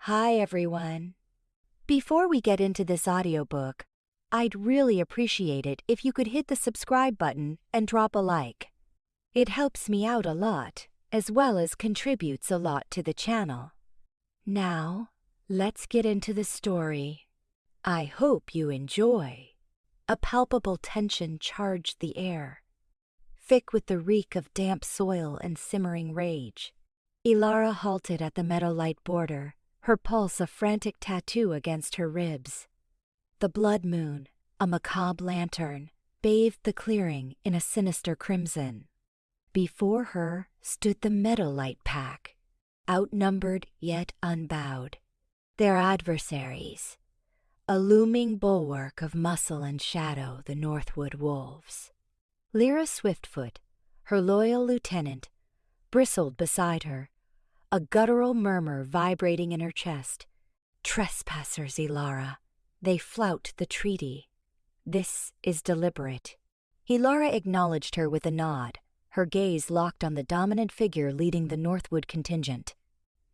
Hi everyone. Before we get into this audiobook, I'd really appreciate it if you could hit the subscribe button and drop a like. It helps me out a lot, as well as contributes a lot to the channel. Now, let's get into the story. I hope you enjoy. A palpable tension charged the air, thick with the reek of damp soil and simmering rage. Ilara halted at the meadowlight border, her pulse a frantic tattoo against her ribs. The blood moon, a macabre lantern, bathed the clearing in a sinister crimson. Before her stood the Meadowlight Pack, outnumbered yet unbowed. Their adversaries, a looming bulwark of muscle and shadow, the Northwood Wolves. Lyra Swiftfoot, her loyal lieutenant, bristled beside her, a guttural murmur vibrating in her chest. Trespassers, Ilara. They flout the treaty. This is deliberate. Ilara acknowledged her with a nod, her gaze locked on the dominant figure leading the Northwood contingent.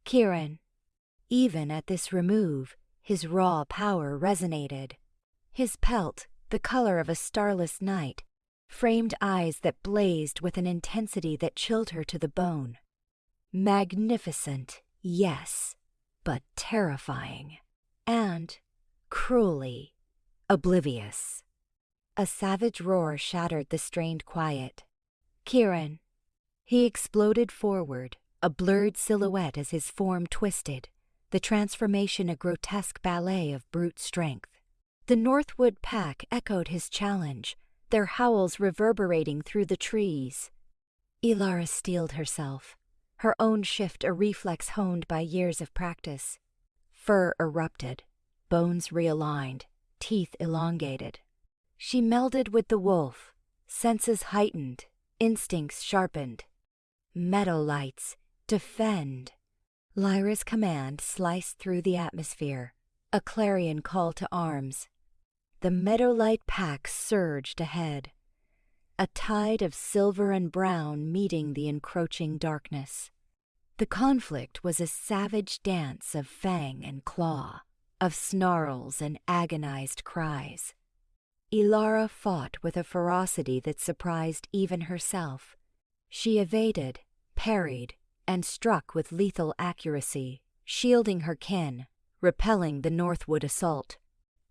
Kieran. Even at this remove, his raw power resonated. His pelt, the color of a starless night, framed eyes that blazed with an intensity that chilled her to the bone. Magnificent, yes, but terrifying. And cruelly oblivious. A savage roar shattered the strained quiet. Kieran. He exploded forward, a blurred silhouette as his form twisted, the transformation a grotesque ballet of brute strength. The Northwood Pack echoed his challenge, their howls reverberating through the trees. Ilara steeled herself, her own shift a reflex honed by years of practice. Fur erupted, bones realigned, teeth elongated. She melded with the wolf, senses heightened, instincts sharpened. Meadowlights, defend! Lyra's command sliced through the atmosphere, a clarion call to arms. The Meadowlight Pack surged ahead, a tide of silver and brown meeting the encroaching darkness. The conflict was a savage dance of fang and claw, of snarls and agonized cries. Ilara fought with a ferocity that surprised even herself. She evaded, parried, and struck with lethal accuracy, shielding her kin, repelling the Northwood assault.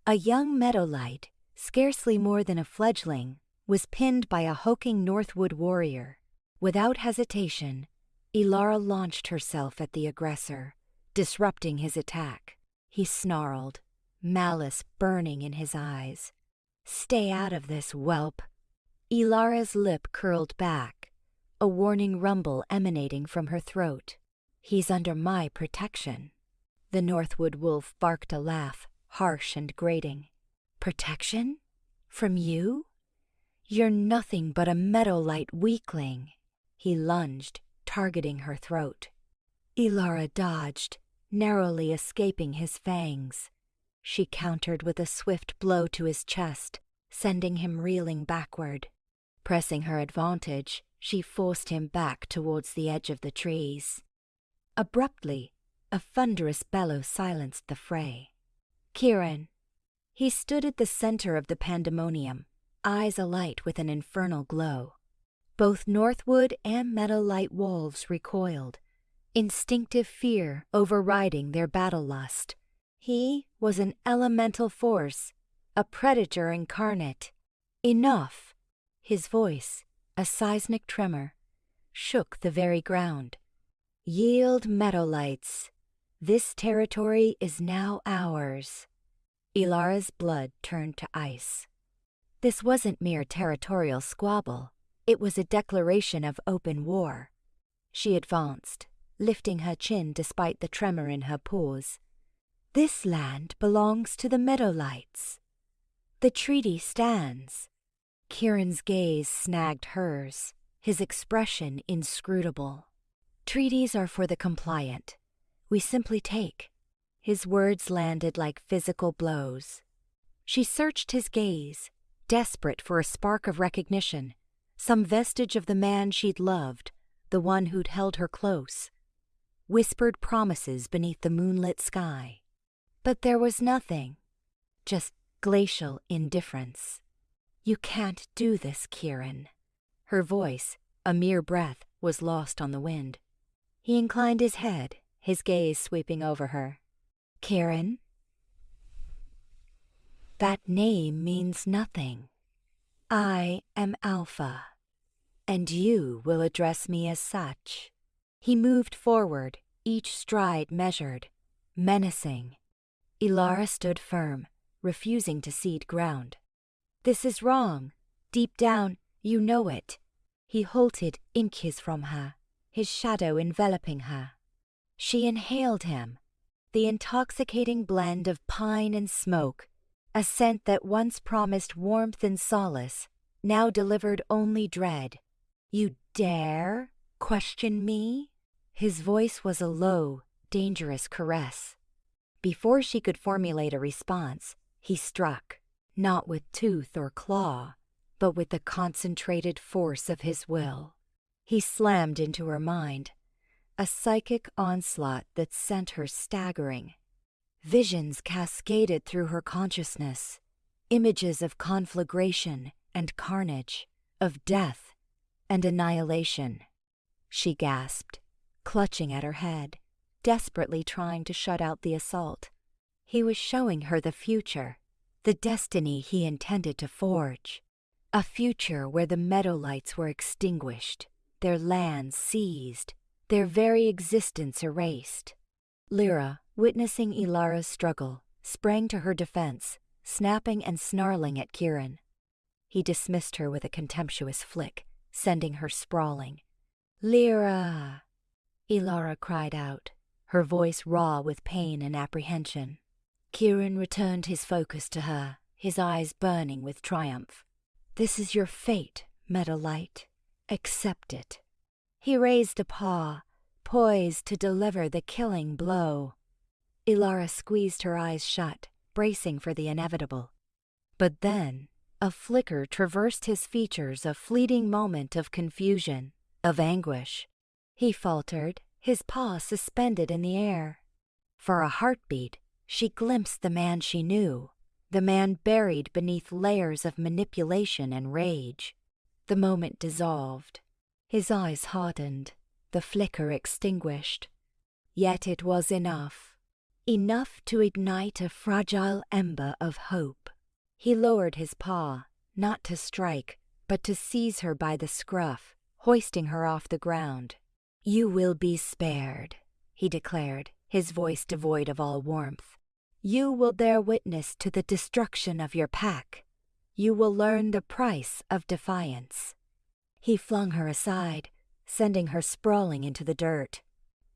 A young Meadowlight, scarcely more than a fledgling, was pinned by a hulking Northwood warrior. Without hesitation, Ilara launched herself at the aggressor, disrupting his attack. He snarled, malice burning in his eyes. "Stay out of this, whelp." Ilara's lip curled back, a warning rumble emanating from her throat. "He's under my protection." The Northwood wolf barked a laugh, harsh and grating. "Protection? From you? You're nothing but a Meadowlight weakling." He lunged, targeting her throat. Ilara dodged, narrowly escaping his fangs. She countered with a swift blow to his chest, sending him reeling backward. Pressing her advantage, she forced him back towards the edge of the trees. Abruptly, a thunderous bellow silenced the fray. Kieran. He stood at the center of the pandemonium, eyes alight with an infernal glow. Both Northwood and Meadowlight wolves recoiled, instinctive fear overriding their battle lust. He was an elemental force, a predator incarnate. Enough! His voice, a seismic tremor, shook the very ground. "Yield, Meadowlights. This territory is now ours." Ilara's blood turned to ice. This wasn't mere territorial squabble. It was a declaration of open war. She advanced, lifting her chin despite the tremor in her paws. "This land belongs to the Meadowlights. The treaty stands." Kieran's gaze snagged hers, his expression inscrutable. "Treaties are for the compliant. We simply take." His words landed like physical blows. She searched his gaze, desperate for a spark of recognition, some vestige of the man she'd loved, the one who'd held her close. whispered promises beneath the moonlit sky. But there was nothing, just glacial indifference. "You can't do this, Kieran." Her voice, a mere breath, was lost on the wind. He inclined his head, his gaze sweeping over her. "Kieran? That name means nothing. I am Alpha, and you will address me as such." He moved forward, each stride measured, menacing. Ilara stood firm, refusing to cede ground. "This is wrong. Deep down, you know it." He halted inches from her, his shadow enveloping her. She inhaled him, the intoxicating blend of pine and smoke, a scent that once promised warmth and solace, now delivered only dread. "You dare question me?" His voice was a low, dangerous caress. Before she could formulate a response, he struck, not with tooth or claw, but with the concentrated force of his will. He slammed into her mind, a psychic onslaught that sent her staggering. Visions cascaded through her consciousness, images of conflagration and carnage, of death and annihilation. She gasped, clutching at her head, desperately trying to shut out the assault. He was showing her the future, the destiny he intended to forge. A future where the meadowlights were extinguished, their lands seized, their very existence erased. Lyra, witnessing Ilara's struggle, sprang to her defense, snapping and snarling at Kieran. He dismissed her with a contemptuous flick, sending her sprawling. "Lyra!" Ilara cried out, her voice raw with pain and apprehension. Kieran returned his focus to her, his eyes burning with triumph. "This is your fate, Meadowlight. Accept it." He raised a paw, poised to deliver the killing blow. Ilara squeezed her eyes shut, bracing for the inevitable. But then, a flicker traversed his features, a fleeting moment of confusion, of anguish. He faltered, his paw suspended in the air. For a heartbeat, she glimpsed the man she knew, the man buried beneath layers of manipulation and rage. The moment dissolved. His eyes hardened, the flicker extinguished. Yet it was enough. Enough to ignite a fragile ember of hope. He lowered his paw, not to strike, but to seize her by the scruff, hoisting her off the ground. "You will be spared," he declared, his voice devoid of all warmth. "You will bear witness to the destruction of your pack. You will learn the price of defiance." He flung her aside, sending her sprawling into the dirt.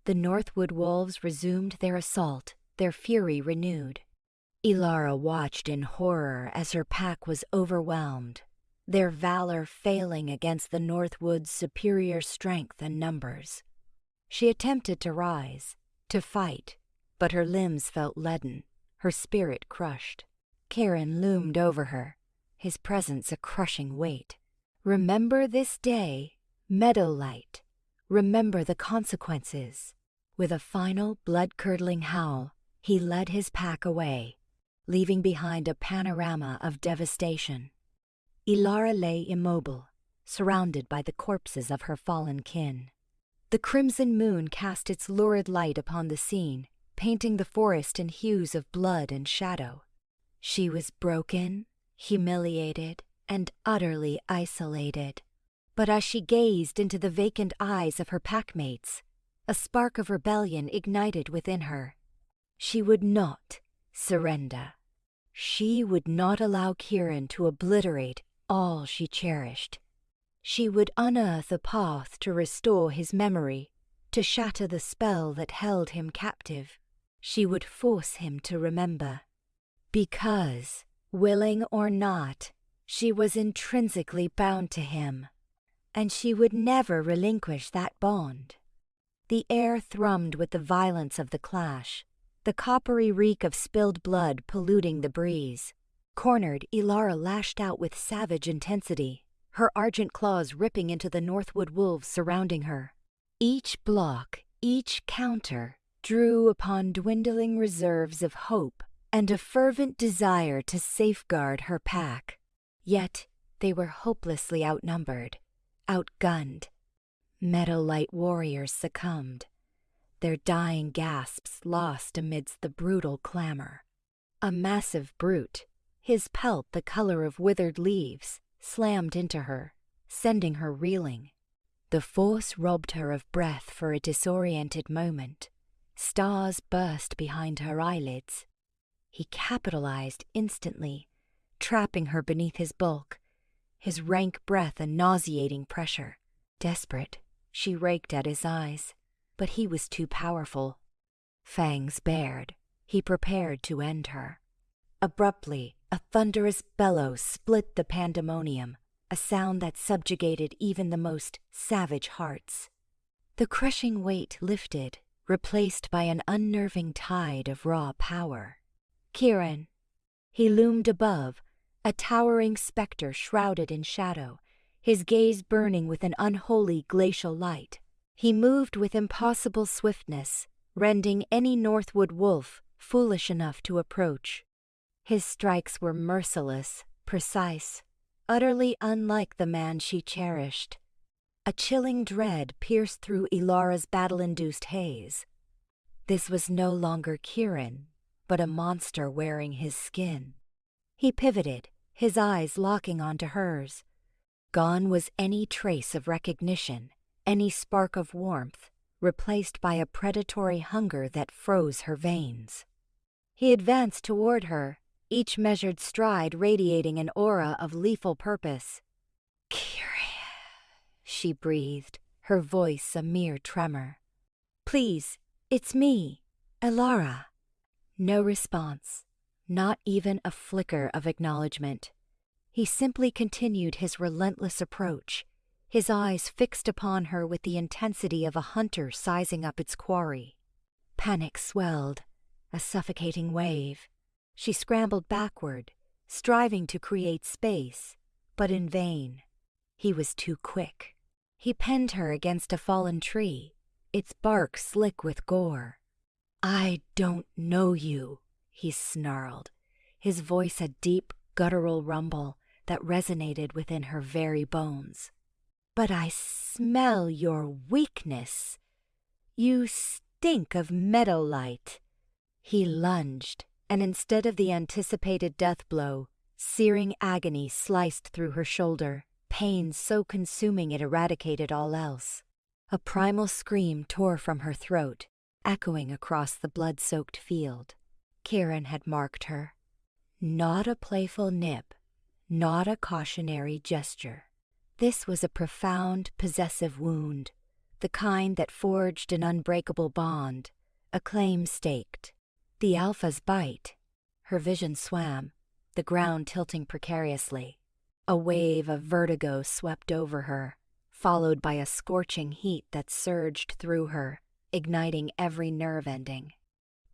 The Northwood wolves resumed their assault, their fury renewed. Ilara watched in horror as her pack was overwhelmed, their valor failing against the Northwood's superior strength and numbers. She attempted to rise, to fight, but her limbs felt leaden, her spirit crushed. Kieran loomed over her, his presence a crushing weight. "Remember this day, Meadowlight. Remember the consequences." With a final blood-curdling howl, he led his pack away, leaving behind a panorama of devastation. Ilara lay immobile, surrounded by the corpses of her fallen kin. The crimson moon cast its lurid light upon the scene, painting the forest in hues of blood and shadow. She was broken, humiliated, and utterly isolated. But as she gazed into the vacant eyes of her packmates, a spark of rebellion ignited within her. She would not surrender. She would not allow Kieran to obliterate all she cherished. She would unearth a path to restore his memory, to shatter the spell that held him captive. She would force him to remember. Because, willing or not, she was intrinsically bound to him, and she would never relinquish that bond. The air thrummed with the violence of the clash, the coppery reek of spilled blood polluting the breeze. Cornered, Ilara lashed out with savage intensity, her argent claws ripping into the Northwood wolves surrounding her. Each block, each counter drew upon dwindling reserves of hope and a fervent desire to safeguard her pack. Yet they were hopelessly outnumbered, outgunned. Meadowlight warriors succumbed, their dying gasps lost amidst the brutal clamor. A massive brute, his pelt the color of withered leaves, slammed into her, sending her reeling. The force robbed her of breath for a disoriented moment. Stars burst behind her eyelids. He capitalized instantly, trapping her beneath his bulk, his rank breath a nauseating pressure. Desperate, she raked at his eyes, but he was too powerful. Fangs bared, he prepared to end her. Abruptly, a thunderous bellow split the pandemonium, a sound that subjugated even the most savage hearts. The crushing weight lifted, replaced by an unnerving tide of raw power. Kieran. He loomed above, a towering specter shrouded in shadow, his gaze burning with an unholy glacial light. He moved with impossible swiftness, rending any Northwood wolf foolish enough to approach. His strikes were merciless, precise, utterly unlike the man she cherished. A chilling dread pierced through Ilara's battle-induced haze. This was no longer Kieran, but a monster wearing his skin. He pivoted, his eyes locking onto hers. Gone was any trace of recognition, any spark of warmth, replaced by a predatory hunger that froze her veins. He advanced toward her, each measured stride radiating an aura of lethal purpose. "Kieran," she breathed, her voice a mere tremor. "Please, it's me, Ilara." No response, not even a flicker of acknowledgement. He simply continued his relentless approach, his eyes fixed upon her with the intensity of a hunter sizing up its quarry. Panic swelled, a suffocating wave. She scrambled backward, striving to create space, but in vain. He was too quick. He pinned her against a fallen tree, its bark slick with gore. "I don't know you," he snarled, his voice a deep, guttural rumble that resonated within her very bones. "But I smell your weakness. You stink of meadowlight." He lunged, and instead of the anticipated death blow, searing agony sliced through her shoulder, pain so consuming it eradicated all else. A primal scream tore from her throat, echoing across the blood-soaked field. Kieran had marked her. Not a playful nip, not a cautionary gesture. This was a profound, possessive wound, the kind that forged an unbreakable bond, a claim staked. The alpha's bite. Her vision swam, the ground tilting precariously. A wave of vertigo swept over her, followed by a scorching heat that surged through her, igniting every nerve ending.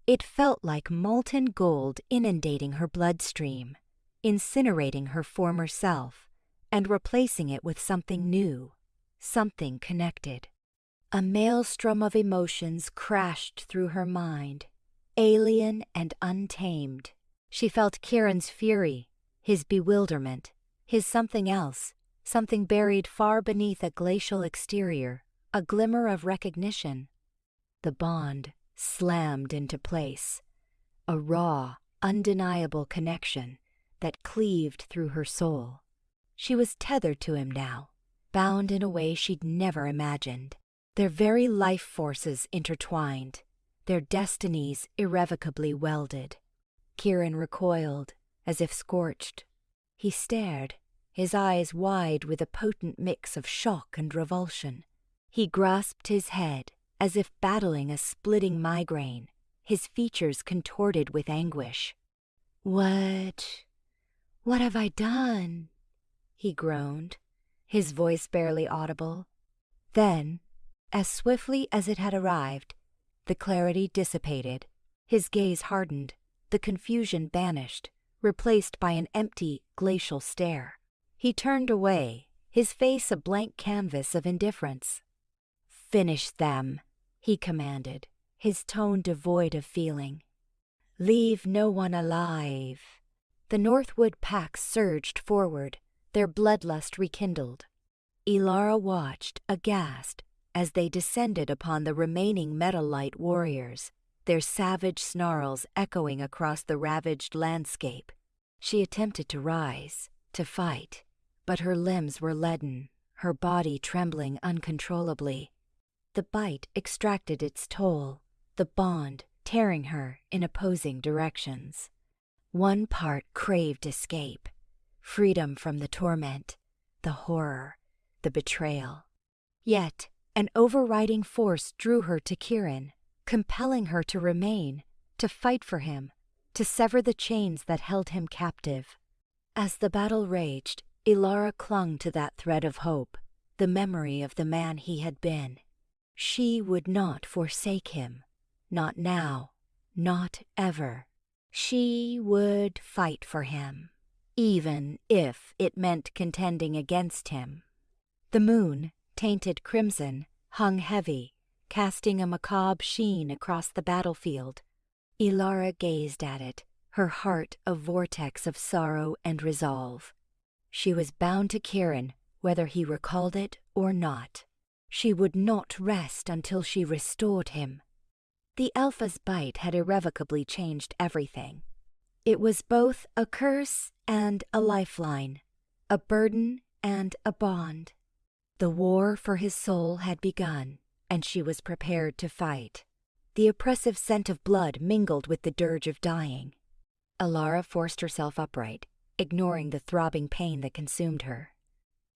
It felt like molten gold inundating her bloodstream, incinerating her former self, and replacing it with something new, something connected. A maelstrom of emotions crashed through her mind, alien and untamed. She felt Kieran's fury, his bewilderment, his something else, something buried far beneath a glacial exterior, a glimmer of recognition. The bond slammed into place, a raw, undeniable connection that cleaved through her soul. She was tethered to him now, bound in a way she'd never imagined, their very life forces intertwined, their destinies irrevocably welded. Kieran recoiled, as if scorched. He stared, his eyes wide with a potent mix of shock and revulsion. He grasped his head, as if battling a splitting migraine, his features contorted with anguish. What have I done?" he groaned, his voice barely audible. Then, as swiftly as it had arrived, the clarity dissipated, his gaze hardened, the confusion banished, replaced by an empty, glacial stare. He turned away, his face a blank canvas of indifference. "Finish them," he commanded, his tone devoid of feeling. "Leave no one alive." The Northwood pack surged forward, their bloodlust rekindled. Ilara watched, aghast, as they descended upon the remaining Metalite warriors, their savage snarls echoing across the ravaged landscape. She attempted to rise, to fight, but her limbs were leaden, her body trembling uncontrollably. The bite extracted its toll, the bond tearing her in opposing directions. One part craved escape, freedom from the torment, the horror, the betrayal. Yet an overriding force drew her to Kieran, compelling her to remain, to fight for him, to sever the chains that held him captive. As the battle raged, Ilara clung to that thread of hope, the memory of the man he had been. She would not forsake him, not now, not ever. She would fight for him, even if it meant contending against him. The moon, tainted crimson, hung heavy, casting a macabre sheen across the battlefield. Ilara gazed at it, her heart a vortex of sorrow and resolve. She was bound to Kieran, whether he recalled it or not. She would not rest until she restored him. The Alpha's bite had irrevocably changed everything. It was both a curse and a lifeline, a burden and a bond. The war for his soul had begun, and she was prepared to fight. The oppressive scent of blood mingled with the dirge of dying. Ilara forced herself upright, ignoring the throbbing pain that consumed her.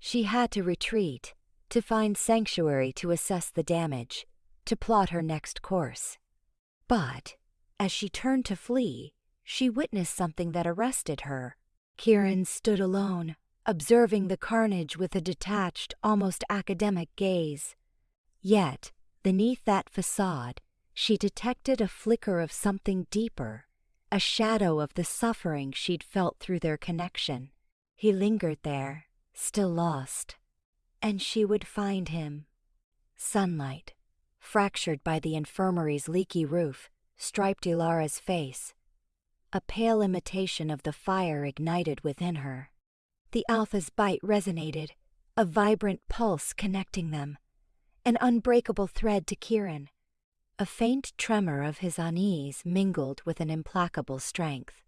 She had to retreat, to find sanctuary to assess the damage, to plot her next course. But, as she turned to flee, she witnessed something that arrested her. Kieran stood alone, observing the carnage with a detached, almost academic gaze. Yet, beneath that facade, she detected a flicker of something deeper, a shadow of the suffering she'd felt through their connection. He lingered there, still lost. And she would find him. Sunlight, fractured by the infirmary's leaky roof, striped Ilara's face. A pale imitation of the fire ignited within her. The Alpha's bite resonated, a vibrant pulse connecting them, an unbreakable thread to Kieran. A faint tremor of his unease mingled with an implacable strength.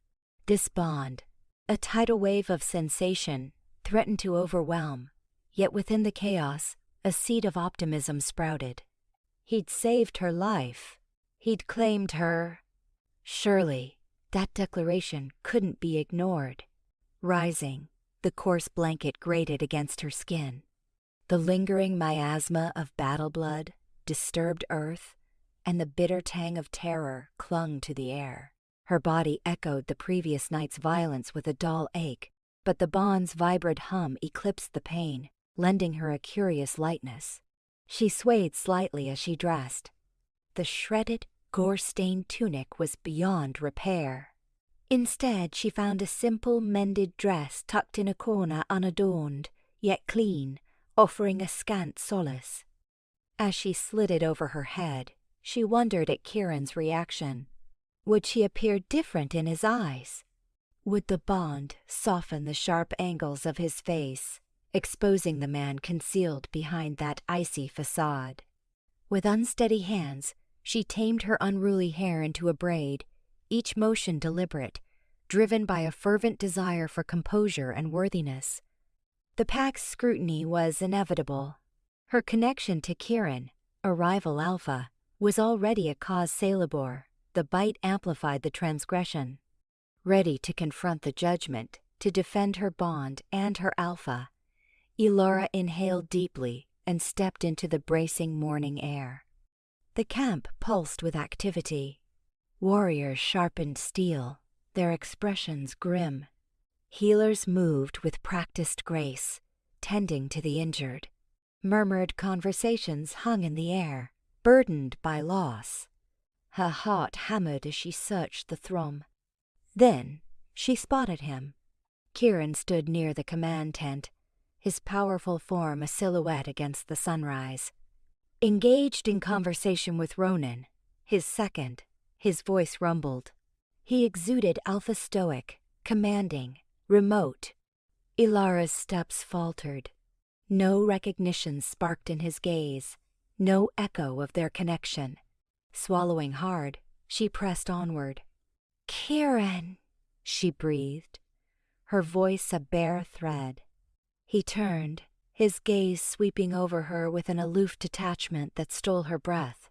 This bond, a tidal wave of sensation, threatened to overwhelm, yet within the chaos, a seed of optimism sprouted. He'd saved her life. He'd claimed her. Surely, that declaration couldn't be ignored. Rising, the coarse blanket grated against her skin. The lingering miasma of battle blood, disturbed earth, and the bitter tang of terror clung to the air. Her body echoed the previous night's violence with a dull ache, but the bond's vibrant hum eclipsed the pain, lending her a curious lightness. She swayed slightly as she dressed. The shredded, gore-stained tunic was beyond repair. Instead, she found a simple, mended dress tucked in a corner unadorned, yet clean, offering a scant solace. As she slid it over her head, she wondered at Kieran's reaction. Would she appear different in his eyes? Would the bond soften the sharp angles of his face, exposing the man concealed behind that icy facade? With unsteady hands, she tamed her unruly hair into a braid, each motion deliberate, driven by a fervent desire for composure and worthiness. The pack's scrutiny was inevitable. Her connection to Kieran, a rival alpha, was already a cause célèbre. The bite amplified the transgression. Ready to confront the judgment, to defend her bond and her alpha, Ilara inhaled deeply and stepped into the bracing morning air. The camp pulsed with activity. Warriors sharpened steel, their expressions grim. Healers moved with practiced grace, tending to the injured. Murmured conversations hung in the air, burdened by loss. Her heart hammered as she searched the throng. Then she spotted him. Kieran stood near the command tent, his powerful form a silhouette against the sunrise. Engaged in conversation with Ronan, his second, his voice rumbled. He exuded alpha stoic, commanding, remote. Ilara's steps faltered. No recognition sparked in his gaze, no echo of their connection. Swallowing hard, she pressed onward. "Kieran," she breathed, her voice a bare thread. He turned, his gaze sweeping over her with an aloof detachment that stole her breath.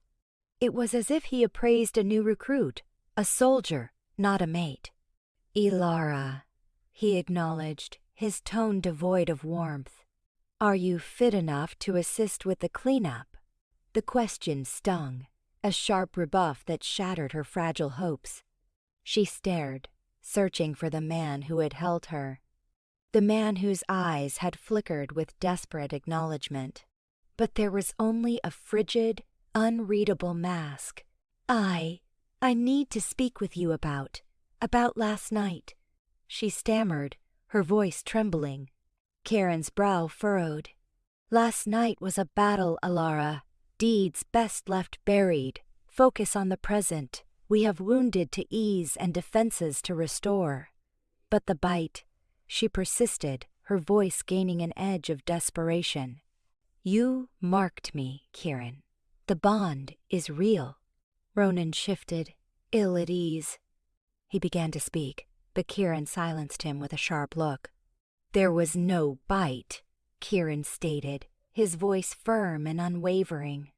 It was as if he appraised a new recruit, a soldier, not a mate. "Ilara," he acknowledged, his tone devoid of warmth. "Are you fit enough to assist with the cleanup?" The question stung, a sharp rebuff that shattered her fragile hopes. She stared, searching for the man who had held her. The man whose eyes had flickered with desperate acknowledgement. But there was only a frigid, unreadable mask. I need to speak with you about last night," she stammered, her voice trembling. Kieran's brow furrowed. "Last night was a battle, Ilara. Deeds best left buried. Focus on the present. We have wounded to ease and defenses to restore." But the bite, she persisted, her voice gaining an edge of desperation. "You marked me, Kieran. The bond is real." Ronan shifted, ill at ease. He began to speak, but Kieran silenced him with a sharp look. "There was no bite," Kieran stated, his voice firm and unwavering.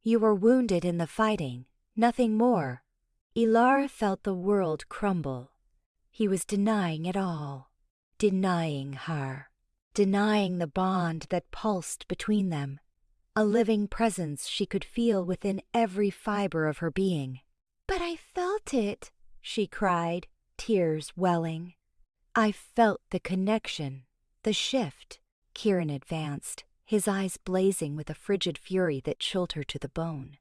"You were wounded in the fighting, nothing more." Ilara felt the world crumble. He was denying it all. Denying her. Denying the bond that pulsed between them. A living presence she could feel within every fiber of her being. "But I felt it," she cried, tears welling. "I felt the connection, the shift." Kieran advanced, his eyes blazing with a frigid fury that chilled her to the bone.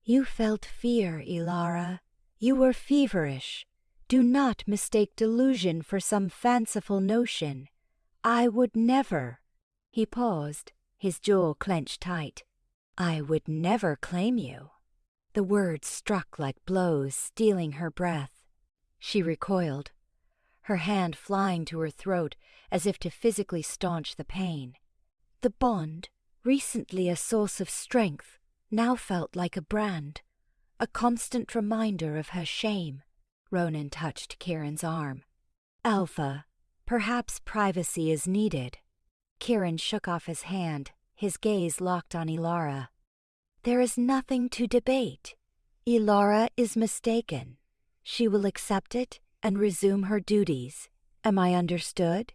"You felt fear, Ilara. You were feverish. Do not mistake delusion for some fanciful notion. I would never." He paused, his jaw clenched tight. "I would never claim you." The words struck like blows, stealing her breath. She recoiled, her hand flying to her throat as if to physically staunch the pain. The bond, recently a source of strength, now felt like a brand, a constant reminder of her shame. Ronan touched Kieran's arm. "Alpha, perhaps privacy is needed." Kieran shook off his hand, his gaze locked on Ilara. "There is nothing to debate. Ilara is mistaken. She will accept it and resume her duties. Am I understood?"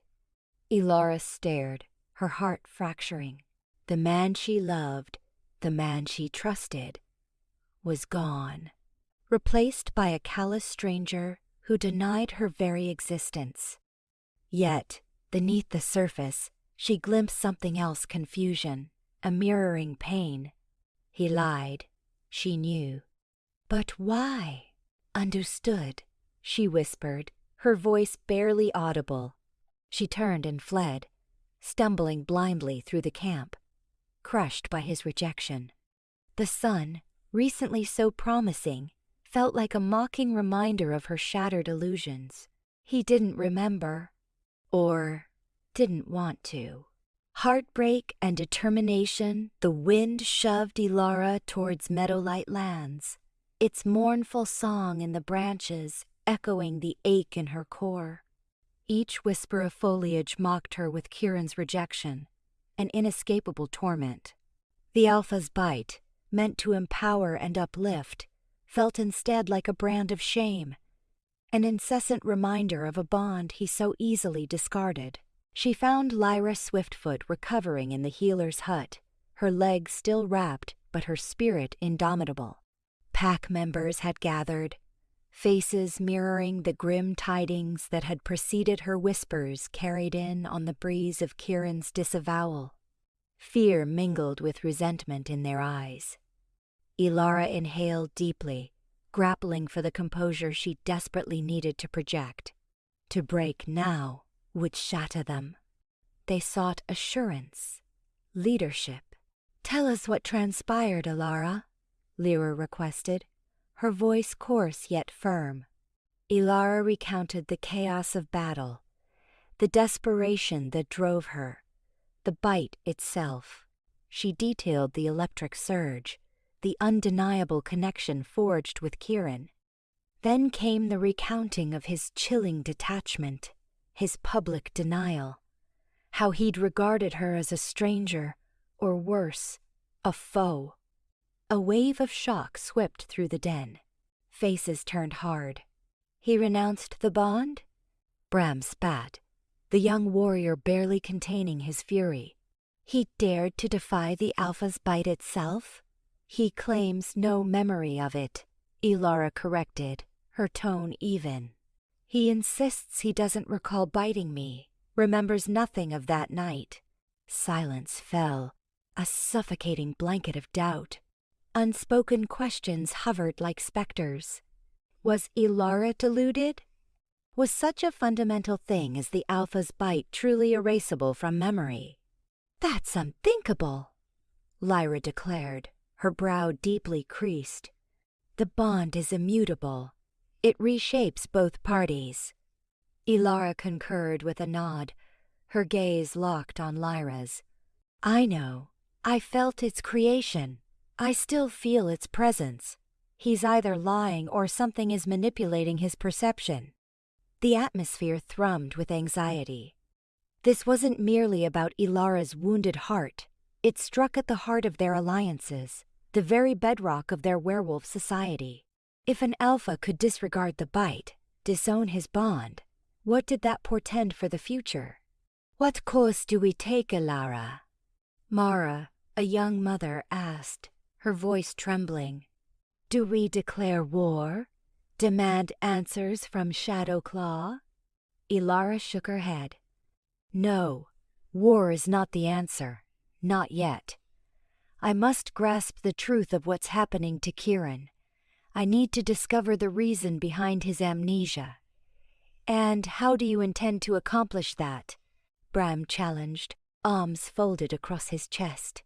Ilara stared, her heart fracturing. The man she loved, the man she trusted, was gone, replaced by a callous stranger who denied her very existence. Yet, beneath the surface, she glimpsed something else: confusion, a mirroring pain. He lied, she knew. "But why?" "Understood," she whispered, her voice barely audible. She turned and fled, stumbling blindly through the camp, crushed by his rejection. The sun, recently so promising, felt like a mocking reminder of her shattered illusions. He didn't remember, or didn't want to. Heartbreak and determination, the wind shoved Ilara towards meadowlight lands, its mournful song in the branches echoing the ache in her core. Each whisper of foliage mocked her with Kieran's rejection, an inescapable torment. The Alpha's bite, meant to empower and uplift, felt instead like a brand of shame, an incessant reminder of a bond he so easily discarded. She found Lyra Swiftfoot recovering in the healer's hut, her legs still wrapped but her spirit indomitable. Pack members had gathered, faces mirroring the grim tidings that had preceded her whispers carried in on the breeze of Kieran's disavowal. Fear mingled with resentment in their eyes. Ilara inhaled deeply, grappling for the composure she desperately needed to project. To break now would shatter them. They sought assurance, leadership, Tell us what transpired, Ilara, Lyra requested, her voice coarse yet firm. Ilara recounted the chaos of battle, the desperation that drove her, the bite itself. She detailed the electric surge, the undeniable connection forged with Kieran. Then came the recounting of his chilling detachment, his public denial, how he'd regarded her as a stranger, or worse, a foe. A wave of shock swept through the den. Faces turned hard. He renounced the bond? Bram spat, the young warrior barely containing his fury. He dared to defy the Alpha's bite itself? He claims no memory of it, Ilara corrected, her tone even. He insists he doesn't recall biting me, remembers nothing of that night. Silence fell, a suffocating blanket of doubt. Unspoken questions hovered like specters. Was Ilara deluded? Was such a fundamental thing as the Alpha's bite truly erasable from memory? That's unthinkable, Lyra declared, her brow deeply creased. The bond is immutable. It reshapes both parties. Ilara concurred with a nod, her gaze locked on Lyra's. I know. I felt its creation. I still feel its presence. He's either lying or something is manipulating his perception. The atmosphere thrummed with anxiety. This wasn't merely about Ilara's wounded heart. It struck at the heart of their alliances, the very bedrock of their werewolf society. If an alpha could disregard the bite, disown his bond, what did that portend for the future? What course do we take, Ilara? Mara, a young mother, asked, her voice trembling. Do we declare war? Demand answers from Shadowclaw? Ilara shook her head. No, war is not the answer. Not yet. I must grasp the truth of what's happening to Kieran. I need to discover the reason behind his amnesia. And how do you intend to accomplish that? Bram challenged, arms folded across his chest.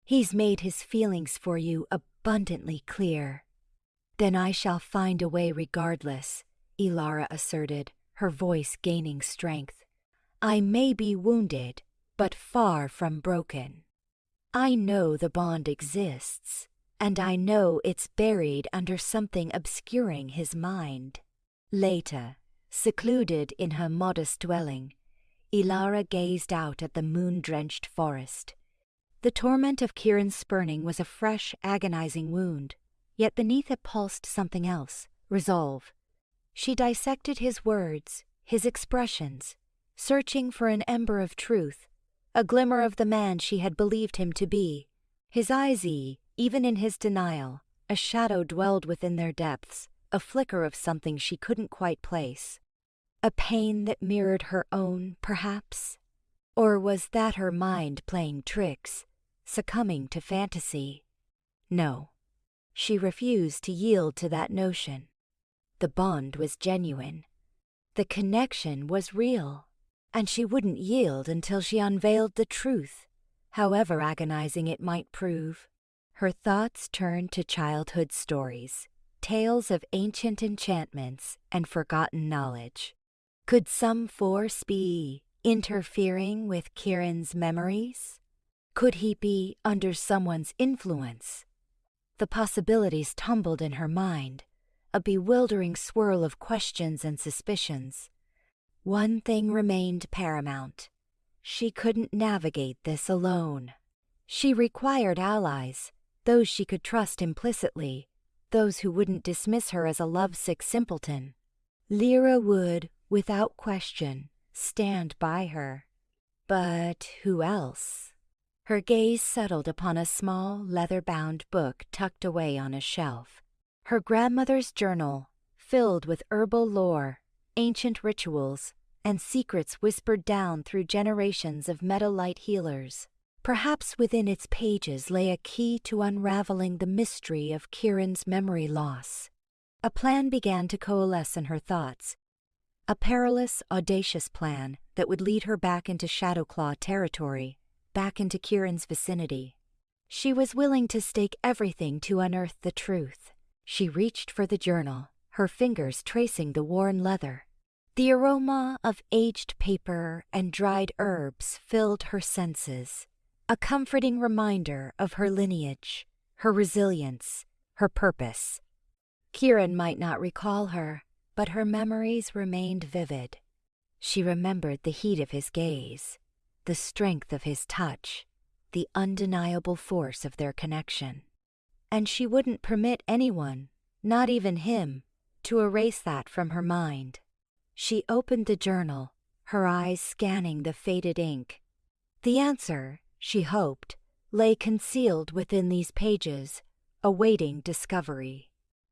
He's made his feelings for you abundantly clear. Then I shall find a way regardless, Ilara asserted, her voice gaining strength. I may be wounded, but far from broken. I know the bond exists, and I know it's buried under something obscuring his mind. Later, secluded in her modest dwelling, Ilara gazed out at the moon-drenched forest. The torment of Kieran's spurning was a fresh, agonizing wound, yet beneath it pulsed something else, resolve. She dissected his words, his expressions, searching for an ember of truth, a glimmer of the man she had believed him to be. His eyes, even in his denial, a shadow dwelled within their depths, a flicker of something she couldn't quite place. A pain that mirrored her own, perhaps? Or was that her mind playing tricks, succumbing to fantasy? No, she refused to yield to that notion. The bond was genuine. The connection was real, and she wouldn't yield until she unveiled the truth, however agonizing it might prove. Her thoughts turned to childhood stories, tales of ancient enchantments and forgotten knowledge. Could some force be interfering with Kieran's memories? Could he be under someone's influence? The possibilities tumbled in her mind, a bewildering swirl of questions and suspicions. One thing remained paramount. She couldn't navigate this alone. She required allies, those she could trust implicitly, those who wouldn't dismiss her as a lovesick simpleton. Lyra would, without question, stand by her. But who else? Her gaze settled upon a small, leather-bound book tucked away on a shelf. Her grandmother's journal, filled with herbal lore, ancient rituals, and secrets whispered down through generations of metal-light healers. Perhaps within its pages lay a key to unraveling the mystery of Kieran's memory loss. A plan began to coalesce in her thoughts. A perilous, audacious plan that would lead her back into Shadowclaw territory, back into Kieran's vicinity. She was willing to stake everything to unearth the truth. She reached for the journal, her fingers tracing the worn leather. The aroma of aged paper and dried herbs filled her senses, a comforting reminder of her lineage, her resilience, her purpose. Kieran might not recall her, but her memories remained vivid. She remembered the heat of his gaze, the strength of his touch, the undeniable force of their connection. And she wouldn't permit anyone, not even him, to erase that from her mind. She opened the journal, her eyes scanning the faded ink. The answer, she hoped, lay concealed within these pages, awaiting discovery.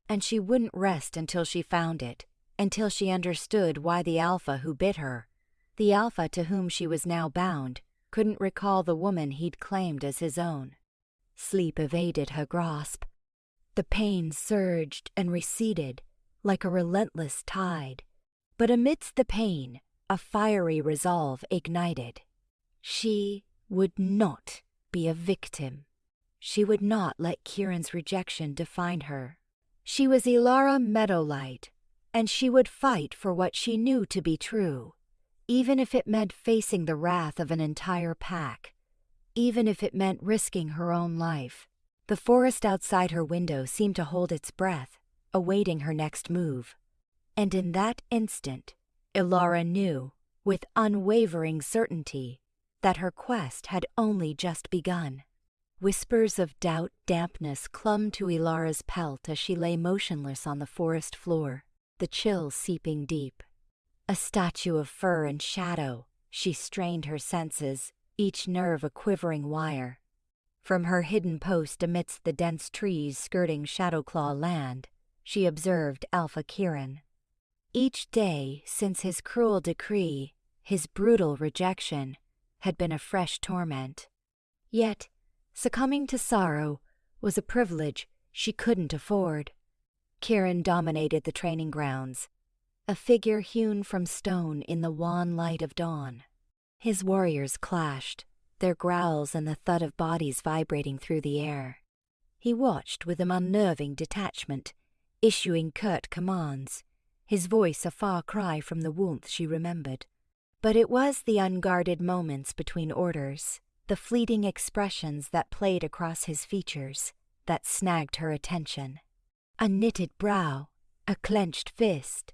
And she wouldn't rest until she found it, until she understood why the Alpha who bit her, the Alpha to whom she was now bound, couldn't recall the woman he'd claimed as his own. Sleep evaded her grasp. The pain surged and receded like a relentless tide. But amidst the pain, a fiery resolve ignited. She would not be a victim. She would not let Kieran's rejection define her. She was Ilara Meadowlight, and she would fight for what she knew to be true, even if it meant facing the wrath of an entire pack, even if it meant risking her own life. The forest outside her window seemed to hold its breath, awaiting her next move. And in that instant, Ilara knew, with unwavering certainty, that her quest had only just begun. Whispers of dampness clung to Ilara's pelt as she lay motionless on the forest floor, the chill seeping deep. A statue of fur and shadow, she strained her senses, each nerve a quivering wire. From her hidden post amidst the dense trees skirting Shadowclaw land, she observed Alpha Kieran. Each day since his cruel decree, his brutal rejection, had been a fresh torment. Yet, succumbing to sorrow was a privilege she couldn't afford. Kieran dominated the training grounds, a figure hewn from stone in the wan light of dawn. His warriors clashed, their growls and the thud of bodies vibrating through the air. He watched with an unnerving detachment, issuing curt commands, his voice a far cry from the warmth she remembered. But it was the unguarded moments between orders, the fleeting expressions that played across his features, that snagged her attention. A knitted brow, a clenched fist,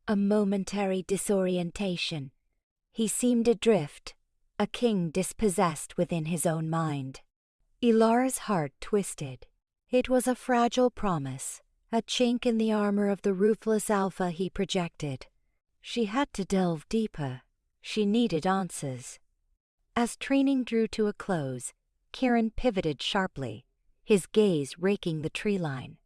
a momentary disorientation. He seemed adrift, a king dispossessed within his own mind. Ilara's heart twisted. It was a fragile promise, a chink in the armor of the ruthless Alpha he projected. She had to delve deeper. She needed answers. As training drew to a close, Kieran pivoted sharply, his gaze raking the tree line.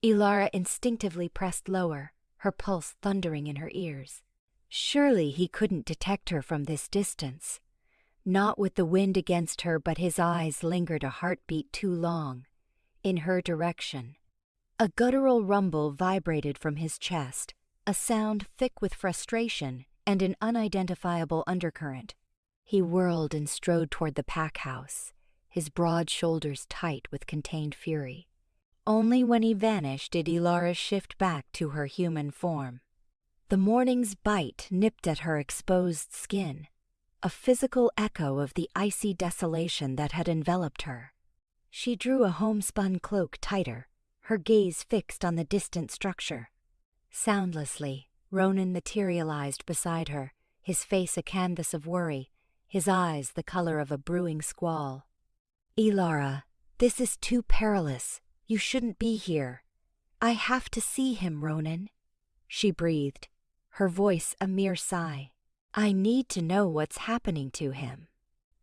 Ilara instinctively pressed lower, her pulse thundering in her ears. Surely he couldn't detect her from this distance. Not with the wind against her, but his eyes lingered a heartbeat too long, in her direction. A guttural rumble vibrated from his chest, a sound thick with frustration and an unidentifiable undercurrent. He whirled and strode toward the pack house, his broad shoulders tight with contained fury. Only when he vanished did Ilara shift back to her human form. The morning's bite nipped at her exposed skin, a physical echo of the icy desolation that had enveloped her. She drew a homespun cloak tighter, her gaze fixed on the distant structure. Soundlessly, Ronan materialized beside her, his face a canvas of worry, his eyes the color of a brewing squall. "Ilara, this is too perilous. You shouldn't be here. I have to see him, Ronan," she breathed, her voice a mere sigh. "I need to know what's happening to him."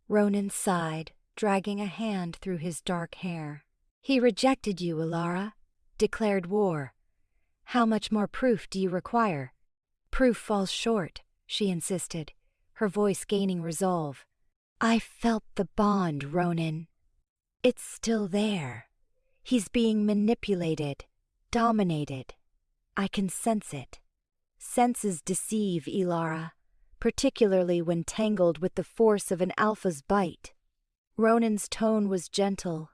Ronan sighed, dragging a hand through his dark hair. "He rejected you, Ilara. Declared war. How much more proof do you require?" "Proof falls short," she insisted, her voice gaining resolve. "I felt the bond, Ronan. It's still there. He's being manipulated, dominated. I can sense it. Senses deceive, Ilara, particularly when tangled with the force of an Alpha's bite." Ronan's tone was gentle,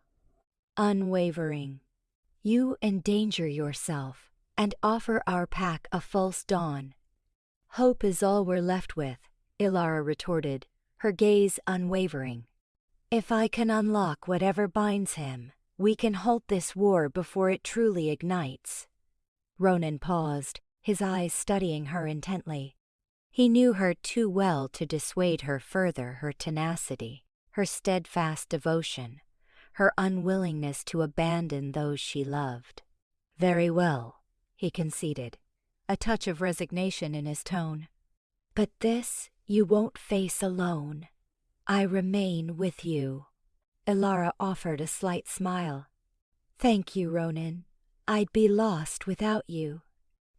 unwavering. You endanger yourself and offer our pack a false dawn. Hope is all we're left with, Ilara retorted, her gaze unwavering. If I can unlock whatever binds him, we can halt this war before it truly ignites. Ronan paused, his eyes studying her intently. He knew her too well to dissuade her further. Her tenacity, her steadfast devotion, her unwillingness to abandon those she loved. Very well, he conceded, a touch of resignation in his tone. But this you won't face alone. I remain with you. Ilara offered a slight smile. Thank you, Ronan. I'd be lost without you.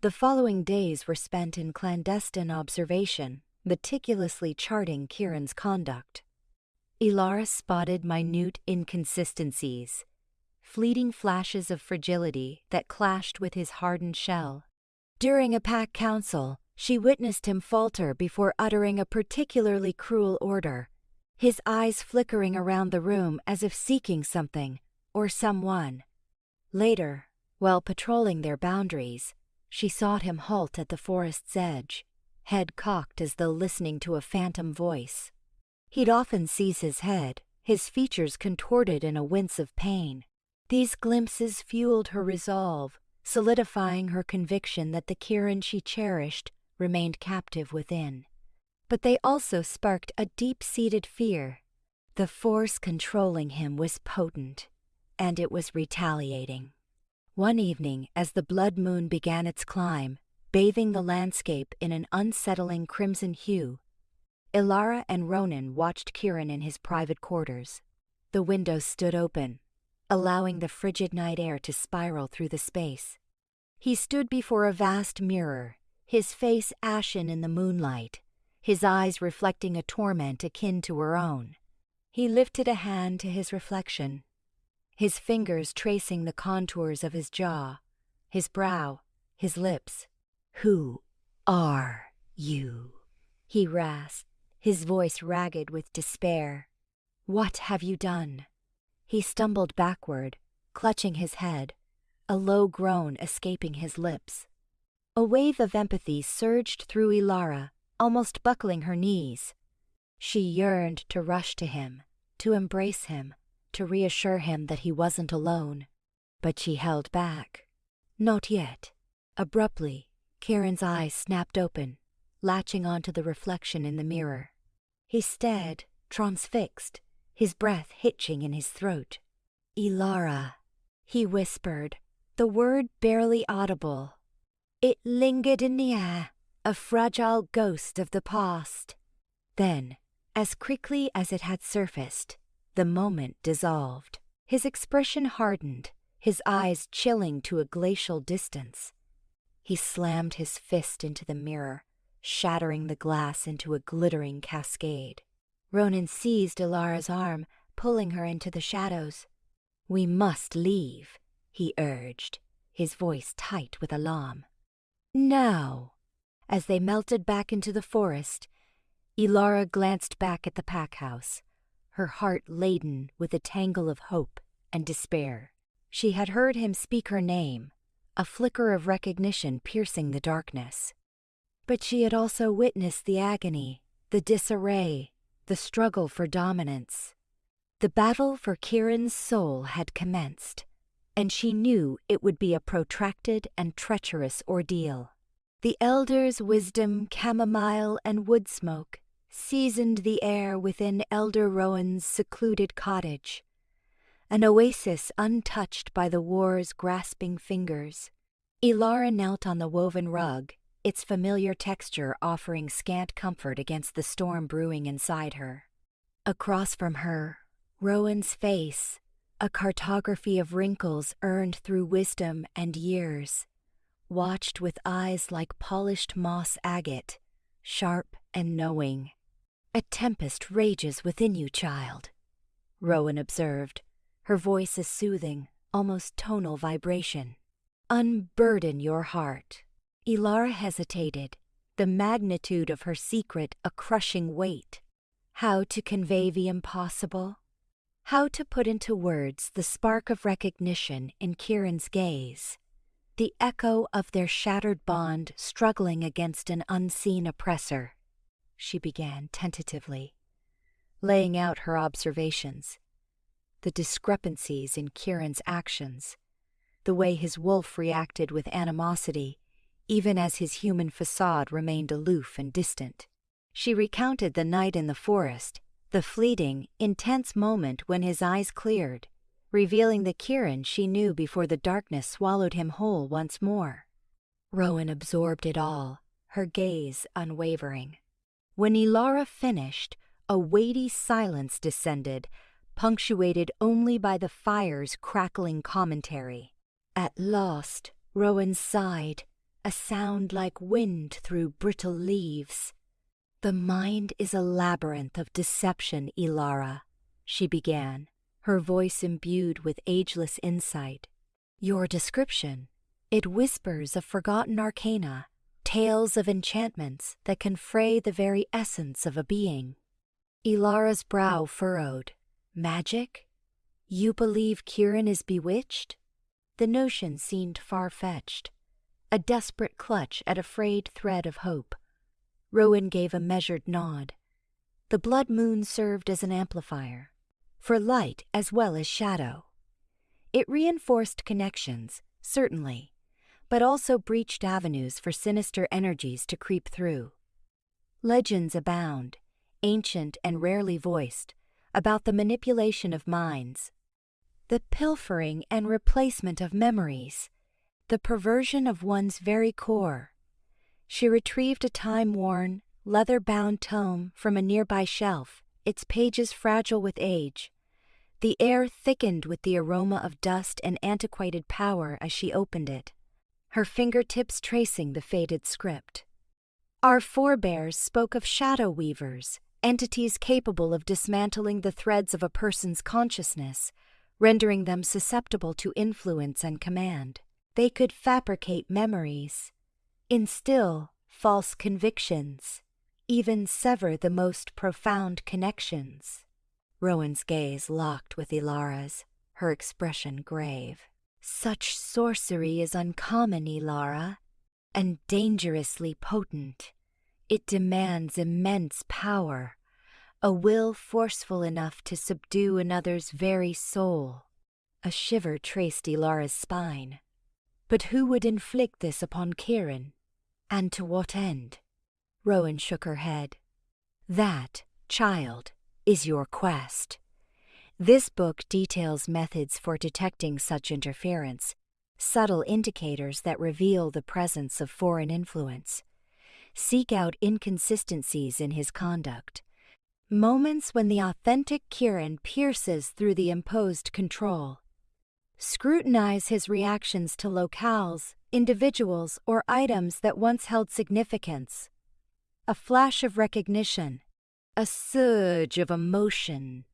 The following days were spent in clandestine observation, meticulously charting Kieran's conduct. Ilara spotted minute inconsistencies, fleeting flashes of fragility that clashed with his hardened shell. During a pack council, she witnessed him falter before uttering a particularly cruel order, his eyes flickering around the room as if seeking something or someone. Later, while patrolling their boundaries, she saw him halt at the forest's edge, head cocked as though listening to a phantom voice. He'd often seize his head, his features contorted in a wince of pain. These glimpses fueled her resolve, solidifying her conviction that the Kieran she cherished remained captive within. But they also sparked a deep-seated fear. The force controlling him was potent, and it was retaliating. One evening, as the blood moon began its climb, bathing the landscape in an unsettling crimson hue, Ilara and Ronan watched Kieran in his private quarters. The windows stood open, allowing the frigid night air to spiral through the space. He stood before a vast mirror, his face ashen in the moonlight, his eyes reflecting a torment akin to her own. He lifted a hand to his reflection, his fingers tracing the contours of his jaw, his brow, his lips. Who are you? He rasped, his voice ragged with despair. What have you done? He stumbled backward, clutching his head, a low groan escaping his lips. A wave of empathy surged through Ilara, almost buckling her knees. She yearned to rush to him, to embrace him, to reassure him that he wasn't alone. But she held back. Not yet. Abruptly, Kieran's eyes snapped open, latching onto the reflection in the mirror. He stared, transfixed, his breath hitching in his throat. Ilara, he whispered, the word barely audible. It lingered in the air, a fragile ghost of the past. Then, as quickly as it had surfaced, the moment dissolved. His expression hardened, his eyes chilling to a glacial distance. He slammed his fist into the mirror, shattering the glass into a glittering cascade. Ronan seized Ilara's arm, pulling her into the shadows. We must leave, he urged, his voice tight with alarm. Now! As they melted back into the forest, Ilara glanced back at the pack house, her heart laden with a tangle of hope and despair. She had heard him speak her name, a flicker of recognition piercing the darkness. But she had also witnessed the agony, the disarray, the struggle for dominance. The battle for Kieran's soul had commenced, and she knew it would be a protracted and treacherous ordeal. The elders' wisdom, chamomile, and wood smoke seasoned the air within Elder Rowan's secluded cottage, an oasis untouched by the war's grasping fingers. Ilara knelt on the woven rug, its familiar texture offering scant comfort against the storm brewing inside her. Across from her, Rowan's face, a cartography of wrinkles earned through wisdom and years, watched with eyes like polished moss agate, sharp and knowing. A tempest rages within you, child, Rowan observed, her voice a soothing, almost tonal vibration. Unburden your heart. Ilara hesitated, the magnitude of her secret a crushing weight. How to convey the impossible? How to put into words the spark of recognition in Kieran's gaze, the echo of their shattered bond struggling against an unseen oppressor, she began tentatively, laying out her observations. The discrepancies in Kieran's actions, the way his wolf reacted with animosity, even as his human facade remained aloof and distant. She recounted the night in the forest, the fleeting, intense moment when his eyes cleared, revealing the Kieran she knew before the darkness swallowed him whole once more. Rowan absorbed it all, her gaze unwavering. When Ilara finished, a weighty silence descended, punctuated only by the fire's crackling commentary. At last, Rowan sighed, a sound like wind through brittle leaves. "The mind is a labyrinth of deception, Ilara," she began, her voice imbued with ageless insight. "Your description, it whispers of forgotten arcana, tales of enchantments that can fray the very essence of a being." Ilara's brow furrowed. "Magic? You believe Kieran is bewitched?" The notion seemed far-fetched, a desperate clutch at a frayed thread of hope. Rowan gave a measured nod. The blood moon served as an amplifier, for light as well as shadow. It reinforced connections, certainly, but also breached avenues for sinister energies to creep through. Legends abound, ancient and rarely voiced, about the manipulation of minds, the pilfering and replacement of memories, the perversion of one's very core. She retrieved a time-worn, leather-bound tome from a nearby shelf, its pages fragile with age. The air thickened with the aroma of dust and antiquated power as she opened it, her fingertips tracing the faded script. Our forebears spoke of shadow weavers, entities capable of dismantling the threads of a person's consciousness, rendering them susceptible to influence and command. They could fabricate memories, instill false convictions, even sever the most profound connections. Rowan's gaze locked with Ilara's, her expression grave. "Such sorcery is uncommon, Ilara, and dangerously potent. It demands immense power, a will forceful enough to subdue another's very soul." A shiver traced Ilara's spine. But who would inflict this upon Kieran? And to what end? Rowan shook her head. "That, child, is your quest. This book details methods for detecting such interference, subtle indicators that reveal the presence of foreign influence. Seek out inconsistencies in his conduct, moments when the authentic Kieran pierces through the imposed control. Scrutinize his reactions to locales, individuals, or items that once held significance. A flash of recognition, a surge of emotion.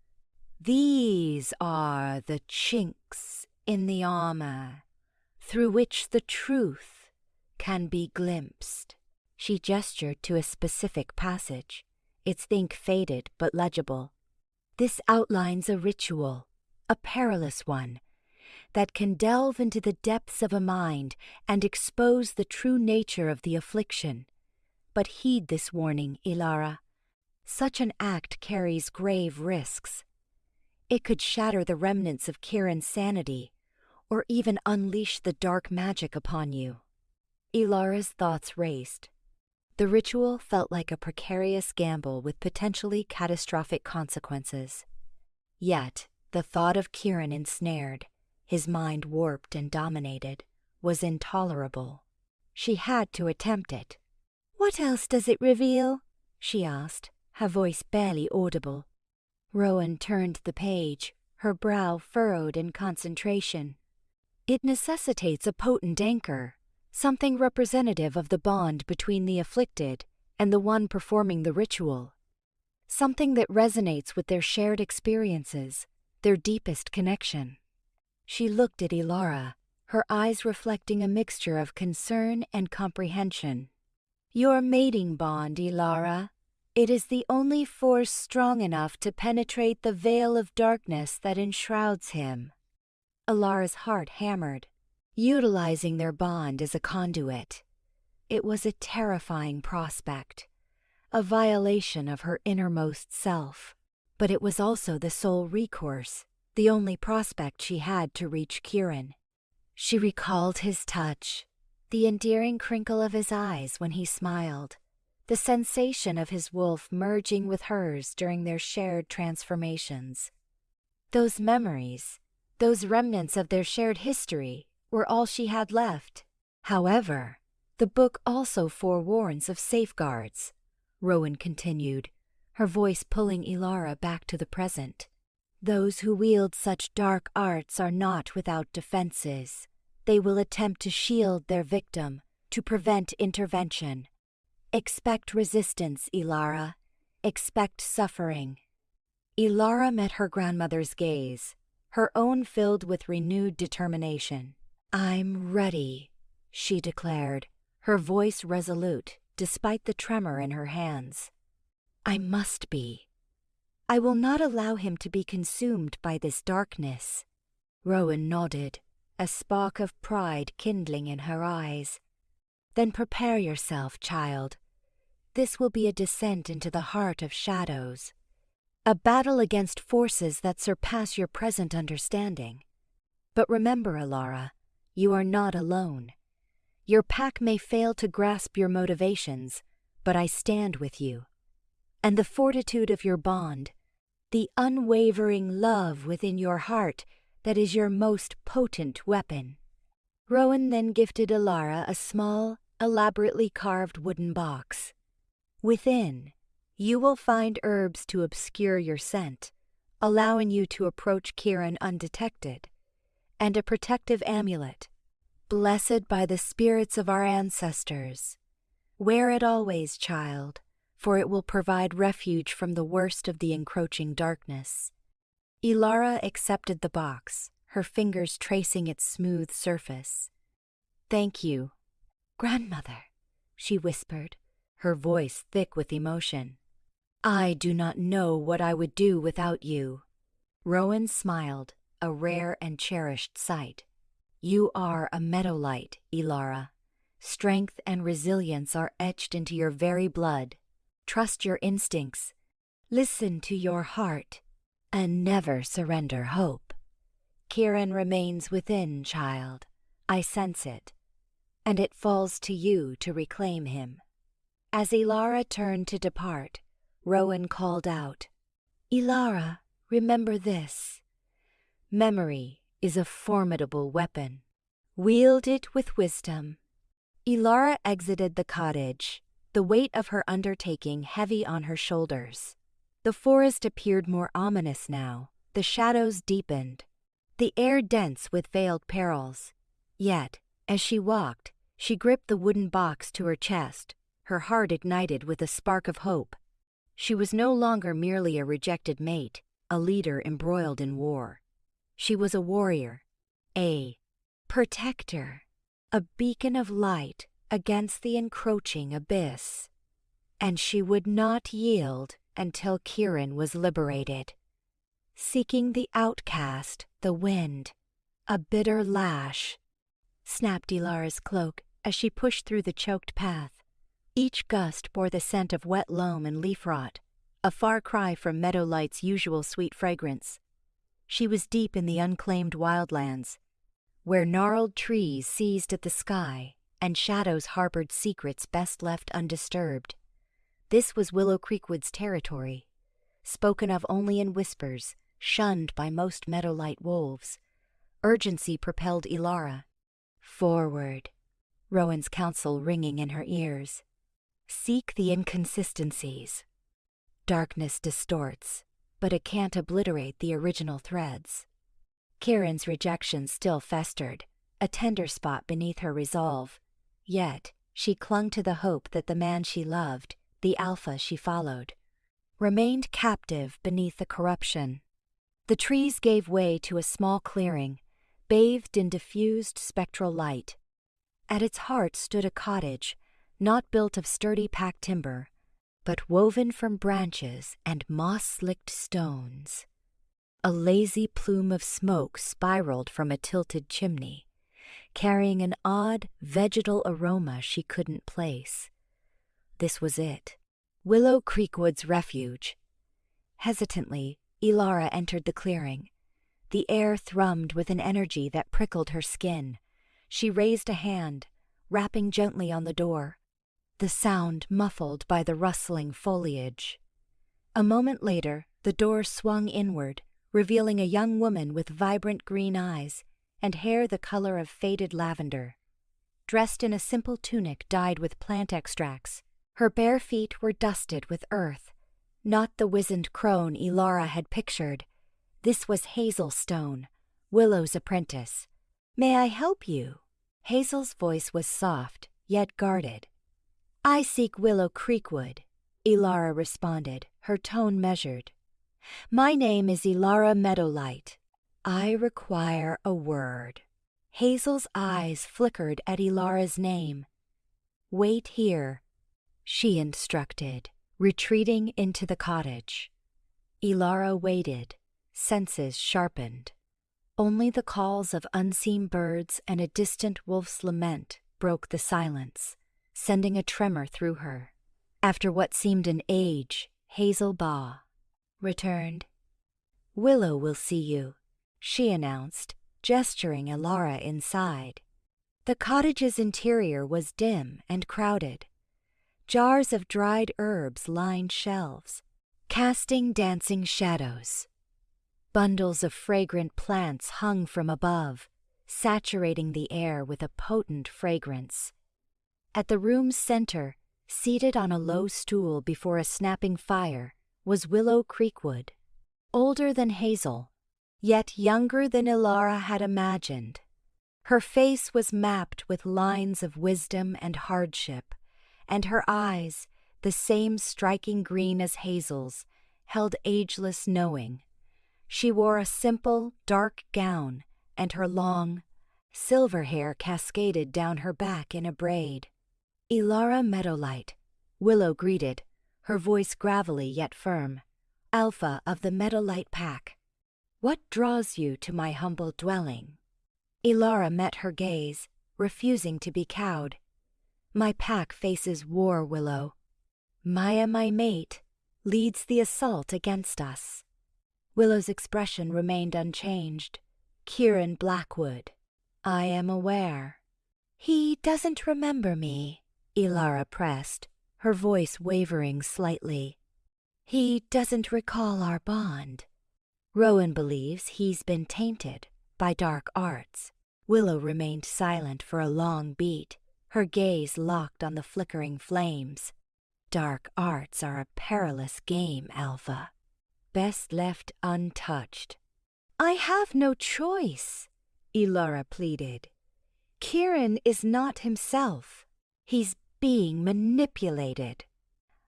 These are the chinks in the armor, through which the truth can be glimpsed." She gestured to a specific passage, its ink faded but legible. "This outlines a ritual, a perilous one, that can delve into the depths of a mind and expose the true nature of the affliction. But heed this warning, Ilara. Such an act carries grave risks. It could shatter the remnants of Kieran's sanity, or even unleash the dark magic upon you." Ilara's thoughts raced. The ritual felt like a precarious gamble with potentially catastrophic consequences. Yet, the thought of Kieran ensnared, his mind warped and dominated, was intolerable. She had to attempt it. "What else does it reveal?" she asked, her voice barely audible. Rowan turned the page, her brow furrowed in concentration. "It necessitates a potent anchor, something representative of the bond between the afflicted and the one performing the ritual. Something that resonates with their shared experiences, their deepest connection." She looked at Ilara, her eyes reflecting a mixture of concern and comprehension. "Your mating bond, Ilara. It is the only force strong enough to penetrate the veil of darkness that enshrouds him. Ilara's heart hammered, utilizing their bond as a conduit. It was a terrifying prospect, a violation of her innermost self. But it was also the sole recourse, the only prospect she had to reach Kieran. She recalled his touch, the endearing crinkle of his eyes when he smiled, the sensation of his wolf merging with hers during their shared transformations. Those memories, those remnants of their shared history, were all she had left. However, the book also forewarns of safeguards, Rowan continued, her voice pulling Ilara back to the present. Those who wield such dark arts are not without defenses. They will attempt to shield their victim, to prevent intervention. Expect resistance, Ilara. Expect suffering. Ilara met her grandmother's gaze, her own filled with renewed determination. "I'm ready," she declared, her voice resolute despite the tremor in her hands. "I must be. I will not allow him to be consumed by this darkness." Rowan nodded, a spark of pride kindling in her eyes. "Then prepare yourself, child. This will be a descent into the heart of shadows, a battle against forces that surpass your present understanding. But remember, Ilara, you are not alone. Your pack may fail to grasp your motivations, but I stand with you. And the fortitude of your bond, the unwavering love within your heart, that is your most potent weapon." Rowan then gifted Ilara a small, elaborately carved wooden box. Within, you will find herbs to obscure your scent, allowing you to approach Kieran undetected, and a protective amulet, blessed by the spirits of our ancestors. Wear it always, child, for it will provide refuge from the worst of the encroaching darkness. Ilara accepted the box, her fingers tracing its smooth surface. "Thank you, grandmother," she whispered, her voice thick with emotion. "I do not know what I would do without you." Rowan smiled, a rare and cherished sight. "You are a meadowlight, Ilara. Strength and resilience are etched into your very blood. Trust your instincts, listen to your heart, and never surrender hope. Kieran remains within, child. I sense it, and it falls to you to reclaim him." As Ilara turned to depart, Rowan called out, "Ilara, remember this. Memory is a formidable weapon. Wield it with wisdom." Ilara exited the cottage, the weight of her undertaking heavy on her shoulders. The forest appeared more ominous now, the shadows deepened, the air dense with veiled perils. Yet, as she walked, she gripped the wooden box to her chest, her heart ignited with a spark of hope. She was no longer merely a rejected mate, a leader embroiled in war. She was a warrior, a protector, a beacon of light against the encroaching abyss. And she would not yield until Kieran was liberated. Seeking the outcast, the wind, a bitter lash, snapped Ilara's cloak as she pushed through the choked path. Each gust bore the scent of wet loam and leaf rot, a far cry from Meadowlight's usual sweet fragrance. She was deep in the unclaimed wildlands, where gnarled trees seized at the sky and shadows harbored secrets best left undisturbed. This was Willow Creekwood's territory, spoken of only in whispers, shunned by most Meadowlight wolves. Urgency propelled Ilara. "Forward," Rowan's counsel ringing in her ears. "Seek the inconsistencies. Darkness distorts, but it can't obliterate the original threads." Kieran's rejection still festered, a tender spot beneath her resolve. Yet, she clung to the hope that the man she loved, the alpha she followed, remained captive beneath the corruption. The trees gave way to a small clearing, bathed in diffused spectral light. At its heart stood a cottage, not built of sturdy packed timber, but woven from branches and moss-slicked stones. A lazy plume of smoke spiraled from a tilted chimney, carrying an odd, vegetal aroma she couldn't place. This was it. Willow Creekwood's refuge. Hesitantly, Ilara entered the clearing. The air thrummed with an energy that prickled her skin. She raised a hand, rapping gently on the door, the sound muffled by the rustling foliage. A moment later, the door swung inward, revealing a young woman with vibrant green eyes and hair the color of faded lavender. Dressed in a simple tunic dyed with plant extracts, her bare feet were dusted with earth. Not the wizened crone Ilara had pictured. This was Hazel Stone, Willow's apprentice. "May I help you?" Hazel's voice was soft, yet guarded. "I seek Willow Creekwood," Ilara responded, her tone measured. "My name is Ilara Meadowlight. I require a word." Hazel's eyes flickered at Ilara's name. "Wait here," she instructed, retreating into the cottage. Ilara waited, senses sharpened. Only the calls of unseen birds and a distant wolf's lament broke the silence, sending a tremor through her. After what seemed an age, Hazel Baugh returned. "Willow will see you," she announced, gesturing Ilara inside. The cottage's interior was dim and crowded. Jars of dried herbs lined shelves, casting dancing shadows. Bundles of fragrant plants hung from above, saturating the air with a potent fragrance. At the room's center, seated on a low stool before a snapping fire, was Willow Creekwood. Older than Hazel, yet younger than Ilara had imagined. Her face was mapped with lines of wisdom and hardship, and her eyes, the same striking green as Hazel's, held ageless knowing. She wore a simple, dark gown, and her long, silver hair cascaded down her back in a braid. "Ilara Meadowlight," Willow greeted, her voice gravelly yet firm. "Alpha of the Meadowlight Pack. What draws you to my humble dwelling?" Ilara met her gaze, refusing to be cowed. "My pack faces war, Willow. Maya, my mate, leads the assault against us." Willow's expression remained unchanged. "Kieran Blackwood." "I am aware." "He doesn't remember me," Ilara pressed, her voice wavering slightly. "He doesn't recall our bond. Rowan believes he's been tainted by dark arts." Willow remained silent for a long beat, her gaze locked on the flickering flames. "Dark arts are a perilous game, Alpha. Best left untouched." "I have no choice," Ilara pleaded. "Kieran is not himself. He's being manipulated.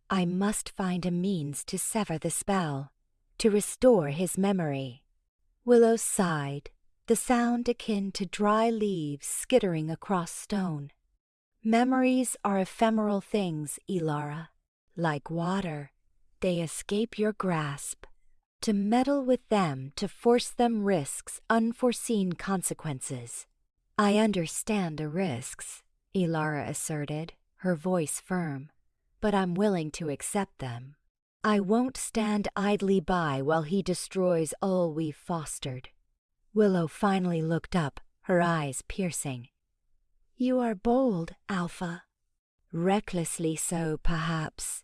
I must find a means to sever the spell, to restore his memory." Willow sighed, the sound akin to dry leaves skittering across stone. "Memories are ephemeral things, Ilara. Like water, they escape your grasp. To meddle with them, to force them risks unforeseen consequences." "I understand the risks," Ilara asserted, her voice firm, "but I'm willing to accept them. I won't stand idly by while he destroys all we've fostered." Willow finally looked up, her eyes piercing. "You are bold, Alpha." "Recklessly so, perhaps.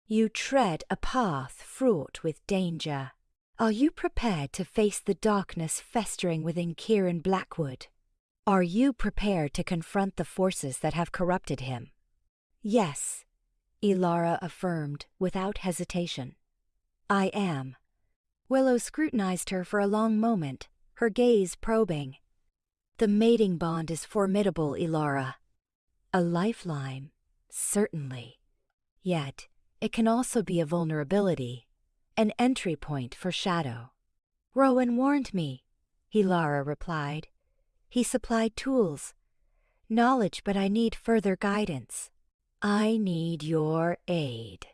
You tread a path fraught with danger. Are you prepared to face the darkness festering within Kieran Blackwood? Are you prepared to confront the forces that have corrupted him?" "Yes," Ilara affirmed without hesitation. "I am." Willow scrutinized her for a long moment, her gaze probing. "The mating bond is formidable, Ilara. A lifeline, certainly. Yet, it can also be a vulnerability, an entry point for shadow." "Rowan warned me," Ilara replied. "He supplied tools, knowledge, but I need further guidance." "I need your aid."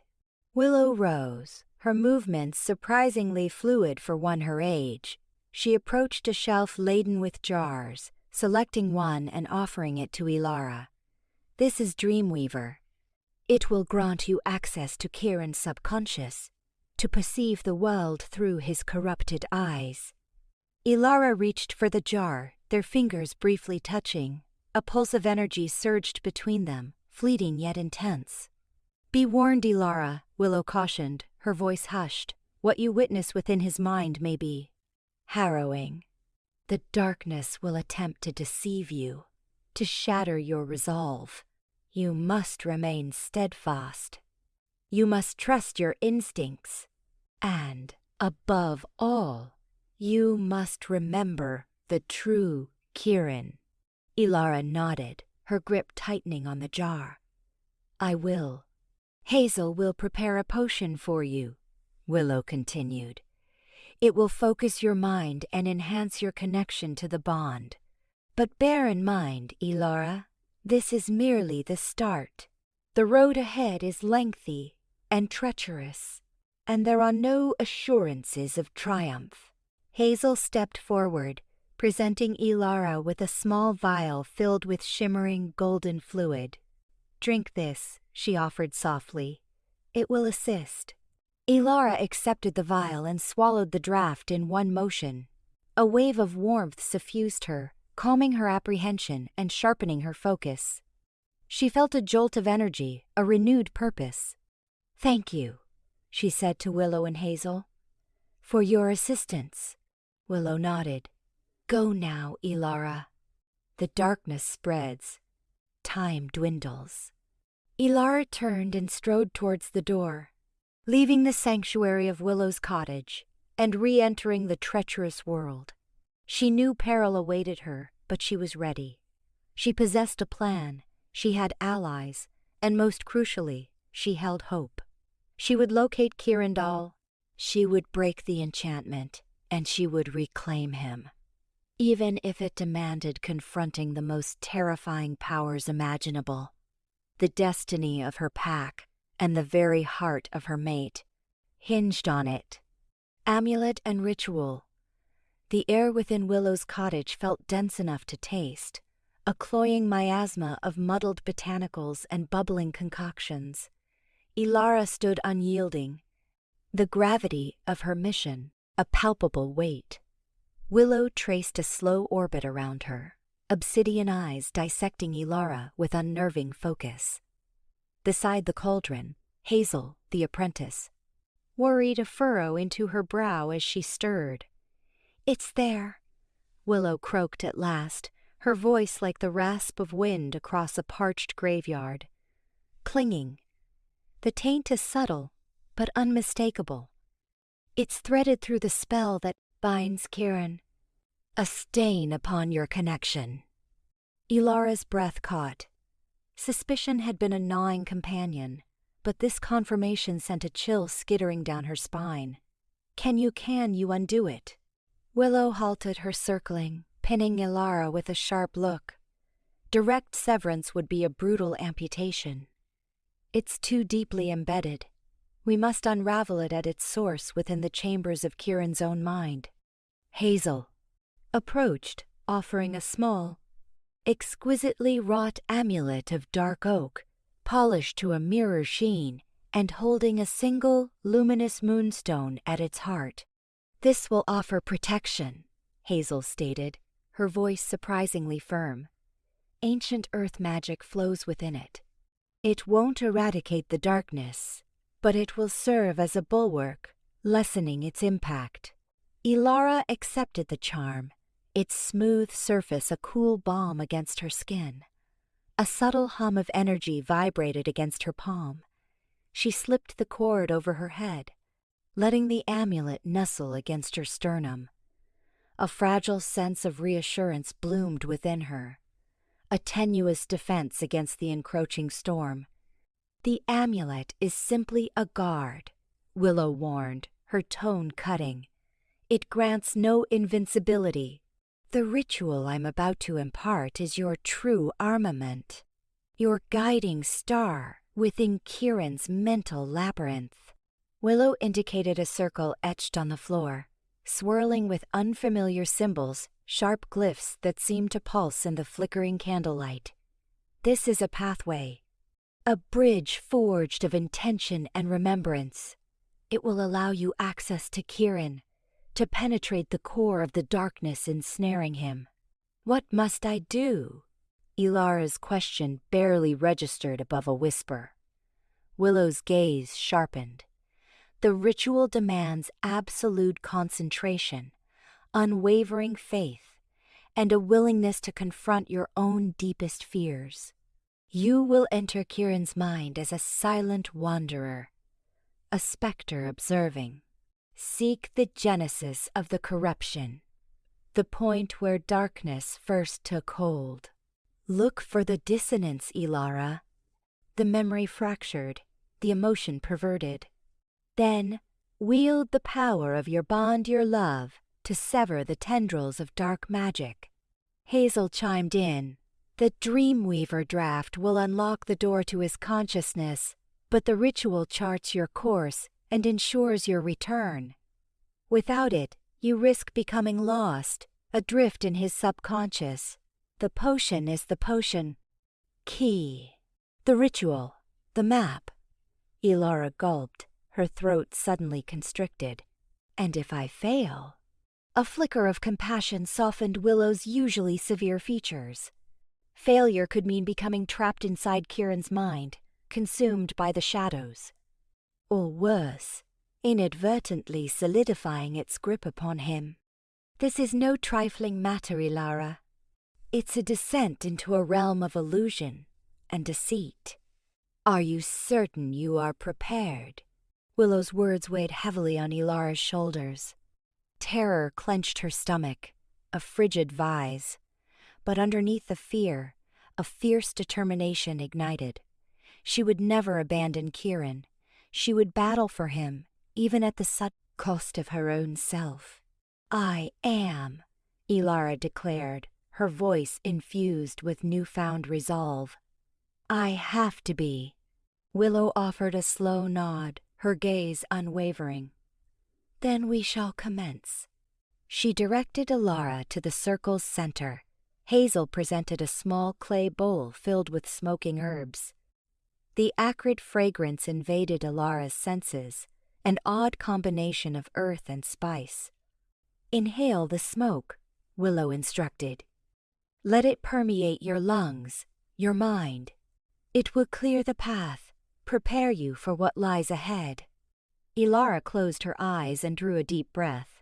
Willow rose, her movements surprisingly fluid for one her age. She approached a shelf laden with jars, selecting one and offering it to Ilara. "This is Dreamweaver. It will grant you access to Kieran's subconscious, to perceive the world through his corrupted eyes." Ilara reached for the jar, their fingers briefly touching. A pulse of energy surged between them, fleeting yet intense. "Be warned, Ilara," Willow cautioned, her voice hushed. "What you witness within his mind may be harrowing. The darkness will attempt to deceive you, to shatter your resolve. You must remain steadfast. You must trust your instincts. And, above all, you must remember the true Kieran." Ilara nodded, her grip tightening on the jar. "I will. Hazel will prepare a potion for you," Willow continued. "It will focus your mind and enhance your connection to the bond. But bear in mind, Ilara, this is merely the start. The road ahead is lengthy and treacherous, and there are no assurances of triumph." Hazel stepped forward, presenting Ilara with a small vial filled with shimmering golden fluid. "Drink this," she offered softly. "It will assist." Ilara accepted the vial and swallowed the draught in one motion. A wave of warmth suffused her, calming her apprehension and sharpening her focus. She felt a jolt of energy, a renewed purpose. "Thank you," she said to Willow and Hazel. "For your assistance." Willow nodded. "Go now, Ilara. The darkness spreads. Time dwindles." Ilara turned and strode towards the door, leaving the sanctuary of Willow's cottage and re-entering the treacherous world. She knew peril awaited her, but she was ready. She possessed a plan, she had allies, and most crucially, she held hope. She would locate Kieran, she would break the enchantment, and she would reclaim him. Even if it demanded confronting the most terrifying powers imaginable. The destiny of her pack and the very heart of her mate hinged on it. Amulet and ritual. The air within Willow's cottage felt dense enough to taste, a cloying miasma of muddled botanicals and bubbling concoctions. Ilara stood unyielding, the gravity of her mission a palpable weight. Willow traced a slow orbit around her, obsidian eyes dissecting Ilara with unnerving focus. Beside the cauldron, Hazel, the apprentice, worried a furrow into her brow as she stirred. "It's there," Willow croaked at last, her voice like the rasp of wind across a parched graveyard. "Clinging. The taint is subtle, but unmistakable. It's threaded through the spell that binds Kieran. A stain upon your connection." Ilara's breath caught. Suspicion had been a gnawing companion, but this confirmation sent a chill skittering down her spine. Can you undo it?" Willow halted her circling, pinning Ilara with a sharp look. Direct severance would be a brutal amputation. "It's too deeply embedded. We must unravel it at its source within the chambers of Kieran's own mind." Hazel approached, offering a small, exquisitely wrought amulet of dark oak, polished to a mirror sheen and holding a single luminous moonstone at its heart. "This will offer protection," Hazel stated, her voice surprisingly firm. "Ancient earth magic flows within it. It won't eradicate the darkness, but it will serve as a bulwark, lessening its impact." Ilara accepted the charm, its smooth surface a cool balm against her skin. A subtle hum of energy vibrated against her palm. She slipped the cord over her head, letting the amulet nestle against her sternum. A fragile sense of reassurance bloomed within her, a tenuous defense against the encroaching storm. "The amulet is simply a guard," Willow warned, her tone cutting. "It grants no invincibility. The ritual I'm about to impart is your true armament, your guiding star within Kieran's mental labyrinth. Willow indicated a circle etched on the floor, swirling with unfamiliar symbols, sharp glyphs that seemed to pulse in the flickering candlelight. This is a pathway, a bridge forged of intention and remembrance. It will allow you access to Kieran, to penetrate the core of the darkness ensnaring him. What must I do? Ilara's question barely registered above a whisper. Willow's gaze sharpened. The ritual demands absolute concentration, unwavering faith, and a willingness to confront your own deepest fears. You will enter Kieran's mind as a silent wanderer, a specter observing. Seek the genesis of the corruption, the point where darkness first took hold. Look for the dissonance, Ilara. The memory fractured, the emotion perverted. Then, wield the power of your bond, your love, to sever the tendrils of dark magic. Hazel chimed in. The Dreamweaver draft will unlock the door to his consciousness, but the ritual charts your course and ensures your return. Without it, you risk becoming lost, adrift in his subconscious. The potion is the potion. Key. The ritual. The map. Ilara gulped, her throat suddenly constricted. And if I fail? A flicker of compassion softened Willow's usually severe features. Failure could mean becoming trapped inside Kieran's mind, consumed by the shadows. Or worse, inadvertently solidifying its grip upon him. This is no trifling matter, Ilara. It's a descent into a realm of illusion and deceit. Are you certain you are prepared? Willow's words weighed heavily on Ilara's shoulders. Terror clenched her stomach, a frigid vise. But underneath the fear, a fierce determination ignited. She would never abandon Kieran. She would battle for him, even at the sudden cost of her own self. I am, Ilara declared, her voice infused with newfound resolve. I have to be. Willow offered a slow nod, her gaze unwavering. Then we shall commence. She directed Ilara to the circle's center. Hazel presented a small clay bowl filled with smoking herbs. The acrid fragrance invaded Ilara's senses, an odd combination of earth and spice. Inhale the smoke, Willow instructed. Let it permeate your lungs, your mind. It will clear the path, prepare you for what lies ahead. Ilara closed her eyes and drew a deep breath.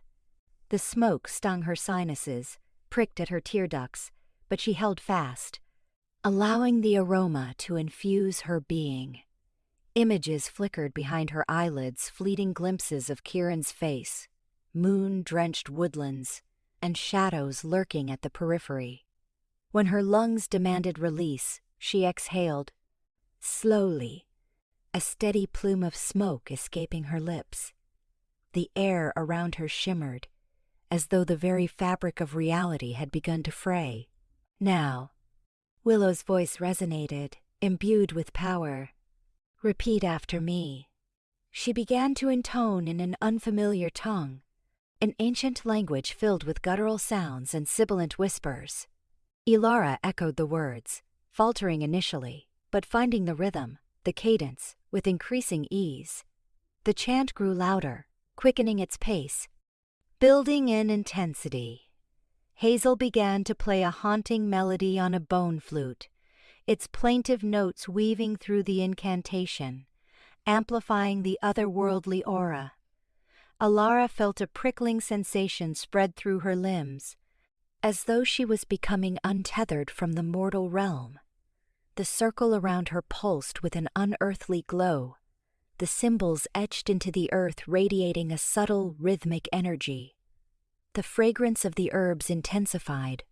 The smoke stung her sinuses, pricked at her tear ducts, but she held fast, allowing the aroma to infuse her being. Images flickered behind her eyelids, fleeting glimpses of Kieran's face, moon-drenched woodlands, and shadows lurking at the periphery. When her lungs demanded release, she exhaled, slowly, a steady plume of smoke escaping her lips. The air around her shimmered, as though the very fabric of reality had begun to fray. Now, Willow's voice resonated, imbued with power. Repeat after me. She began to intone in an unfamiliar tongue, an ancient language filled with guttural sounds and sibilant whispers. Ilara echoed the words, faltering initially, but finding the rhythm, the cadence, with increasing ease. The chant grew louder, quickening its pace, building in intensity. Hazel began to play a haunting melody on a bone flute, its plaintive notes weaving through the incantation, amplifying the otherworldly aura. Ilara felt a prickling sensation spread through her limbs, as though she was becoming untethered from the mortal realm. The circle around her pulsed with an unearthly glow, the symbols etched into the earth radiating a subtle, rhythmic energy. The fragrance of the herbs intensified,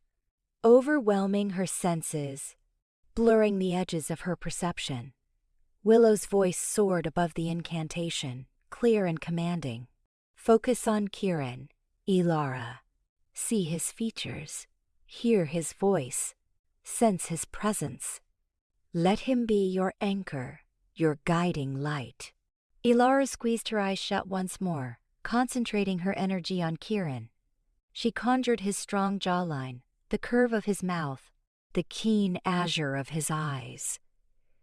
overwhelming her senses, blurring the edges of her perception. Willow's voice soared above the incantation, clear and commanding. Focus on Kieran, Ilara. See his features, hear his voice, sense his presence. Let him be your anchor, your guiding light. Ilara squeezed her eyes shut once more, concentrating her energy on Kieran. She conjured his strong jawline, the curve of his mouth, the keen azure of his eyes.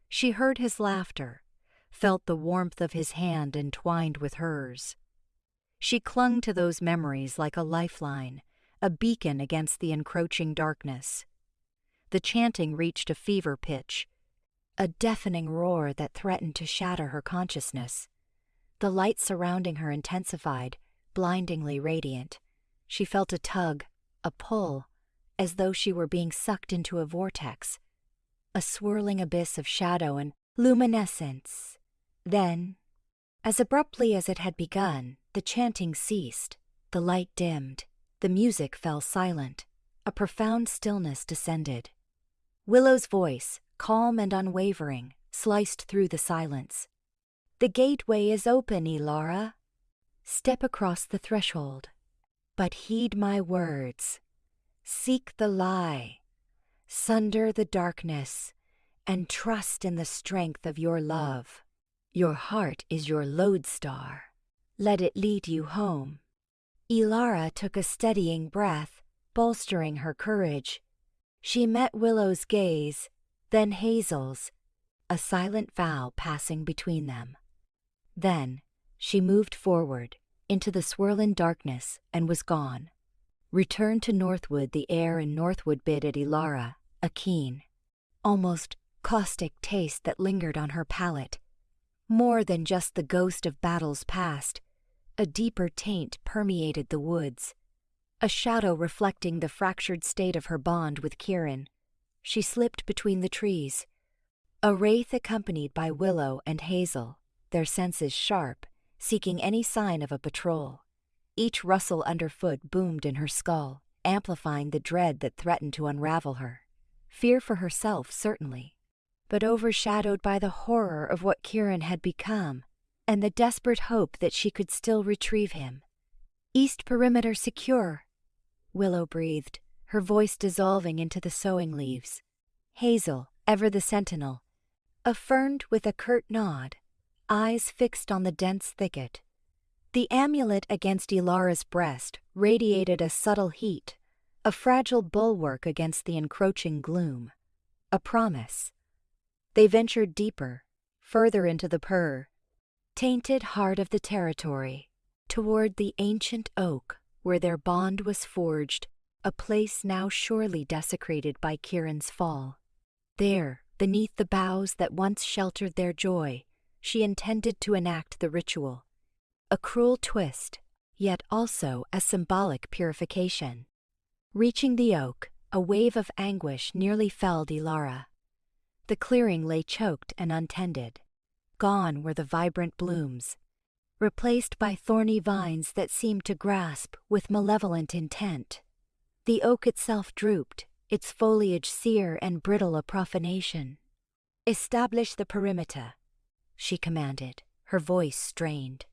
She heard his laughter, felt the warmth of his hand entwined with hers. She clung to those memories like a lifeline, a beacon against the encroaching darkness. The chanting reached a fever pitch, a deafening roar that threatened to shatter her consciousness. The light surrounding her intensified, blindingly radiant. She felt a tug, a pull, as though she were being sucked into a vortex, a swirling abyss of shadow and luminescence. Then, as abruptly as it had begun, the chanting ceased, the light dimmed, the music fell silent, a profound stillness descended. Willow's voice, calm and unwavering, sliced through the silence. "The gateway is open, Ilara. Step across the threshold. But heed my words. Seek the lie. Sunder the darkness, and trust in the strength of your love. Your heart is your lodestar. Let it lead you home." Ilara took a steadying breath, bolstering her courage. She met Willow's gaze, then Hazel's, a silent vow passing between them. Then she moved forward, into the swirling darkness, and was gone. Returned to Northwood, the air in Northwood bit at Ilara, a keen, almost caustic taste that lingered on her palate. More than just the ghost of battles past, a deeper taint permeated the woods, a shadow reflecting the fractured state of her bond with Kieran. She slipped between the trees, a wraith accompanied by Willow and Hazel, their senses sharp, seeking any sign of a patrol. Each rustle underfoot boomed in her skull, amplifying the dread that threatened to unravel her. Fear for herself, certainly, but overshadowed by the horror of what Kieran had become, and the desperate hope that she could still retrieve him. "East perimeter secure," Willow breathed, her voice dissolving into the sowing leaves. Hazel, ever the sentinel, affirmed with a curt nod, eyes fixed on the dense thicket. The amulet against Ilara's breast radiated a subtle heat, a fragile bulwark against the encroaching gloom. A promise. They ventured deeper, further into the tainted heart of the territory, toward the ancient oak where their bond was forged, a place now surely desecrated by Kieran's fall. There, beneath the boughs that once sheltered their joy, she intended to enact the ritual. A cruel twist, yet also a symbolic purification. Reaching the oak, a wave of anguish nearly felled Ilara. The clearing lay choked and untended. Gone were the vibrant blooms, replaced by thorny vines that seemed to grasp with malevolent intent. The oak itself drooped, its foliage sere and brittle a profanation. "Establish the perimeter," she commanded, her voice strained.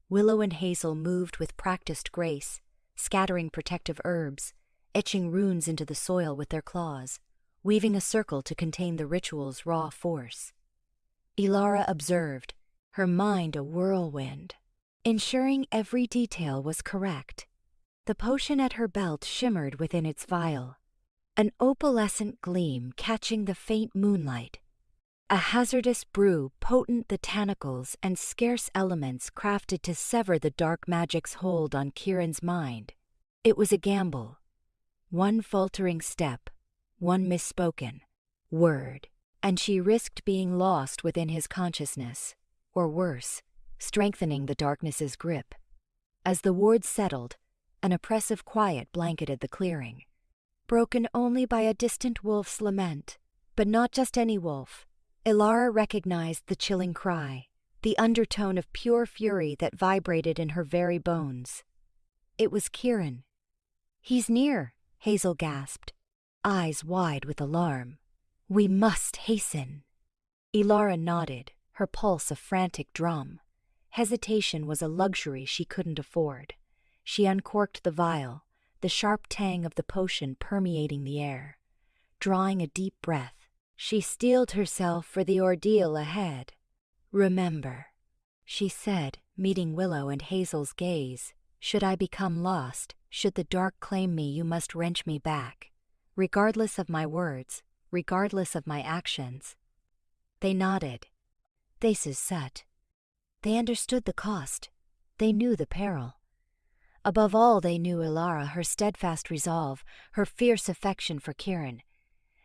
Willow and Hazel moved with practiced grace, scattering protective herbs, etching runes into the soil with their claws, weaving a circle to contain the ritual's raw force. Ilara observed, her mind a whirlwind, ensuring every detail was correct. The potion at her belt shimmered within its vial, an opalescent gleam catching the faint moonlight. A hazardous brew, potent botanicals and scarce elements crafted to sever the dark magic's hold on Kieran's mind. It was a gamble. One faltering step, one misspoken word, and she risked being lost within his consciousness, or worse, strengthening the darkness's grip. As the ward settled, an oppressive quiet blanketed the clearing, broken only by a distant wolf's lament, but not just any wolf. Ilara recognized the chilling cry, the undertone of pure fury that vibrated in her very bones. It was Kieran. "He's near," Hazel gasped, eyes wide with alarm. "We must hasten." Ilara nodded, her pulse a frantic drum. Hesitation was a luxury she couldn't afford. She uncorked the vial, the sharp tang of the potion permeating the air. Drawing a deep breath, she steeled herself for the ordeal ahead. Remember, she said, meeting Willow and Hazel's gaze, should I become lost, should the dark claim me, you must wrench me back, regardless of my words, regardless of my actions. They nodded. Faces set. They understood the cost. They knew the peril. Above all, they knew Ilara, her steadfast resolve, her fierce affection for Kieran.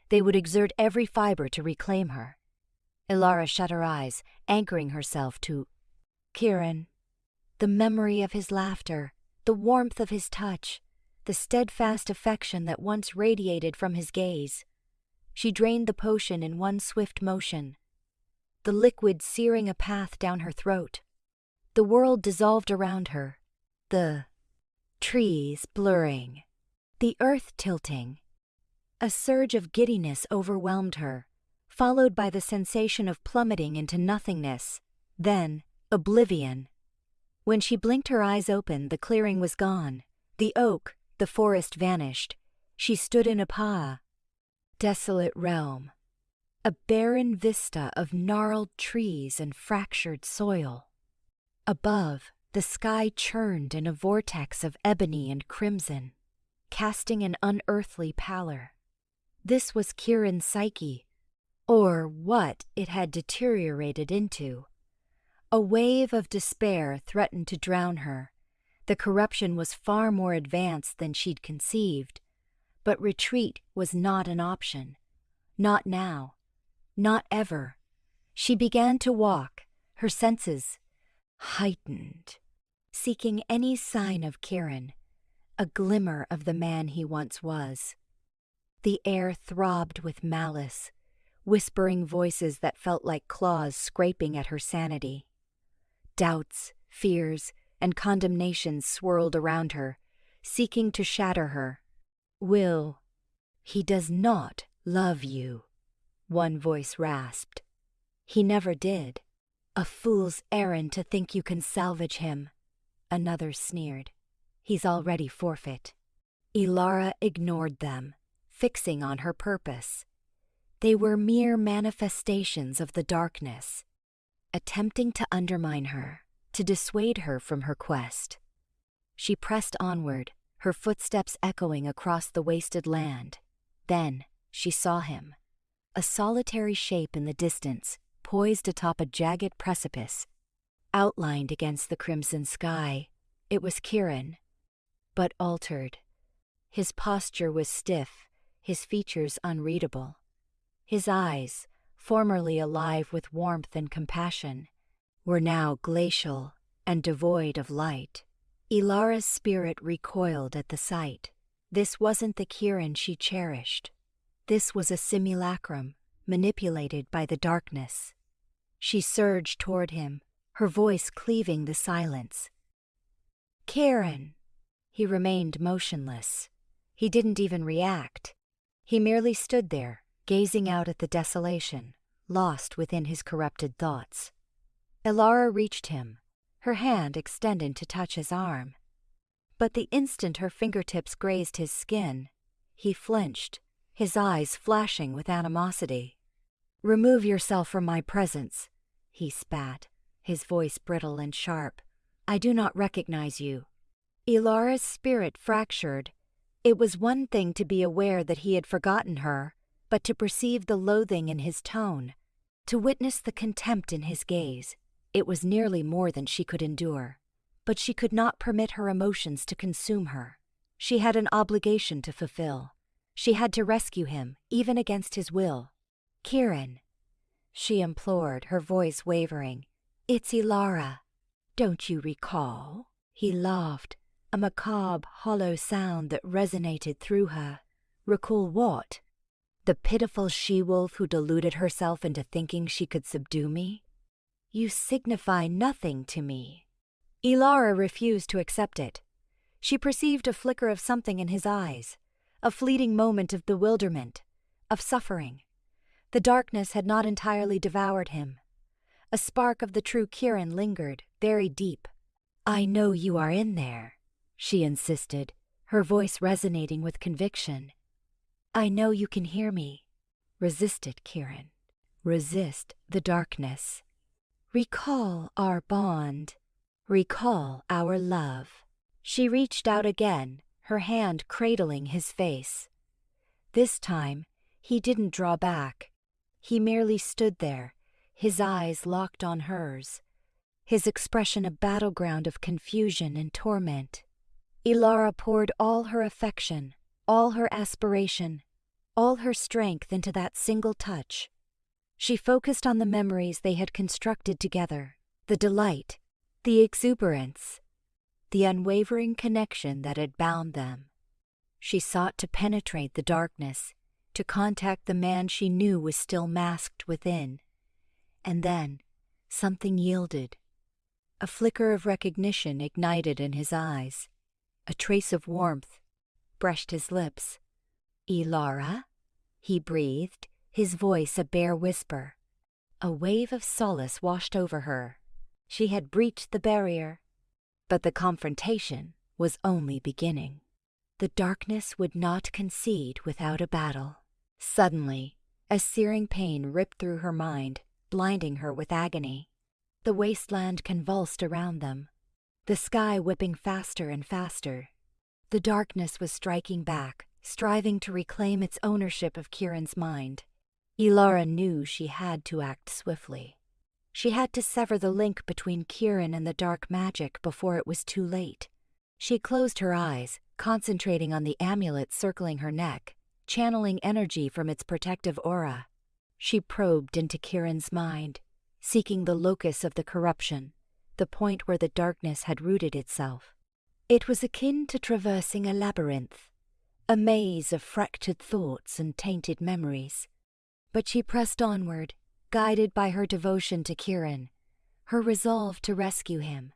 They would exert every fiber to reclaim her. Ilara shut her eyes, anchoring herself to Kieran. The memory of his laughter, the warmth of his touch, the steadfast affection that once radiated from his gaze. She drained the potion in one swift motion, the liquid searing a path down her throat. The world dissolved around her, the trees blurring, the earth tilting. A surge of giddiness overwhelmed her, followed by the sensation of plummeting into nothingness, then oblivion. When she blinked her eyes open, the clearing was gone. The oak, the forest vanished. She stood in a desolate realm, a barren vista of gnarled trees and fractured soil. Above, the sky churned in a vortex of ebony and crimson, casting an unearthly pallor. This was Kieran's psyche, or what it had deteriorated into. A wave of despair threatened to drown her. The corruption was far more advanced than she'd conceived, but retreat was not an option. Not now. Not ever. She began to walk, her senses heightened, seeking any sign of Kieran, a glimmer of the man he once was. The air throbbed with malice, whispering voices that felt like claws scraping at her sanity. Doubts, fears, and condemnations swirled around her, seeking to shatter her. He does not love you, one voice rasped. He never did. A fool's errand to think you can salvage him, another sneered. He's already forfeit. Ilara ignored them, fixing on her purpose. They were mere manifestations of the darkness, attempting to undermine her, to dissuade her from her quest. She pressed onward, her footsteps echoing across the wasted land. Then she saw him, a solitary shape in the distance, poised atop a jagged precipice, outlined against the crimson sky. It was Kieran, but altered. His posture was stiff, his features unreadable. His eyes, formerly alive with warmth and compassion, were now glacial and devoid of light. Ilara's spirit recoiled at the sight. This wasn't the Kieran she cherished. This was a simulacrum, manipulated by the darkness. She surged toward him, her voice cleaving the silence. Kieran! He remained motionless. He didn't even react. He merely stood there, gazing out at the desolation, lost within his corrupted thoughts. Ilara reached him, her hand extended to touch his arm. But the instant her fingertips grazed his skin, he flinched, his eyes flashing with animosity. Remove yourself from my presence, he spat, his voice brittle and sharp. I do not recognize you. Ilara's spirit fractured. It was one thing to be aware that he had forgotten her, but to perceive the loathing in his tone, to witness the contempt in his gaze, it was nearly more than she could endure. But she could not permit her emotions to consume her. She had an obligation to fulfill. She had to rescue him, even against his will. Kieran, she implored, her voice wavering. It's Ilara. Don't you recall? He laughed, a macabre, hollow sound that resonated through her. Recall what? The pitiful she-wolf who deluded herself into thinking she could subdue me? You signify nothing to me. Ilara refused to accept it. She perceived a flicker of something in his eyes, a fleeting moment of bewilderment, of suffering. The darkness had not entirely devoured him. A spark of the true Kieran lingered, very deep. I know you are in there, she insisted, her voice resonating with conviction. I know you can hear me. Resist it, Kieran. Resist the darkness. Recall our bond. Recall our love. She reached out again, her hand cradling his face. This time, he didn't draw back. He merely stood there, his eyes locked on hers, his expression a battleground of confusion and torment. Ilara poured all her affection, all her aspiration, all her strength into that single touch. She focused on the memories they had constructed together, the delight, the exuberance, the unwavering connection that had bound them. She sought to penetrate the darkness, to contact the man she knew was still masked within. And then, something yielded. A flicker of recognition ignited in his eyes. A trace of warmth brushed his lips. "Ilara?" he breathed, his voice a bare whisper. A wave of solace washed over her. She had breached the barrier. But the confrontation was only beginning. The darkness would not concede without a battle. Suddenly, a searing pain ripped through her mind, blinding her with agony. The wasteland convulsed around them, the sky whipping faster and faster. The darkness was striking back, striving to reclaim its ownership of Kieran's mind. Ilara knew she had to act swiftly. She had to sever the link between Kieran and the dark magic before it was too late. She closed her eyes, concentrating on the amulet circling her neck, channeling energy from its protective aura. She probed into Kieran's mind, seeking the locus of the corruption, the point where the darkness had rooted itself. It was akin to traversing a labyrinth, a maze of fractured thoughts and tainted memories. But she pressed onward, guided by her devotion to Kieran, her resolve to rescue him.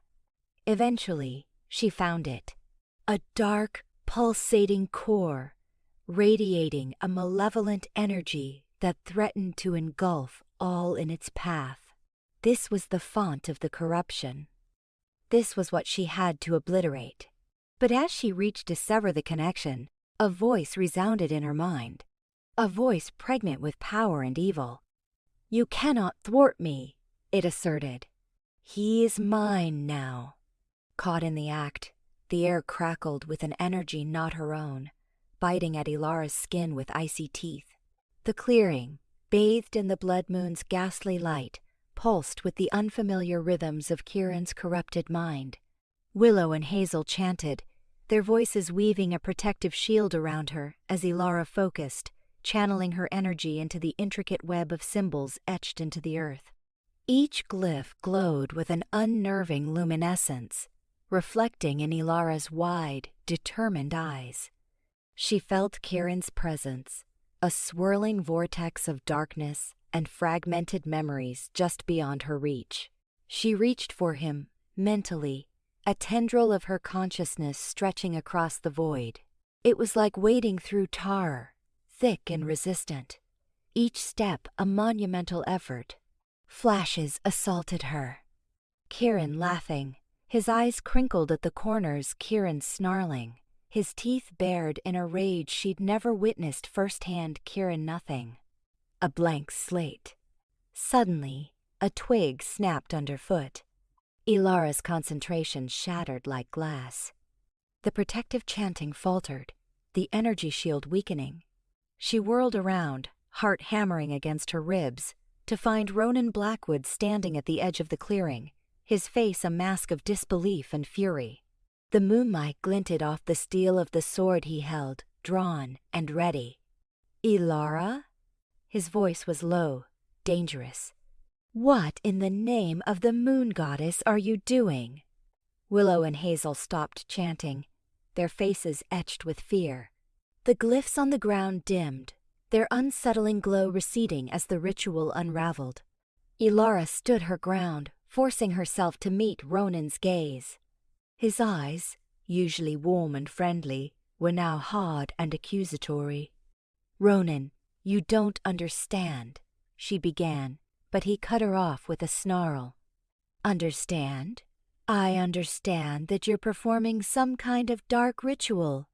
Eventually, she found it. A dark, pulsating core, radiating a malevolent energy that threatened to engulf all in its path. This was the font of the corruption. This was what she had to obliterate. But as she reached to sever the connection, a voice resounded in her mind. A voice pregnant with power and evil. "You cannot thwart me," it asserted. "He is mine now." Caught in the act, the air crackled with an energy not her own, biting at Ilara's skin with icy teeth. The clearing, bathed in the blood moon's ghastly light, pulsed with the unfamiliar rhythms of Kieran's corrupted mind. Willow and Hazel chanted, their voices weaving a protective shield around her as Ilara focused, channeling her energy into the intricate web of symbols etched into the earth. Each glyph glowed with an unnerving luminescence, reflecting in Ilara's wide, determined eyes. She felt Kieran's presence, a swirling vortex of darkness and fragmented memories just beyond her reach. She reached for him, mentally, a tendril of her consciousness stretching across the void. It was like wading through tar, thick and resistant, each step a monumental effort. Flashes assaulted her. Kieran laughing, his eyes crinkled at the corners, Kieran snarling, his teeth bared in a rage she'd never witnessed firsthand. Kieran nothing. A blank slate. Suddenly, a twig snapped underfoot. Ilara's concentration shattered like glass. The protective chanting faltered, the energy shield weakening. She whirled around, heart hammering against her ribs, to find Ronan Blackwood standing at the edge of the clearing, his face a mask of disbelief and fury. The moonlight glinted off the steel of the sword he held, drawn and ready. "Ilara?" His voice was low, dangerous. "What in the name of the moon goddess are you doing?" Willow and Hazel stopped chanting, their faces etched with fear. The glyphs on the ground dimmed, their unsettling glow receding as the ritual unraveled. Ilara stood her ground, forcing herself to meet Ronan's gaze. His eyes, usually warm and friendly, were now hard and accusatory. "Ronan, you don't understand," she began, but he cut her off with a snarl. "Understand? I understand that you're performing some kind of dark ritual,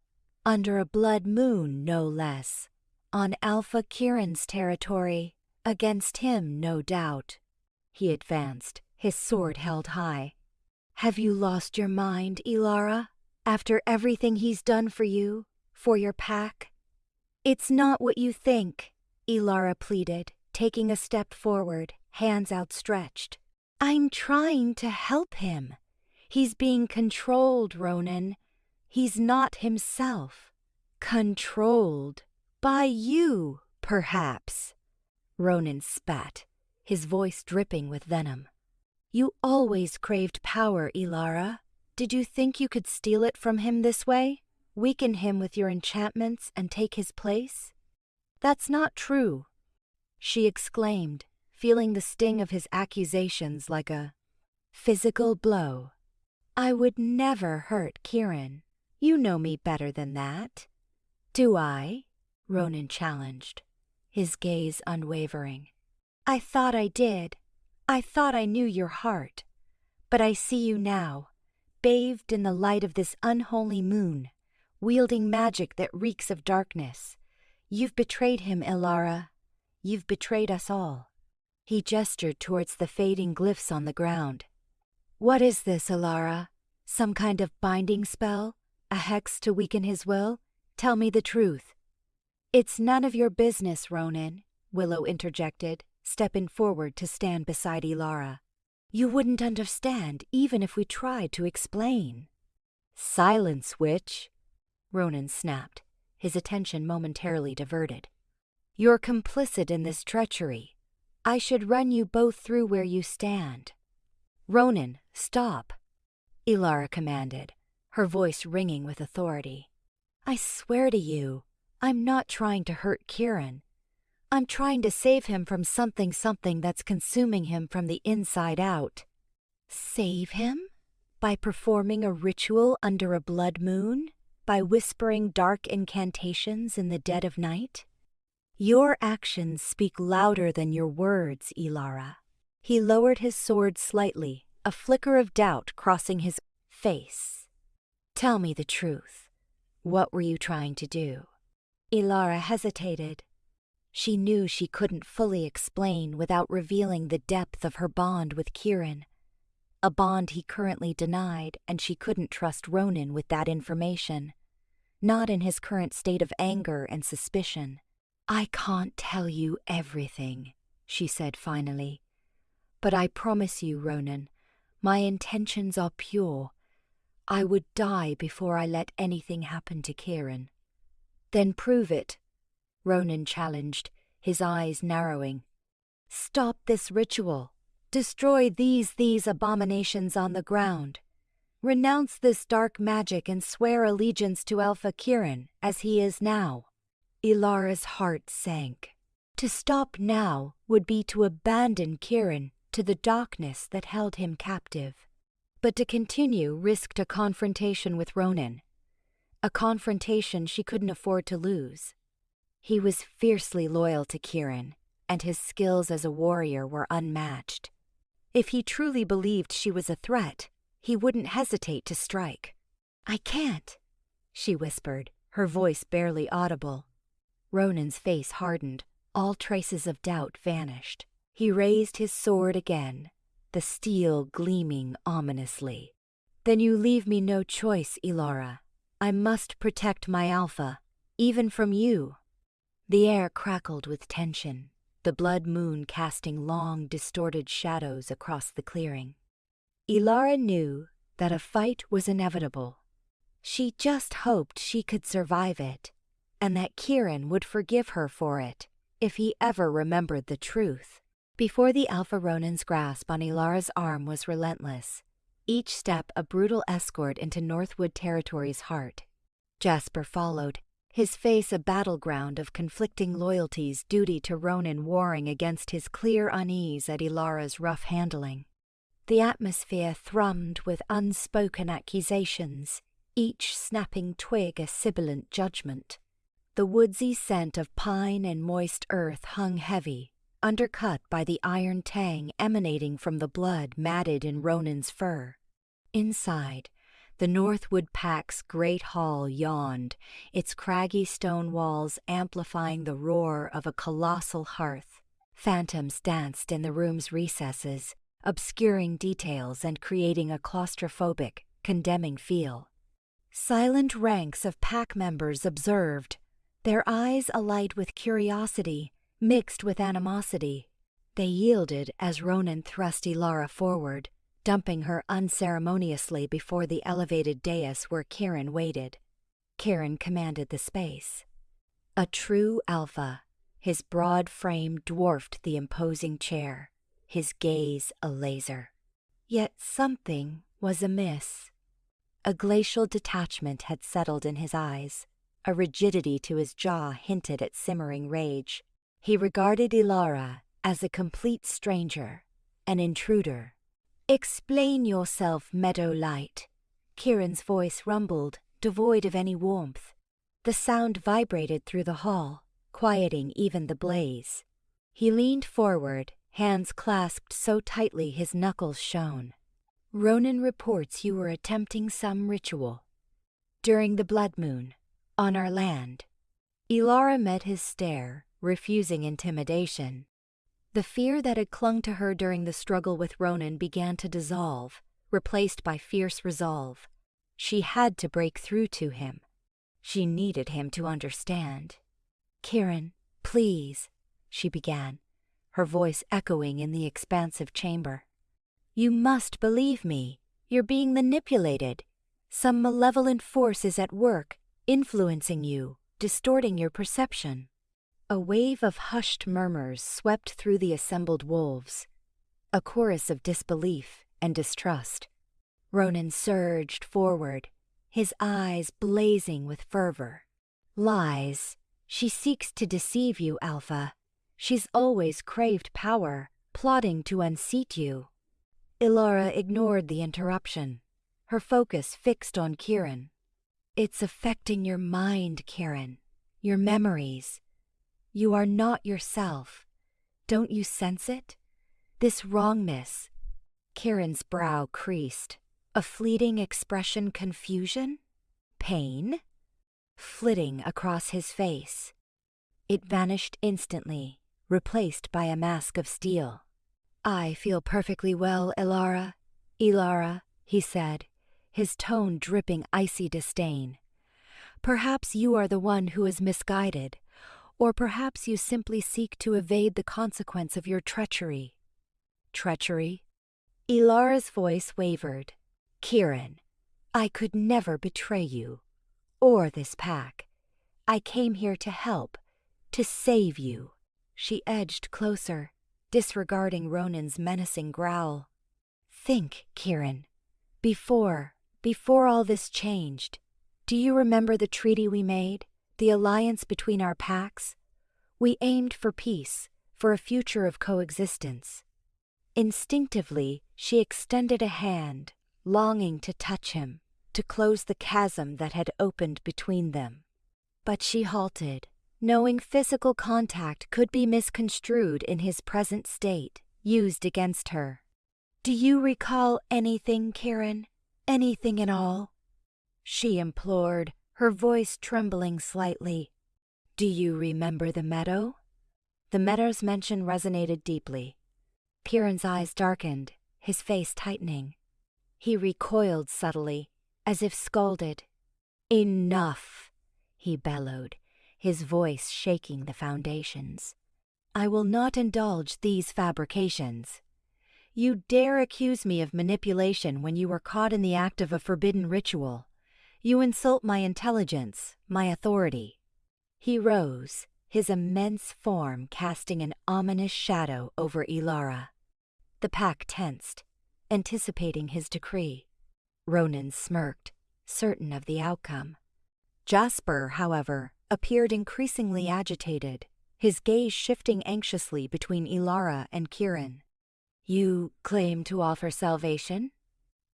under a blood moon no less, on Alpha Kieran's territory, against him no doubt." He advanced, his sword held high. "Have you lost your mind, Ilara? After everything he's done for you, for your pack?" "It's not what you think," Ilara pleaded, taking a step forward, hands outstretched. "I'm trying to help him. He's being controlled, Ronan. He's not himself." "Controlled? By you, perhaps." Ronan spat, his voice dripping with venom. "You always craved power, Ilara. Did you think you could steal it from him this way? Weaken him with your enchantments and take his place?" "That's not true," she exclaimed, feeling the sting of his accusations like a physical blow. "I would never hurt Kieran. You know me better than that." "Do I?" Ronan challenged, his gaze unwavering. "I thought I did. I thought I knew your heart. But I see you now, bathed in the light of this unholy moon, wielding magic that reeks of darkness. You've betrayed him, Ilara. You've betrayed us all." He gestured towards the fading glyphs on the ground. "What is this, Ilara? Some kind of binding spell? A hex to weaken his will? Tell me the truth." "It's none of your business, Ronan," Willow interjected, stepping forward to stand beside Ilara. "You wouldn't understand even if we tried to explain." "Silence, witch," Ronan snapped, his attention momentarily diverted. "You're complicit in this treachery. I should run you both through where you stand." "Ronan, stop," Ilara commanded, her voice ringing with authority. "I swear to you, I'm not trying to hurt Kieran. I'm trying to save him from something that's consuming him from the inside out." "Save him? By performing a ritual under a blood moon? By whispering dark incantations in the dead of night?" "Your actions speak louder than your words, Ilara." He lowered his sword slightly, a flicker of doubt crossing his face. "Tell me the truth. What were you trying to do?" Ilara hesitated. She knew she couldn't fully explain without revealing the depth of her bond with Kieran, a bond he currently denied, and she couldn't trust Ronan with that information, not in his current state of anger and suspicion. "I can't tell you everything," she said finally. "But I promise you, Ronan, my intentions are pure. I would die before I let anything happen to Kieran." "Then prove it," Ronan challenged, his eyes narrowing. "Stop this ritual. Destroy these abominations on the ground. Renounce this dark magic and swear allegiance to Alpha Kieran as he is now." Ilara's heart sank. To stop now would be to abandon Kieran to the darkness that held him captive. But to continue risked a confrontation with Ronan, a confrontation she couldn't afford to lose. He was fiercely loyal to Kieran, and his skills as a warrior were unmatched. If he truly believed she was a threat, he wouldn't hesitate to strike. "I can't," she whispered, her voice barely audible. Ronan's face hardened, all traces of doubt vanished. He raised his sword again, the steel gleaming ominously. "Then you leave me no choice, Ilara. I must protect my Alpha, even from you." The air crackled with tension, the blood moon casting long, distorted shadows across the clearing. Ilara knew that a fight was inevitable. She just hoped she could survive it, and that Kieran would forgive her for it if he ever remembered the truth. Before the Alpha Ronan's grasp on Ilara's arm was relentless, each step a brutal escort into Northwood Territory's heart. Jasper followed, his face a battleground of conflicting loyalties, duty to Ronan warring against his clear unease at Ilara's rough handling. The atmosphere thrummed with unspoken accusations, each snapping twig a sibilant judgment. The woodsy scent of pine and moist earth hung heavy, undercut by the iron tang emanating from the blood matted in Ronan's fur. Inside, the Northwood Pack's great hall yawned, its craggy stone walls amplifying the roar of a colossal hearth. Phantoms danced in the room's recesses, obscuring details and creating a claustrophobic, condemning feel. Silent ranks of pack members observed, their eyes alight with curiosity, mixed with animosity. They yielded as Ronan thrust Ilara forward, dumping her unceremoniously before the elevated dais where Kieran waited. Kieran commanded the space. A true alpha, his broad frame dwarfed the imposing chair, his gaze a laser. Yet something was amiss. A glacial detachment had settled in his eyes. A rigidity to his jaw hinted at simmering rage. He regarded Ilara as a complete stranger, an intruder. "Explain yourself, Meadow Light." Kieran's voice rumbled, devoid of any warmth. The sound vibrated through the hall, quieting even the blaze. He leaned forward, hands clasped so tightly his knuckles shone. "Ronan reports you were attempting some ritual. During the blood moon, on our land." Ilara met his stare, refusing intimidation. The fear that had clung to her during the struggle with Ronan began to dissolve, replaced by fierce resolve. She had to break through to him. She needed him to understand. "Kieran, please," she began, her voice echoing in the expansive chamber. "You must believe me. You're being manipulated. Some malevolent force is at work, influencing you, distorting your perception." A wave of hushed murmurs swept through the assembled wolves, a chorus of disbelief and distrust. Ronan surged forward, his eyes blazing with fervor. "Lies. She seeks to deceive you, Alpha. She's always craved power, plotting to unseat you." Ilara ignored the interruption, her focus fixed on Kieran. "It's affecting your mind, Kieran, your memories. You are not yourself. Don't you sense it? This wrongness." Kieran's brow creased, a fleeting expression confusion? Pain? Flitting across his face. It vanished instantly, replaced by a mask of steel. "I feel perfectly well, Ilara, he said, his tone dripping icy disdain. "Perhaps you are the one who is misguided, or perhaps you simply seek to evade the consequence of your treachery." "Treachery?" Ilara's voice wavered. "Kieran, I could never betray you, or this pack. I came here to help, to save you." She edged closer, disregarding Ronan's menacing growl. "Think, Kieran. Before all this changed, do you remember the treaty we made, the alliance between our packs? We aimed for peace, for a future of coexistence." Instinctively, she extended a hand, longing to touch him, to close the chasm that had opened between them. But she halted, knowing physical contact could be misconstrued in his present state, used against her. "Do you recall anything, Kieran? Anything at all?" she implored, her voice trembling slightly. "Do you remember the meadow?" The meadow's mention resonated deeply. Kieran's eyes darkened, his face tightening. He recoiled subtly, as if scalded. "Enough!" he bellowed, his voice shaking the foundations. "I will not indulge these fabrications. You dare accuse me of manipulation when you were caught in the act of a forbidden ritual. You insult my intelligence, my authority." He rose, his immense form casting an ominous shadow over Ilara. The pack tensed, anticipating his decree. Ronan smirked, certain of the outcome. Jasper, however, appeared increasingly agitated, his gaze shifting anxiously between Ilara and Kieran. "You claim to offer salvation?"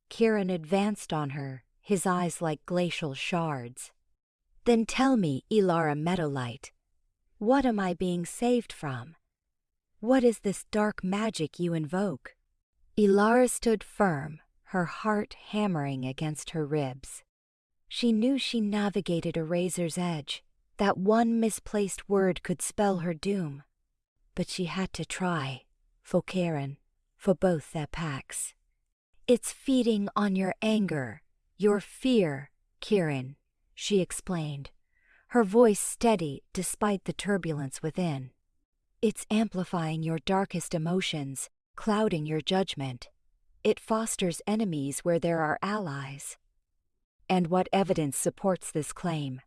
Kieran advanced on her, his eyes like glacial shards. "Then tell me, Ilara Meadowlight, what am I being saved from? What is this dark magic you invoke?" Ilara stood firm, her heart hammering against her ribs. She knew she navigated a razor's edge, that one misplaced word could spell her doom. But she had to try, for Kieran, for both their packs. It's feeding on your anger, your fear, Kieran, she explained, her voice steady despite the turbulence within. It's amplifying your darkest emotions, clouding your judgment. It fosters enemies where there are allies. And what evidence supports this claim?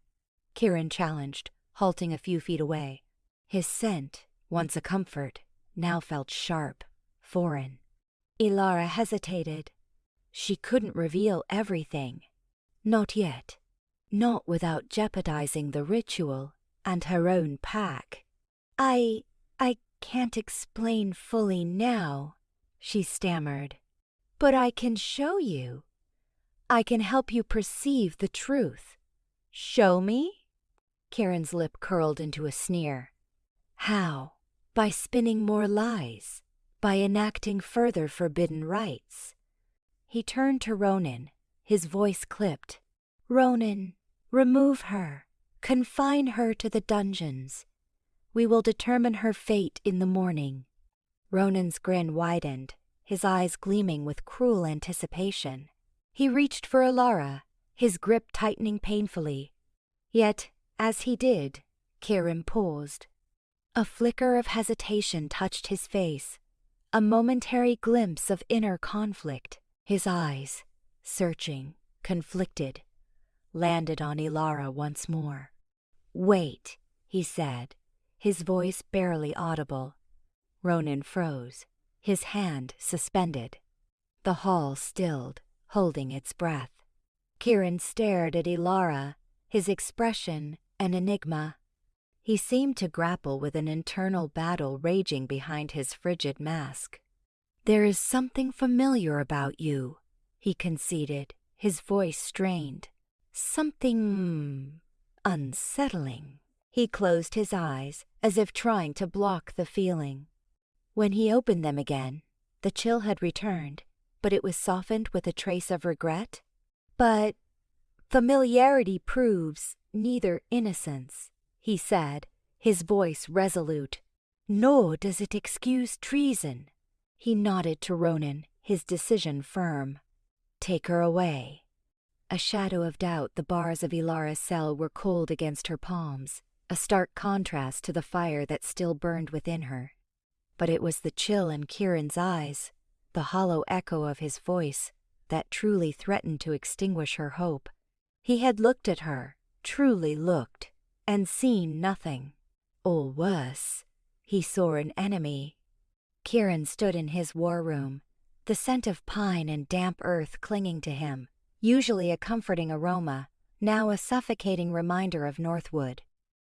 Kieran challenged, halting a few feet away. His scent, once a comfort, now felt sharp, foreign. Ilara hesitated. She couldn't reveal everything. Not yet. Not without jeopardizing the ritual and her own pack. I can't explain fully now, she stammered. But I can show you. I can help you perceive the truth. Show me? Kieran's lip curled into a sneer. How? By spinning more lies, by enacting further forbidden rites. He turned to Ronan, his voice clipped. Ronan, remove her, confine her to the dungeons. We will determine her fate in the morning. Ronan's grin widened, his eyes gleaming with cruel anticipation. He reached for Ilara, his grip tightening painfully. Yet, as he did, Kieran paused. A flicker of hesitation touched his face, a momentary glimpse of inner conflict. His eyes, searching, conflicted, landed on Ilara once more. Wait, he said, his voice barely audible. Ronan froze, his hand suspended. The hall stilled, holding its breath. Kieran stared at Ilara, his expression an enigma. He seemed to grapple with an internal battle raging behind his frigid mask. There is something familiar about you, he conceded, his voice strained. Something unsettling. He closed his eyes, as if trying to block the feeling. When he opened them again, the chill had returned, but it was softened with a trace of regret. But familiarity proves neither innocence, he said, his voice resolute, nor does it excuse treason. He nodded to Ronan, his decision firm. Take her away. A shadow of doubt the bars of Ilara's cell were cold against her palms, a stark contrast to the fire that still burned within her. But it was the chill in Kieran's eyes, the hollow echo of his voice, that truly threatened to extinguish her hope. He had looked at her, truly looked, and seen nothing. Or worse, he saw an enemy. Kieran stood in his war room, the scent of pine and damp earth clinging to him, usually a comforting aroma, now a suffocating reminder of Northwood.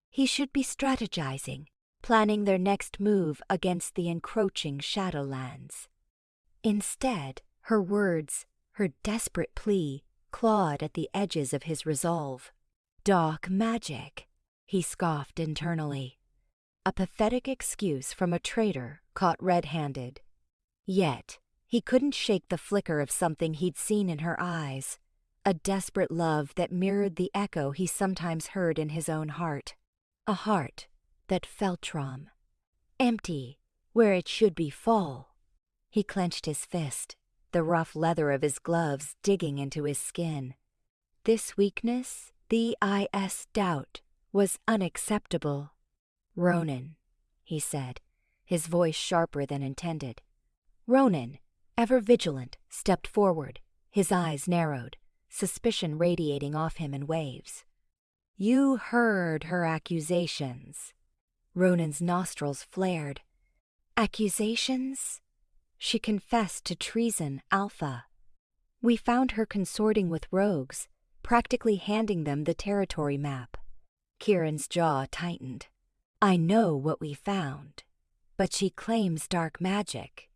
He should be strategizing, planning their next move against the encroaching Shadowlands. Instead, her words, her desperate plea, clawed at the edges of his resolve. Dark magic, he scoffed internally. A pathetic excuse from a traitor caught red-handed. Yet, he couldn't shake the flicker of something he'd seen in her eyes, a desperate love that mirrored the echo he sometimes heard in his own heart. A heart that felt wrong, empty where it should be full. He clenched his fist, the rough leather of his gloves digging into his skin. This weakness, the doubt, was unacceptable. Ronan, he said, his voice sharper than intended. Ronan, ever vigilant, stepped forward, his eyes narrowed, suspicion radiating off him in waves. You heard her accusations. Ronan's nostrils flared. Accusations? She confessed to treason, Alpha. We found her consorting with rogues, practically handing them the territory map. Kieran's jaw tightened. I know what we found. But she claims dark magic.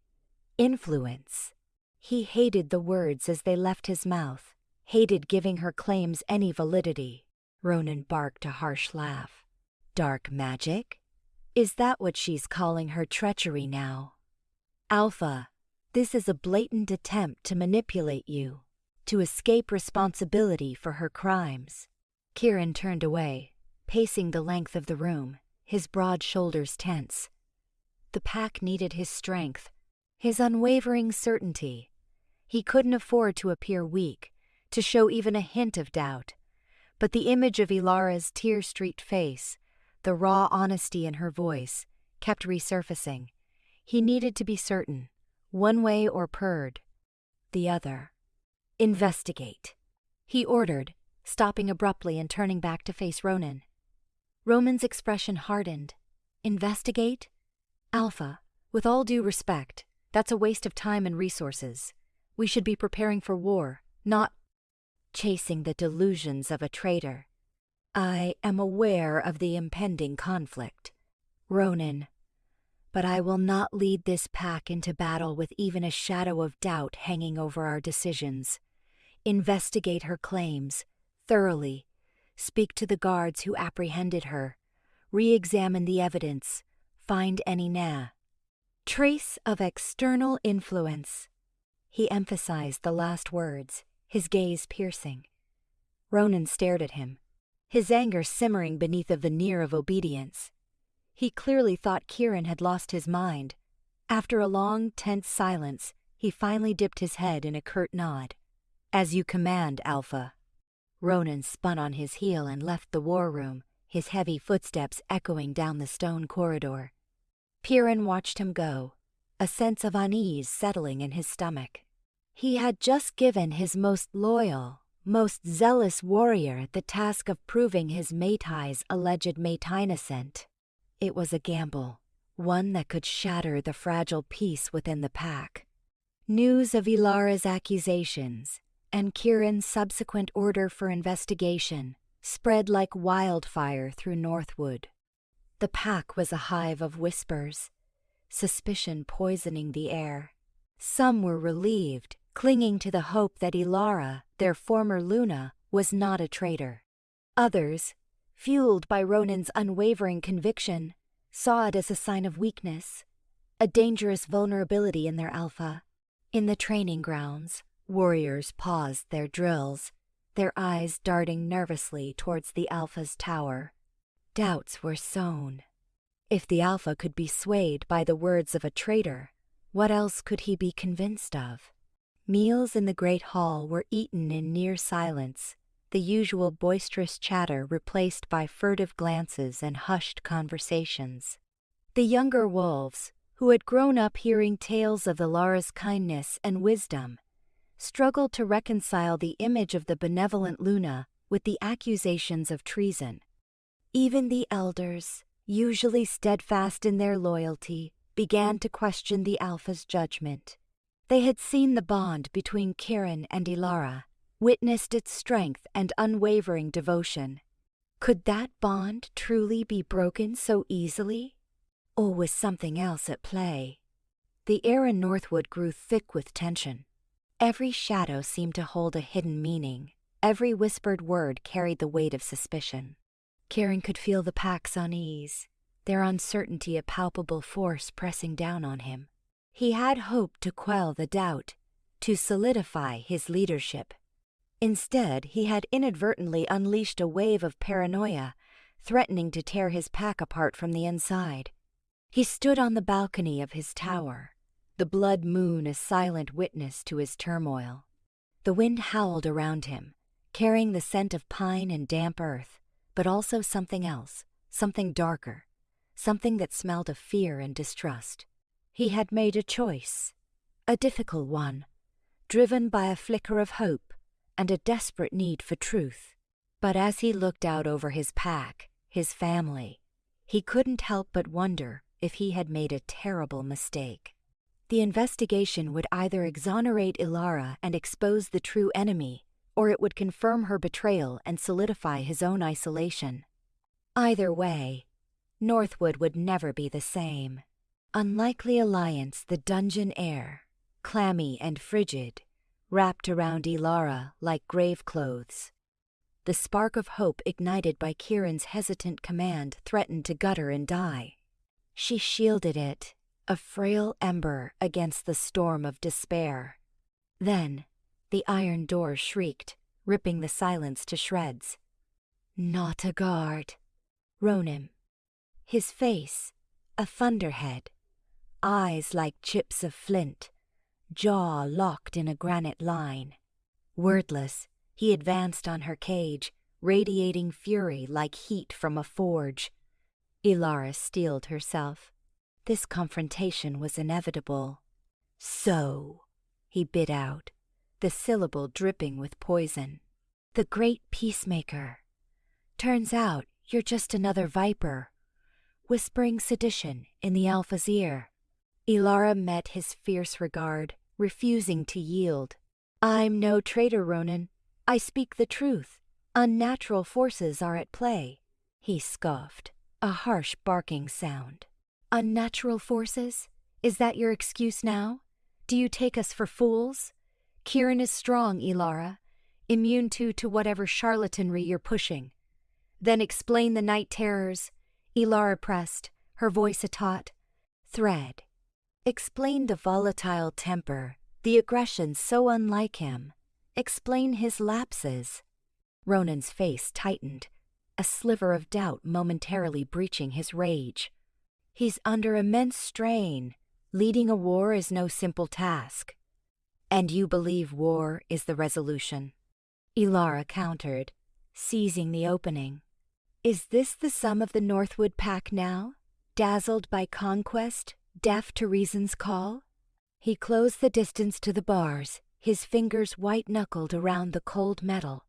Influence. He hated the words as they left his mouth, hated giving her claims any validity. Ronan barked a harsh laugh. Dark magic? Is that what she's calling her treachery now? Alpha, this is a blatant attempt to manipulate you, to escape responsibility for her crimes. Kieran turned away, pacing the length of the room, his broad shoulders tense. The pack needed his strength, his unwavering certainty. He couldn't afford to appear weak, to show even a hint of doubt. But the image of Ilara's tear-streaked face, the raw honesty in her voice, kept resurfacing. He needed to be certain, one way or purred the other. "Investigate," he ordered, stopping abruptly and turning back to face Ronan. Roman's expression hardened. "Investigate? Alpha, with all due respect, that's a waste of time and resources. We should be preparing for war, not chasing the delusions of a traitor. I am aware of the impending conflict, Ronan, but I will not lead this pack into battle with even a shadow of doubt hanging over our decisions. Investigate her claims, thoroughly. Speak to the guards who apprehended her. Re-examine the evidence. Find any trace of external influence." He emphasized the last words, his gaze piercing. Ronan stared at him, his anger simmering beneath a veneer of obedience. He clearly thought Kieran had lost his mind. After a long, tense silence, he finally dipped his head in a curt nod. "As you command, Alpha." Ronan spun on his heel and left the war room, his heavy footsteps echoing down the stone corridor. Kieran watched him go, a sense of unease settling in his stomach. He had just given his most loyal, most zealous warrior the task of proving his Matai's alleged innocent. It was a gamble, one that could shatter the fragile peace within the pack. News of Ilara's accusations and Kieran's subsequent order for investigation spread like wildfire through Northwood. The pack was a hive of whispers, suspicion poisoning the air. Some were relieved, clinging to the hope that Ilara, their former Luna, was not a traitor. Others, fueled by Ronan's unwavering conviction, saw it as a sign of weakness, a dangerous vulnerability in their alpha. In the training grounds, warriors paused their drills, their eyes darting nervously towards the alpha's tower. Doubts were sown. If the alpha could be swayed by the words of a traitor, what else could he be convinced of? Meals in the great hall were eaten in near silence, the usual boisterous chatter replaced by furtive glances and hushed conversations. The younger wolves, who had grown up hearing tales of Ilara's kindness and wisdom, struggled to reconcile the image of the benevolent Luna with the accusations of treason. Even the elders, usually steadfast in their loyalty, began to question the Alpha's judgment. They had seen the bond between Kieran and Ilara, witnessed its strength and unwavering devotion. Could that bond truly be broken so easily? Or was something else at play? The air in Northwood grew thick with tension. Every shadow seemed to hold a hidden meaning. Every whispered word carried the weight of suspicion. Kieran could feel the pack's unease, their uncertainty a palpable force pressing down on him. He had hoped to quell the doubt, to solidify his leadership. Instead, he had inadvertently unleashed a wave of paranoia, threatening to tear his pack apart from the inside. He stood on the balcony of his tower, the blood moon a silent witness to his turmoil. The wind howled around him, carrying the scent of pine and damp earth, but also something else, something darker, something that smelled of fear and distrust. He had made a choice, a difficult one, driven by a flicker of hope and a desperate need for truth. But as he looked out over his pack, his family, he couldn't help but wonder if he had made a terrible mistake. The investigation would either exonerate Ilara and expose the true enemy, or it would confirm her betrayal and solidify his own isolation. Either way, Northwood would never be the same. Unlikely alliance, the dungeon air, clammy and frigid, wrapped around Ilara like grave clothes. The spark of hope ignited by Kieran's hesitant command threatened to gutter and die. She shielded it, a frail ember against the storm of despair. Then, the iron door shrieked, ripping the silence to shreds. "Not a guard." Ronan. His face, a thunderhead, eyes like chips of flint, jaw locked in a granite line. Wordless, he advanced on her cage, radiating fury like heat from a forge. Ilara steeled herself. This confrontation was inevitable. "So," he bit out, the syllable dripping with poison. "The great peacemaker. Turns out you're just another viper, whispering sedition in the Alpha's ear." Ilara met his fierce regard, refusing to yield. "I'm no traitor, Ronan. I speak the truth. Unnatural forces are at play." He scoffed, a harsh barking sound. "Unnatural forces? Is that your excuse now? Do you take us for fools? Kieran is strong, Ilara, immune to whatever charlatanry you're pushing." "Then explain the night terrors," Ilara pressed, her voice a taut. "Thread. Explain the volatile temper, the aggression so unlike him. Explain his lapses." Ronan's face tightened, a sliver of doubt momentarily breaching his rage. "He's under immense strain. Leading a war is no simple task." "And you believe war is the resolution?" Ilara countered, seizing the opening. "Is this the sum of the Northwood Pack now? Dazzled by conquest, deaf to reason's call?" He closed the distance to the bars, his fingers white-knuckled around the cold metal.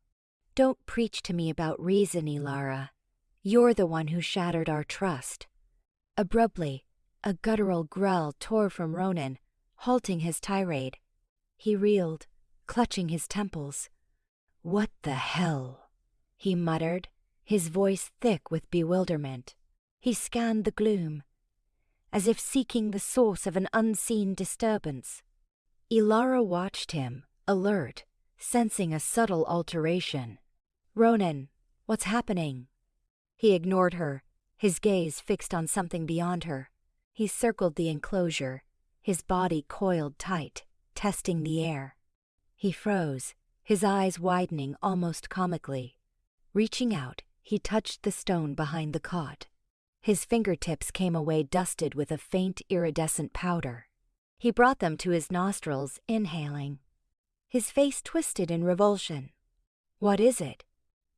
"Don't preach to me about reason, Ilara. You're the one who shattered our trust." Abruptly, a guttural growl tore from Ronan, halting his tirade. He reeled, clutching his temples. "What the hell?" he muttered, his voice thick with bewilderment. He scanned the gloom, as if seeking the source of an unseen disturbance. Ilara watched him, alert, sensing a subtle alteration. "Ronan, what's happening?" He ignored her, his gaze fixed on something beyond her. He circled the enclosure, his body coiled tight, testing the air. He froze, his eyes widening almost comically. Reaching out, he touched the stone behind the cot. His fingertips came away dusted with a faint iridescent powder. He brought them to his nostrils, inhaling. His face twisted in revulsion. "What is it?"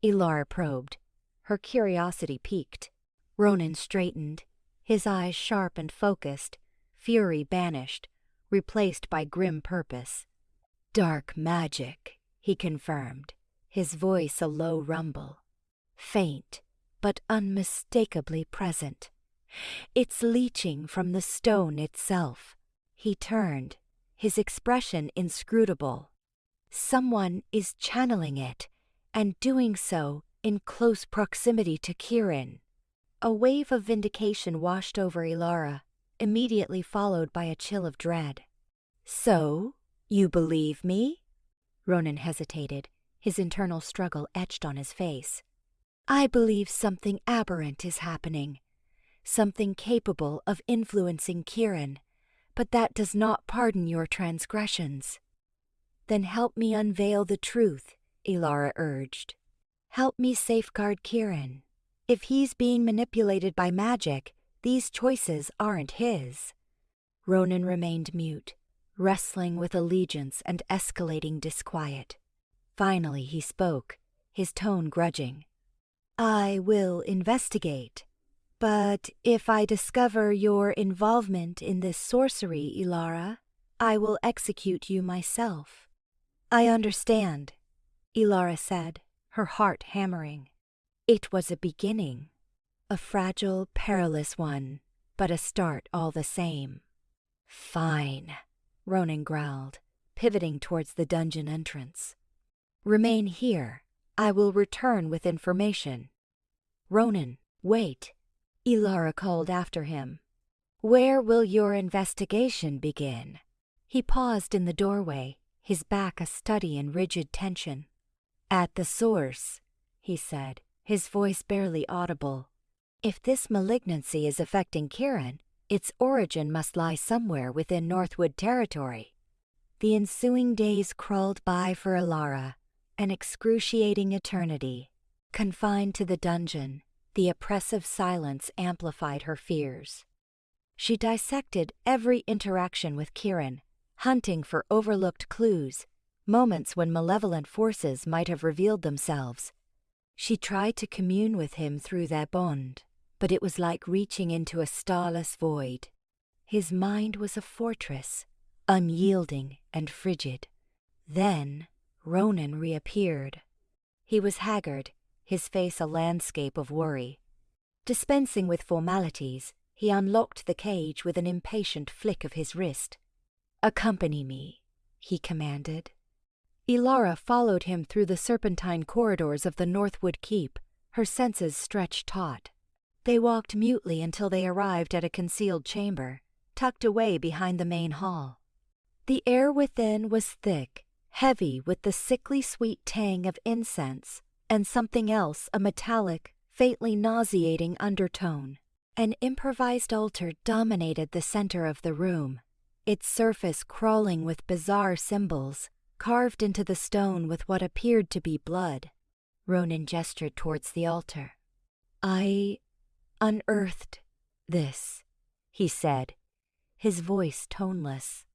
Ilara probed. Her curiosity piqued. Ronan straightened, his eyes sharp and focused, fury banished, replaced by grim purpose. "Dark magic," he confirmed, his voice a low rumble. "Faint, but unmistakably present. It's leaching from the stone itself." He turned, his expression inscrutable. "Someone is channeling it, and doing so in close proximity to Kieran." A wave of vindication washed over Ilara, immediately followed by a chill of dread. "So, you believe me?" Ronan hesitated, his internal struggle etched on his face. "I believe something aberrant is happening, something capable of influencing Kieran, but that does not pardon your transgressions." "Then help me unveil the truth," Ilara urged. "Help me safeguard Kieran. If he's being manipulated by magic, these choices aren't his." Ronan remained mute, wrestling with allegiance and escalating disquiet. Finally he spoke, his tone grudging. "I will investigate. But if I discover your involvement in this sorcery, Ilara, I will execute you myself." "I understand," Ilara said, her heart hammering. It was a beginning, a fragile, perilous one, but a start all the same. "Fine," Ronan growled, pivoting towards the dungeon entrance. "Remain here. I will return with information." "Ronan, wait," Ilara called after him. "Where will your investigation begin?" He paused in the doorway, his back a study in rigid tension. "At the source," he said, his voice barely audible. "If this malignancy is affecting Kieran, its origin must lie somewhere within Northwood territory." The ensuing days crawled by for Ilara, an excruciating eternity. Confined to the dungeon, the oppressive silence amplified her fears. She dissected every interaction with Kieran, hunting for overlooked clues, moments when malevolent forces might have revealed themselves. She tried to commune with him through their bond, but it was like reaching into a starless void. His mind was a fortress, unyielding and frigid. Then Ronan reappeared. He was haggard, his face a landscape of worry. Dispensing with formalities, he unlocked the cage with an impatient flick of his wrist. "Accompany me," he commanded. Ilara followed him through the serpentine corridors of the Northwood Keep, her senses stretched taut. They walked mutely until they arrived at a concealed chamber, tucked away behind the main hall. The air within was thick, heavy with the sickly sweet tang of incense, and something else, a metallic, faintly nauseating undertone. An improvised altar dominated the center of the room, its surface crawling with bizarre symbols, carved into the stone with what appeared to be blood. Ronan gestured towards the altar. "I unearthed this," he said, his voice toneless.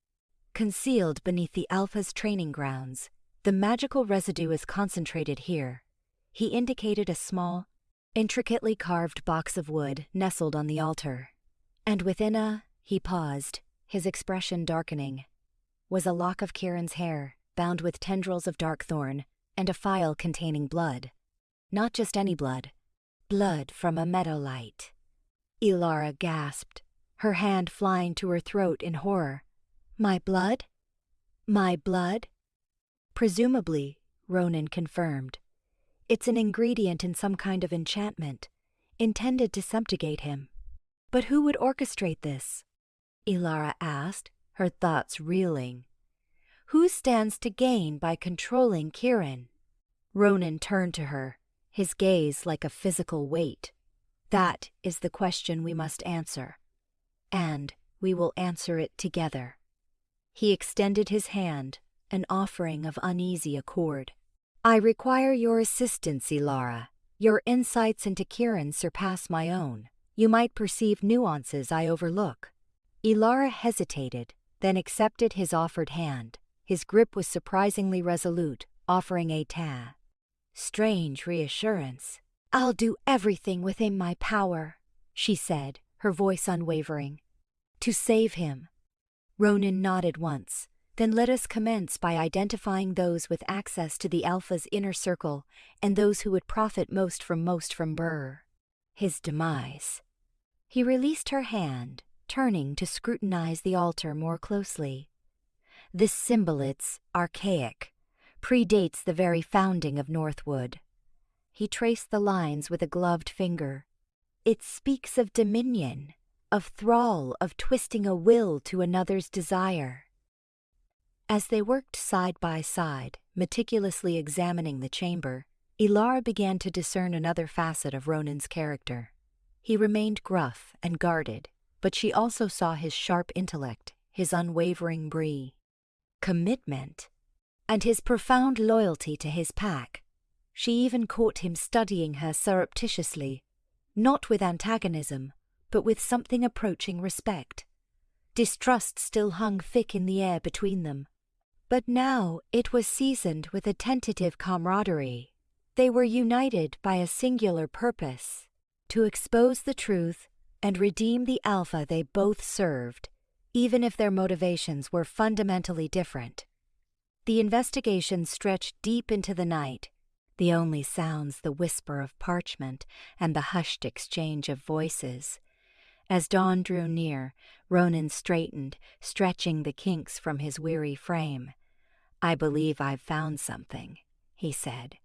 "Concealed beneath the Alpha's training grounds, the magical residue is concentrated here." He indicated a small, intricately carved box of wood nestled on the altar. And within he paused, his expression darkening, was a lock of Kieran's hair, bound with tendrils of dark thorn, and a phial containing blood. Not just any blood. Blood from a meadowlight. Ilara gasped, her hand flying to her throat in horror. "My blood? My blood?" "Presumably," Ronan confirmed. "It's an ingredient in some kind of enchantment, intended to subjugate him." "But who would orchestrate this?" Ilara asked, her thoughts reeling. "Who stands to gain by controlling Kieran?" Ronan turned to her, his gaze like a physical weight. "That is the question we must answer. And we will answer it together." He extended his hand, an offering of uneasy accord. "I require your assistance, Ilara. Your insights into Kieran surpass my own. You might perceive nuances I overlook." Ilara hesitated, then accepted his offered hand. His grip was surprisingly resolute, offering a strange reassurance. "I'll do everything within my power," she said, her voice unwavering. "To save him." Ronan nodded once. "Then let us commence by identifying those with access to the Alpha's inner circle and those who would profit most from his demise." He released her hand, turning to scrutinize the altar more closely. "This symbol, it's archaic, predates the very founding of Northwood." He traced the lines with a gloved finger. "It speaks of dominion, of thrall, of twisting a will to another's desire." As they worked side by side, meticulously examining the chamber, Ilara began to discern another facet of Ronan's character. He remained gruff and guarded, but she also saw his sharp intellect, his unwavering commitment, and his profound loyalty to his pack. She even caught him studying her surreptitiously, not with antagonism, but with something approaching respect. Distrust still hung thick in the air between them, but now it was seasoned with a tentative camaraderie. They were united by a singular purpose: to expose the truth and redeem the Alpha they both served, even if their motivations were fundamentally different. The investigation stretched deep into the night, the only sounds the whisper of parchment and the hushed exchange of voices. As dawn drew near, Ronan straightened, stretching the kinks from his weary frame. "I believe I've found something," he said,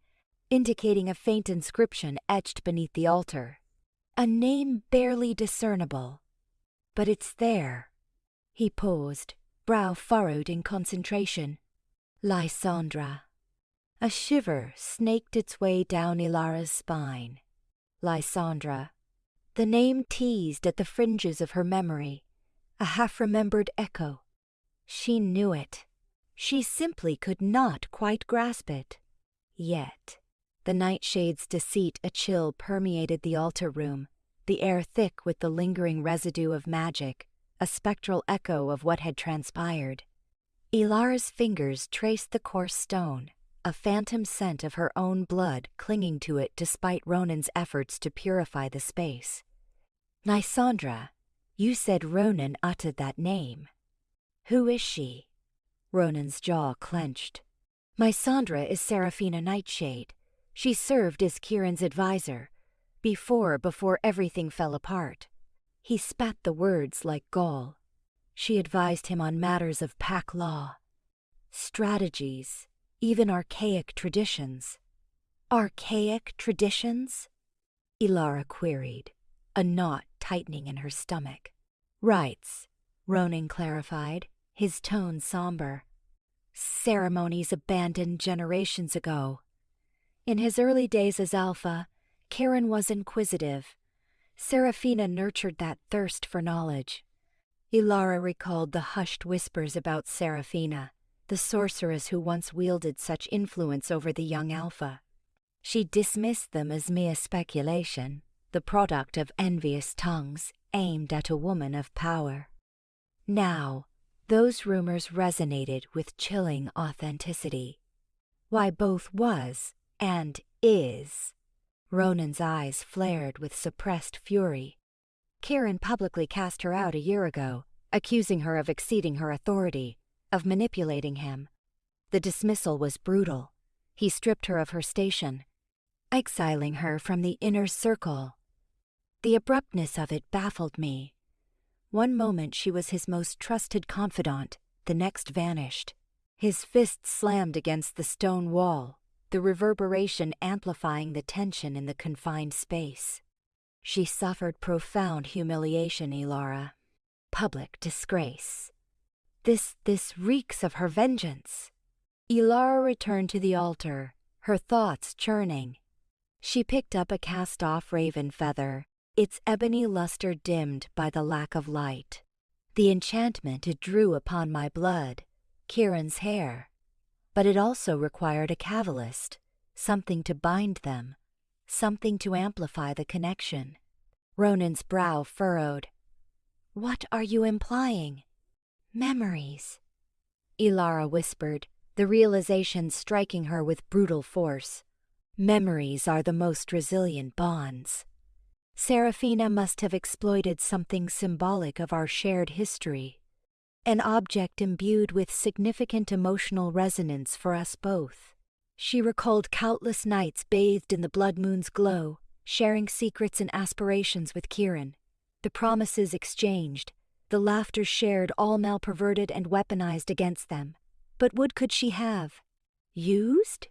indicating a faint inscription etched beneath the altar. "A name barely discernible, but it's there." He paused, brow furrowed in concentration. "Lysandra." A shiver snaked its way down Ilara's spine. Lysandra. The name teased at the fringes of her memory, a half-remembered echo. She knew it. She simply could not quite grasp it. Yet, the nightshade's deceit a chill permeated the altar room, the air thick with the lingering residue of magic, a spectral echo of what had transpired. Ilara's fingers traced the coarse stone, a phantom scent of her own blood clinging to it despite Ronan's efforts to purify the space. Lysandra, you said Ronan uttered that name. Who is she? Ronan's jaw clenched. Lysandra is Seraphina Nightshade. She served as Kieran's advisor, before everything fell apart. He spat the words like gall. She advised him on matters of pack law, strategies, even archaic traditions. Archaic traditions? Ilara queried, a knot tightening in her stomach. Rites, Ronan clarified, his tone somber. Ceremonies abandoned generations ago. In his early days as Alpha, Kieran was inquisitive. Seraphina nurtured that thirst for knowledge. Ilara recalled the hushed whispers about Seraphina, the sorceress who once wielded such influence over the young Alpha. She dismissed them as mere speculation, the product of envious tongues aimed at a woman of power. Now, those rumors resonated with chilling authenticity. Why both was and is. Ronan's eyes flared with suppressed fury. Kieran publicly cast her out a year ago, accusing her of exceeding her authority, of manipulating him. The dismissal was brutal. He stripped her of her station, exiling her from the inner circle. The abruptness of it baffled me. One moment she was his most trusted confidant, the next vanished. His fist slammed against the stone wall, the reverberation amplifying the tension in the confined space. She suffered profound humiliation, Ilara. Public disgrace. This reeks of her vengeance. Ilara returned to the altar, her thoughts churning. She picked up a cast-off raven feather, its ebony luster dimmed by the lack of light. The enchantment it drew upon my blood, Kieran's hair. But it also required a catalyst, something to bind them, something to amplify the connection. Ronan's brow furrowed. What are you implying? Memories, Ilara whispered, the realization striking her with brutal force. Memories are the most resilient bonds. Seraphina must have exploited something symbolic of our shared history, an object imbued with significant emotional resonance for us both. She recalled countless nights bathed in the blood moon's glow, sharing secrets and aspirations with Kieran, the promises exchanged, the laughter shared, all malperverted and weaponized against them. But what could she have? Used?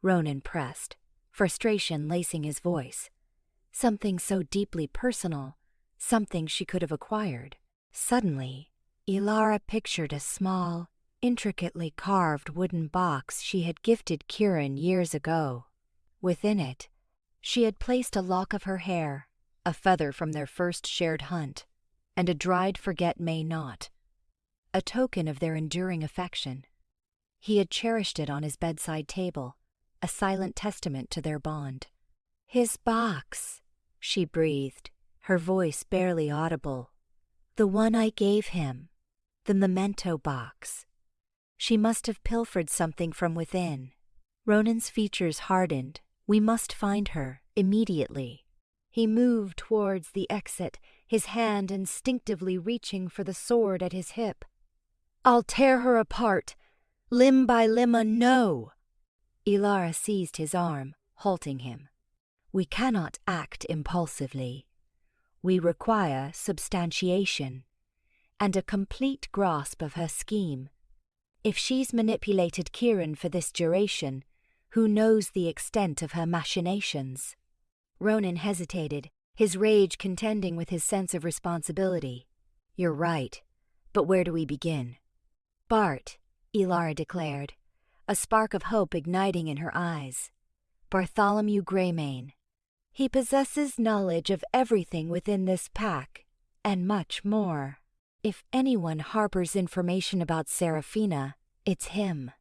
Ronan pressed, frustration lacing his voice. Something so deeply personal, something she could have acquired. Suddenly, Ilara pictured a small, intricately carved wooden box she had gifted Kieran years ago. Within it, she had placed a lock of her hair, a feather from their first shared hunt, and a dried forget-me-not, a token of their enduring affection. He had cherished it on his bedside table, a silent testament to their bond. His box, she breathed, her voice barely audible. The one I gave him, the memento box. She must have pilfered something from within. Ronan's features hardened. We must find her, immediately. He moved towards the exit, his hand instinctively reaching for the sword at his hip. I'll tear her apart, limb by limb. No! Ilara seized his arm, halting him. We cannot act impulsively. We require substantiation and a complete grasp of her scheme. If she's manipulated Kieran for this duration, who knows the extent of her machinations? Ronan hesitated, his rage contending with his sense of responsibility. You're right, but where do we begin? Bart, Ilara declared, a spark of hope igniting in her eyes. Bartholomew Greymane. He possesses knowledge of everything within this pack, and much more. If anyone harbors information about Seraphina, it's him.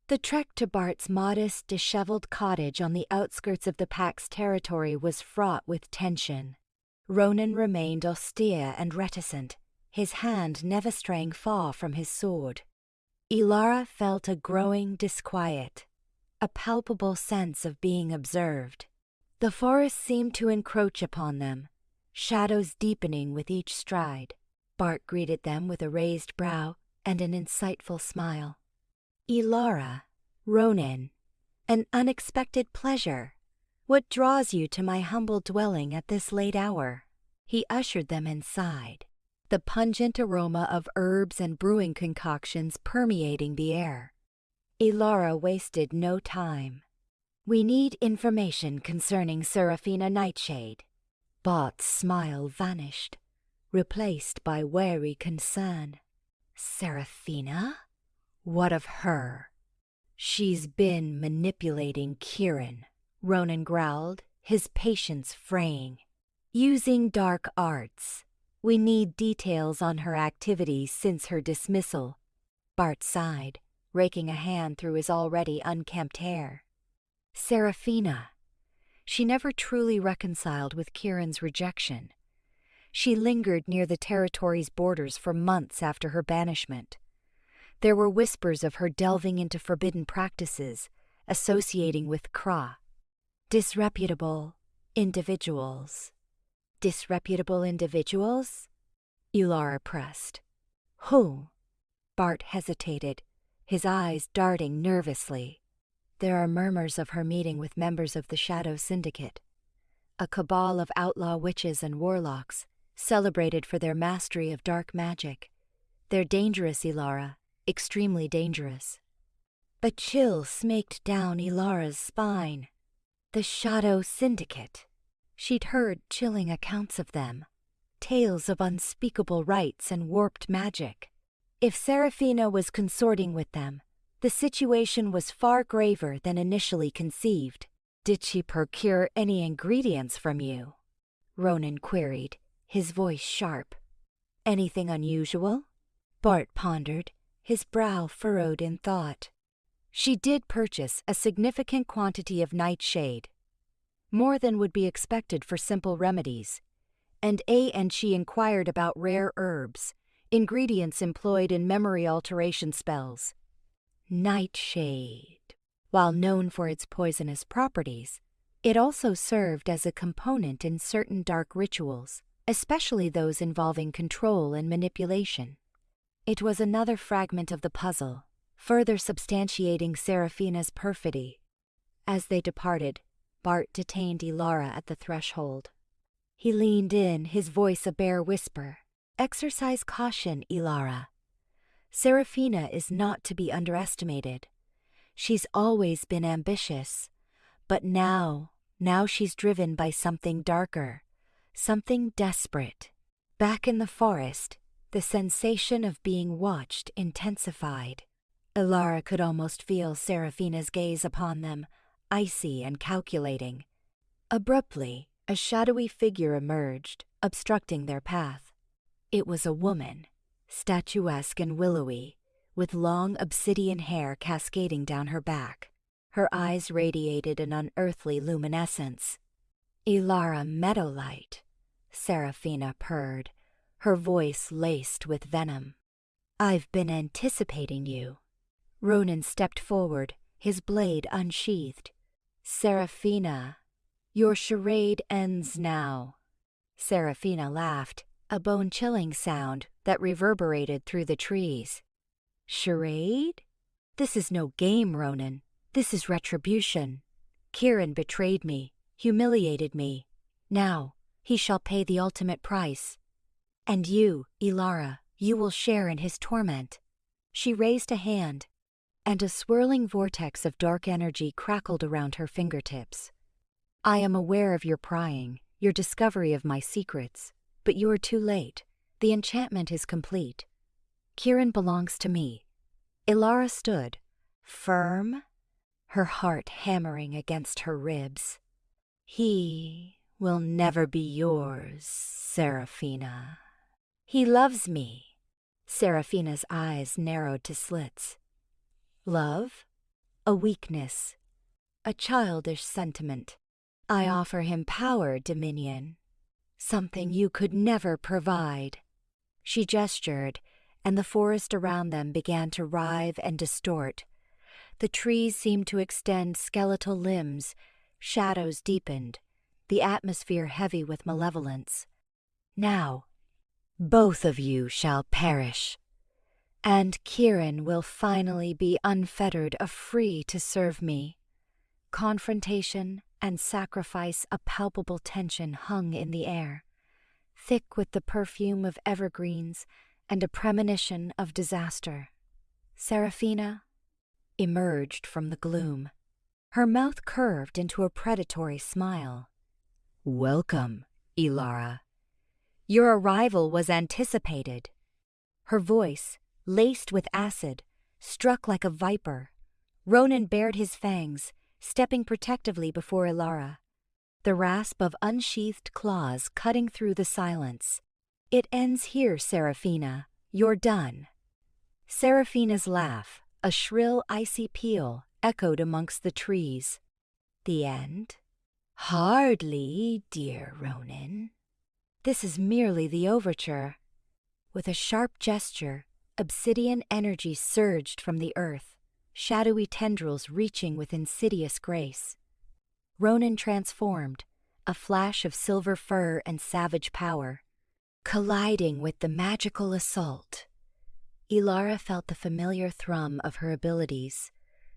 The trek to Bart's modest, disheveled cottage on the outskirts of the pack's territory was fraught with tension. Ronan remained austere and reticent, his hand never straying far from his sword. Ilara felt a growing disquiet, a palpable sense of being observed. The forest seemed to encroach upon them, shadows deepening with each stride. Bart greeted them with a raised brow and an insightful smile. Ilara, Ronan, an unexpected pleasure. What draws you to my humble dwelling at this late hour? He ushered them inside, the pungent aroma of herbs and brewing concoctions permeating the air. Ilara wasted no time. We need information concerning Seraphina Nightshade. Bart's smile vanished, replaced by wary concern. Seraphina? What of her? She's been manipulating Kieran, Ronan growled, his patience fraying. Using dark arts. We need details on her activities since her dismissal. Bart sighed, raking a hand through his already unkempt hair. Seraphina. She never truly reconciled with Kieran's rejection. She lingered near the territory's borders for months after her banishment. There were whispers of her delving into forbidden practices, associating with Kra. Disreputable individuals. Disreputable individuals? Ilara pressed. Who? Bart hesitated, his eyes darting nervously. There are murmurs of her meeting with members of the Shadow Syndicate, a cabal of outlaw witches and warlocks, celebrated for their mastery of dark magic. They're dangerous, Ilara, extremely dangerous. A chill snaked down Ilara's spine. The Shadow Syndicate. She'd heard chilling accounts of them, tales of unspeakable rites and warped magic. If Seraphina was consorting with them, the situation was far graver than initially conceived. Did she procure any ingredients from you? Ronan queried, his voice sharp. Anything unusual? Bart pondered, his brow furrowed in thought. She did purchase a significant quantity of nightshade, more than would be expected for simple remedies, and she inquired about rare herbs, ingredients employed in memory alteration spells. Nightshade. While known for its poisonous properties, it also served as a component in certain dark rituals, especially those involving control and manipulation. It was another fragment of the puzzle, further substantiating Seraphina's perfidy. As they departed, Bart detained Ilara at the threshold. He leaned in, his voice a bare whisper. Exercise caution, Ilara. Seraphina is not to be underestimated. She's always been ambitious, but now she's driven by something darker, something desperate. Back in the forest, the sensation of being watched intensified. Ilara could almost feel Seraphina's gaze upon them, icy and calculating. Abruptly, a shadowy figure emerged, obstructing their path. It was a woman, statuesque and willowy, with long obsidian hair cascading down her back. Her eyes radiated an unearthly luminescence. Ilara Meadowlight, Seraphina purred, her voice laced with venom. I've been anticipating you. Ronan stepped forward, his blade unsheathed. Seraphina, your charade ends now. Seraphina laughed, a bone-chilling sound that reverberated through the trees. Charade? This is no game, Ronan. This is retribution. Kieran betrayed me, humiliated me. Now, he shall pay the ultimate price. And you, Ilara, you will share in his torment. She raised a hand, and a swirling vortex of dark energy crackled around her fingertips. I am aware of your prying, your discovery of my secrets, but you are too late. The enchantment is complete. Kieran belongs to me. Ilara stood, firm, her heart hammering against her ribs. He will never be yours, Seraphina. He loves me. Seraphina's eyes narrowed to slits. Love? A weakness. A childish sentiment. I offer him power, Dominion. something you could never provide." She gestured, and the forest around them began to writhe and distort. The trees seemed to extend skeletal limbs, shadows deepened, the atmosphere heavy with malevolence. "Now, both of you shall perish, and Kieran will finally be unfettered, free to serve me." Confrontation and sacrifice, a palpable tension hung in the air, thick with the perfume of evergreens and a premonition of disaster. Seraphina emerged from the gloom. Her mouth curved into a predatory smile. "Welcome, Ilara. Your arrival was anticipated." Her voice, laced with acid, struck like a viper. Ronan bared his fangs, stepping protectively before Ilara, the rasp of unsheathed claws cutting through the silence. "It ends here, Seraphina. You're done." Seraphina's laugh, a shrill, icy peal, echoed amongst the trees. "The end? Hardly, dear Ronan. This is merely the overture." With a sharp gesture, obsidian energy surged from the earth, shadowy tendrils reaching with insidious grace. Ronan transformed, a flash of silver fur and savage power. Colliding with the magical assault, Ilara felt the familiar thrum of her abilities,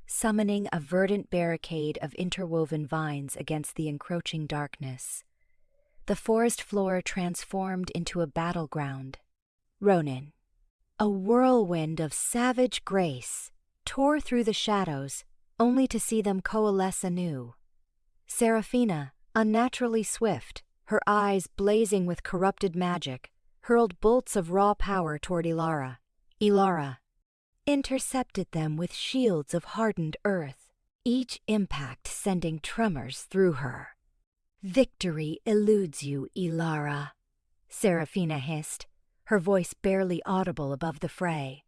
summoning a verdant barricade of interwoven vines against the encroaching darkness. The forest floor transformed into a battleground. Ronan, a whirlwind of savage grace, tore through the shadows, only to see them coalesce anew. Seraphina, unnaturally swift, her eyes blazing with corrupted magic, hurled bolts of raw power toward Ilara. Ilara intercepted them with shields of hardened earth, each impact sending tremors through her. "Victory eludes you, Ilara," Seraphina hissed, her voice barely audible above the fray.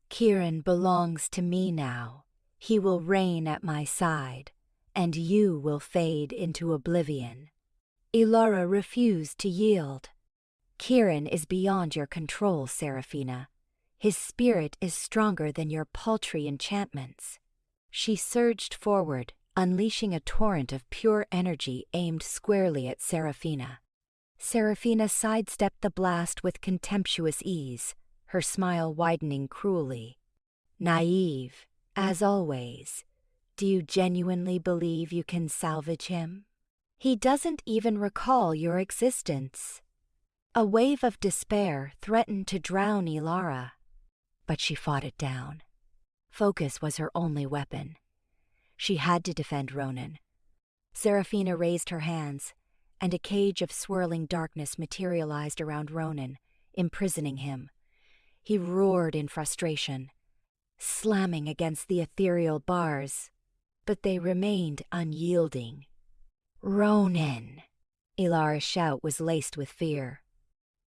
"Kieran belongs to me now. He will reign at my side, and you will fade into oblivion." Ilara refused to yield. "Kieran is beyond your control, Seraphina. His spirit is stronger than your paltry enchantments." She surged forward, unleashing a torrent of pure energy aimed squarely at Seraphina. Seraphina sidestepped the blast with contemptuous ease, her smile widening cruelly. "Naive, as always. Do you genuinely believe you can salvage him? He doesn't even recall your existence." A wave of despair threatened to drown Ilara, but she fought it down. Focus was her only weapon. She had to defend Ronan. Seraphina raised her hands, and a cage of swirling darkness materialized around Ronan, imprisoning him. He roared in frustration, slamming against the ethereal bars, but they remained unyielding. "Ronan!" Ilara's shout was laced with fear.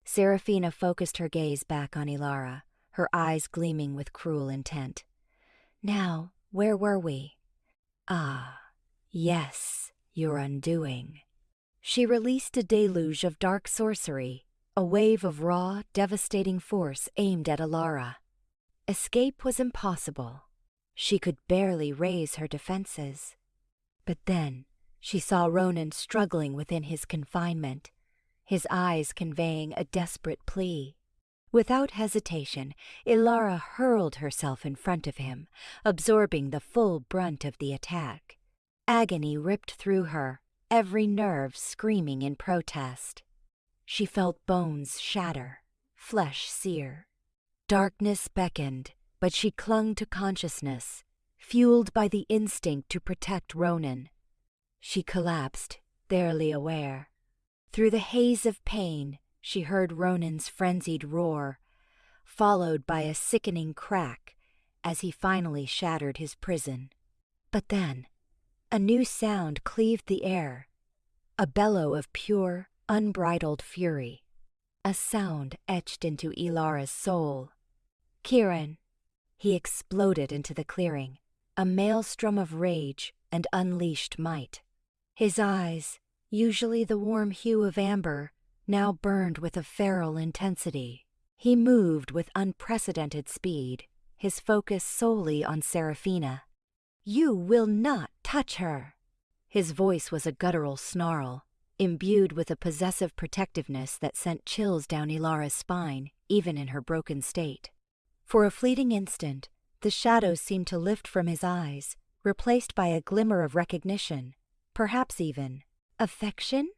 Seraphina focused her gaze back on Ilara, her eyes gleaming with cruel intent. "Now, where were we?" "Ah, yes, your undoing." She released a deluge of dark sorcery, a wave of raw, devastating force aimed at Ilara. Escape was impossible. She could barely raise her defenses. But then she saw Ronan struggling within his confinement, his eyes conveying a desperate plea. Without hesitation, Ilara hurled herself in front of him, absorbing the full brunt of the attack. Agony ripped through her, every nerve screaming in protest. She felt bones shatter, flesh sear. Darkness beckoned, but she clung to consciousness, fueled by the instinct to protect Ronan. She collapsed, barely aware. Through the haze of pain, she heard Ronan's frenzied roar, followed by a sickening crack as he finally shattered his prison. But then, a new sound cleaved the air, a bellow of pure, unbridled fury. A sound etched into Ilara's soul. "Kieran!" He exploded into the clearing, a maelstrom of rage and unleashed might. His eyes, usually the warm hue of amber, now burned with a feral intensity. He moved with unprecedented speed, his focus solely on Seraphina. "You will not touch her!" His voice was a guttural snarl, imbued with a possessive protectiveness that sent chills down Ilara's spine, even in her broken state. For a fleeting instant, the shadows seemed to lift from his eyes, replaced by a glimmer of recognition, perhaps even affection.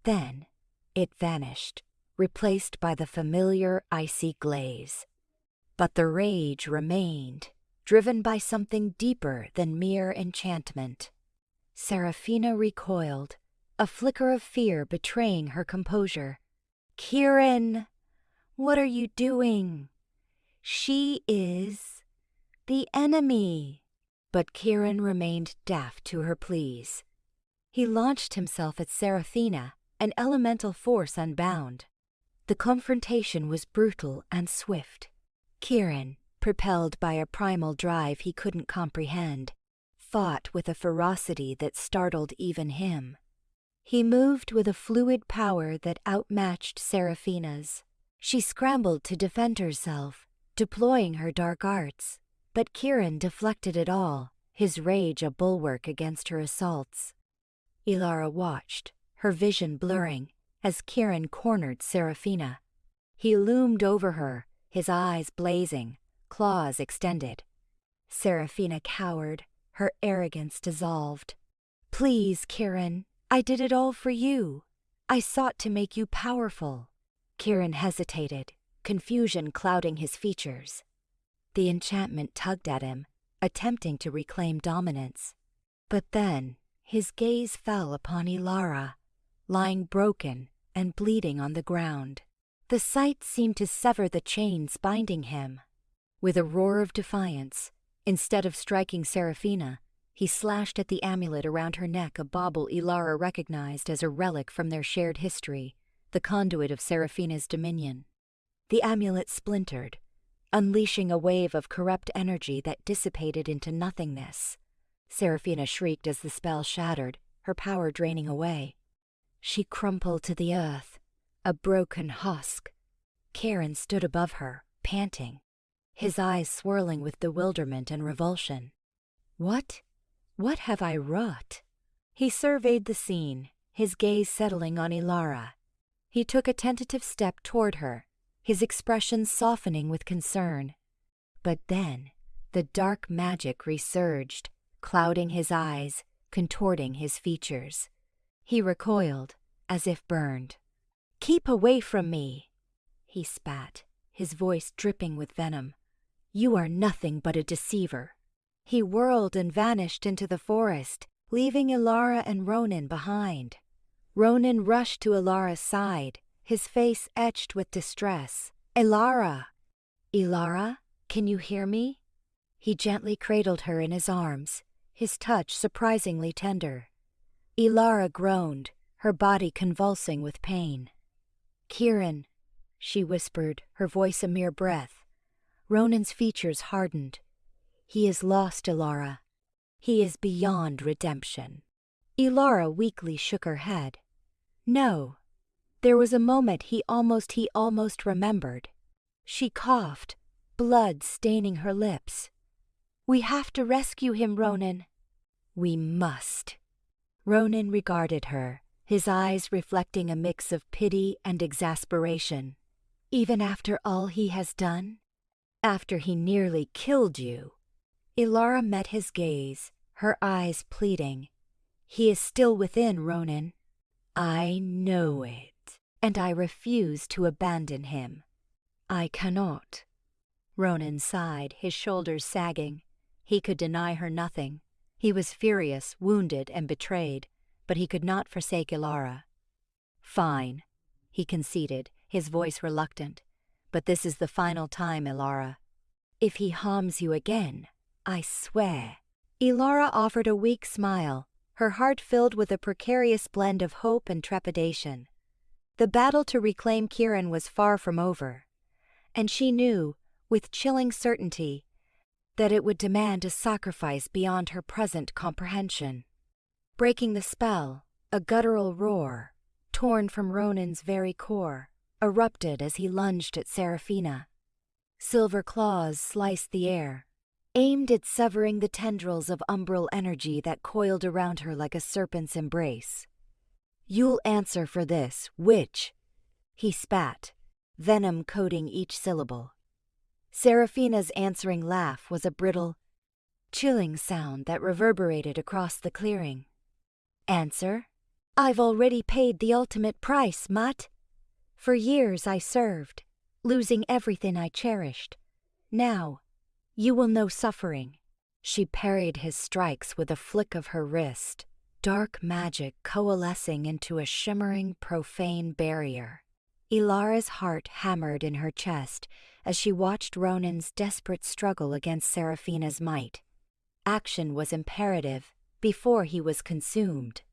Then it vanished, replaced by the familiar icy glaze. But the rage remained, driven by something deeper than mere enchantment. Seraphina recoiled, a flicker of fear betraying her composure. "Kieran, what are you doing? She is the enemy." But Kieran remained deaf to her pleas. He launched himself at Seraphina, an elemental force unbound. The confrontation was brutal and swift. Kieran, propelled by a primal drive he couldn't comprehend, fought with a ferocity that startled even him. He moved with a fluid power that outmatched Seraphina's. She scrambled to defend herself, deploying her dark arts, but Kieran deflected it all, his rage a bulwark against her assaults. Ilara watched, her vision blurring, as Kieran cornered Seraphina. He loomed over her, his eyes blazing, claws extended. Seraphina cowered, her arrogance dissolved. "Please, Kieran, I did it all for you. I sought to make you powerful." Kieran hesitated, confusion clouding his features. The enchantment tugged at him, attempting to reclaim dominance. But then his gaze fell upon Ilara, lying broken and bleeding on the ground. The sight seemed to sever the chains binding him. With a roar of defiance, instead of striking Seraphina, he slashed at the amulet around her neck, a bauble Ilara recognized as a relic from their shared history, the conduit of Seraphina's dominion. The amulet splintered, unleashing a wave of corrupt energy that dissipated into nothingness. Seraphina shrieked as the spell shattered, her power draining away. She crumpled to the earth, a broken husk. Kieran stood above her, panting, his eyes swirling with bewilderment and revulsion. What have I wrought?" He surveyed the scene, his gaze settling on Ilara. He took a tentative step toward her, his expression softening with concern. But then the dark magic resurged, clouding his eyes, contorting his features. He recoiled, as if burned. "Keep away from me!" he spat, his voice dripping with venom. "You are nothing but a deceiver." He whirled and vanished into the forest, leaving Ilara and Ronan behind. Ronan rushed to Ilara's side, his face etched with distress. "Ilara! Ilara, can you hear me?" He gently cradled her in his arms, his touch surprisingly tender. Ilara groaned, her body convulsing with pain. "Kieran," she whispered, her voice a mere breath. Ronan's features hardened. "He is lost, Ilara. He is beyond redemption." Ilara weakly shook her head. "No." There was a moment he almost remembered. She coughed, blood staining her lips. "We have to rescue him, Ronan." "We must." Ronan regarded her, his eyes reflecting a mix of pity and exasperation. "Even after all he has done? After he nearly killed you?" Ilara met his gaze, her eyes pleading. "He is still within, Ronan." "I know it, and I refuse to abandon him." "I cannot." Ronan sighed, his shoulders sagging. He could deny her nothing. He was furious, wounded, and betrayed, but he could not forsake Ilara. "Fine," he conceded, his voice reluctant. "But this is the final time, Ilara. If he harms you again, I swear." Ilara offered a weak smile, her heart filled with a precarious blend of hope and trepidation. The battle to reclaim Kieran was far from over, and she knew, with chilling certainty, that it would demand a sacrifice beyond her present comprehension. Breaking the spell, a guttural roar torn from Ronan's very core, erupted as he lunged at Seraphina. Silver claws sliced the air, aimed at severing the tendrils of umbral energy that coiled around her like a serpent's embrace. "You'll answer for this, witch!" he spat, venom coating each syllable. Seraphina's answering laugh was a brittle, chilling sound that reverberated across the clearing. "Answer? I've already paid the ultimate price, mutt. For years I served, losing everything I cherished. Now, you will know suffering." She parried his strikes with a flick of her wrist, dark magic coalescing into a shimmering, profane barrier. Ilara's heart hammered in her chest as she watched Ronan's desperate struggle against Seraphina's might. Action was imperative before he was consumed.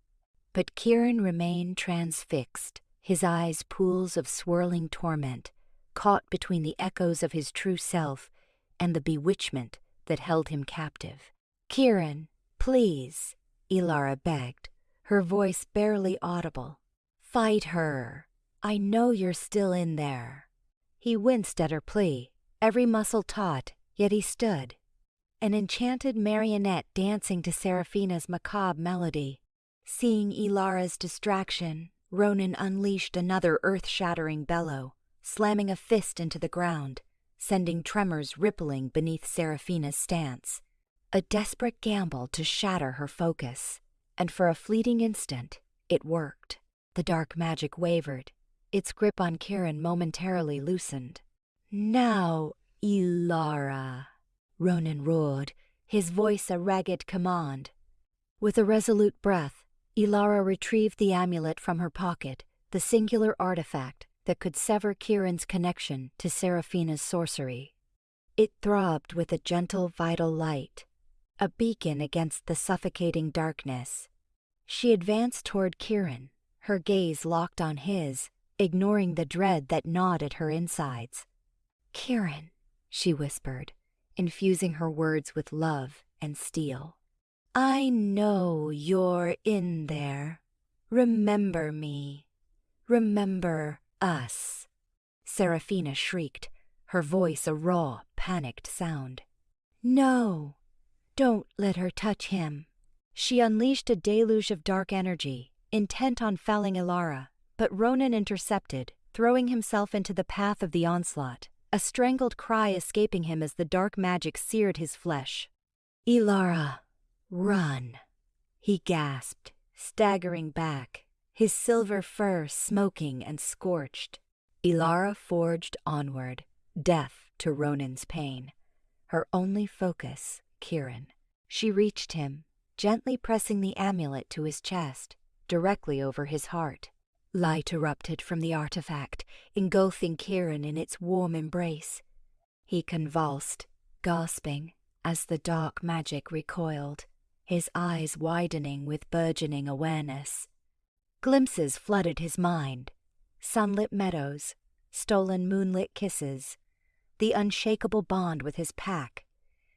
But Kieran remained transfixed, his eyes pools of swirling torment, caught between the echoes of his true self and the bewitchment that held him captive. "Kieran, please," Ilara begged, her voice barely audible. "Fight her. I know you're still in there." He winced at her plea, every muscle taut, yet he stood, an enchanted marionette dancing to Seraphina's macabre melody. Seeing Ilara's distraction, Ronan unleashed another earth-shattering bellow, slamming a fist into the ground, sending tremors rippling beneath Seraphina's stance. A desperate gamble to shatter her focus, and for a fleeting instant, it worked. The dark magic wavered, its grip on Kieran momentarily loosened. "Now, Ilara," Ronan roared, his voice a ragged command. With a resolute breath, Ilara retrieved the amulet from her pocket, the singular artifact that could sever Kieran's connection to Seraphina's sorcery. It throbbed with a gentle, vital light, a beacon against the suffocating darkness. She advanced toward Kieran, her gaze locked on his, ignoring the dread that gnawed at her insides. "Kieran," she whispered, infusing her words with love and steel. "I know you're in there. Remember me. Remember us." Seraphina shrieked, her voice a raw, panicked sound. "No, don't let her touch him." She unleashed a deluge of dark energy, intent on felling Ilara, but Ronan intercepted, throwing himself into the path of the onslaught, a strangled cry escaping him as the dark magic seared his flesh. "Ilara, run," he gasped, staggering back, his silver fur smoking and scorched. Ilara forged onward, deaf to Ronan's pain. Her only focus, Kieran. She reached him, gently pressing the amulet to his chest, directly over his heart. Light erupted from the artifact, engulfing Kieran in its warm embrace. He convulsed, gasping, as the dark magic recoiled, his eyes widening with burgeoning awareness. Glimpses flooded his mind: sunlit meadows, stolen moonlit kisses, the unshakable bond with his pack,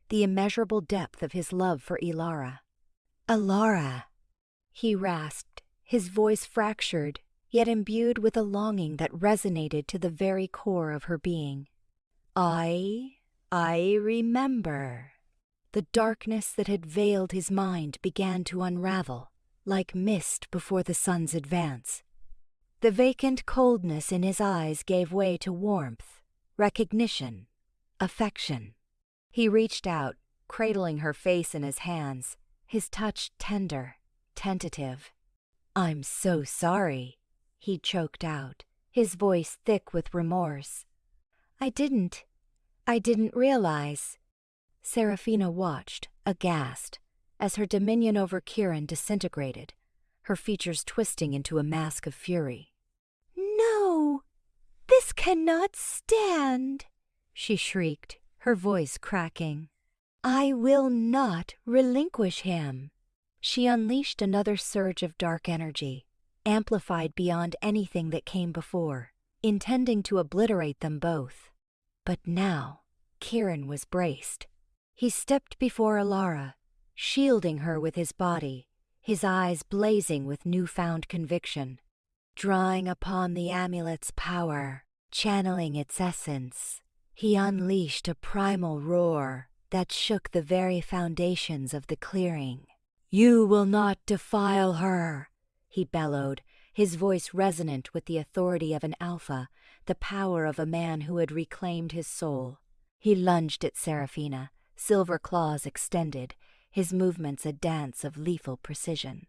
the immeasurable depth of his love for Ilara. "Ilara," he rasped, his voice fractured, yet imbued with a longing that resonated to the very core of her being. I remember." The darkness that had veiled his mind began to unravel, like mist before the sun's advance. The vacant coldness in his eyes gave way to warmth, recognition, affection. He reached out, cradling her face in his hands, his touch tender, tentative. "I'm so sorry," he choked out, his voice thick with remorse. I didn't realize." Seraphina watched, aghast, as her dominion over Kieran disintegrated, her features twisting into a mask of fury. "No, this cannot stand," she shrieked, her voice cracking. "I will not relinquish him." She unleashed another surge of dark energy, amplified beyond anything that came before, intending to obliterate them both. But now, Kieran was braced. He stepped before Ilara, shielding her with his body, his eyes blazing with newfound conviction. Drawing upon the amulet's power, channeling its essence, he unleashed a primal roar that shook the very foundations of the clearing. "You will not defile her," he bellowed, his voice resonant with the authority of an alpha, the power of a man who had reclaimed his soul. He lunged at Seraphina, silver claws extended, his movements a dance of lethal precision.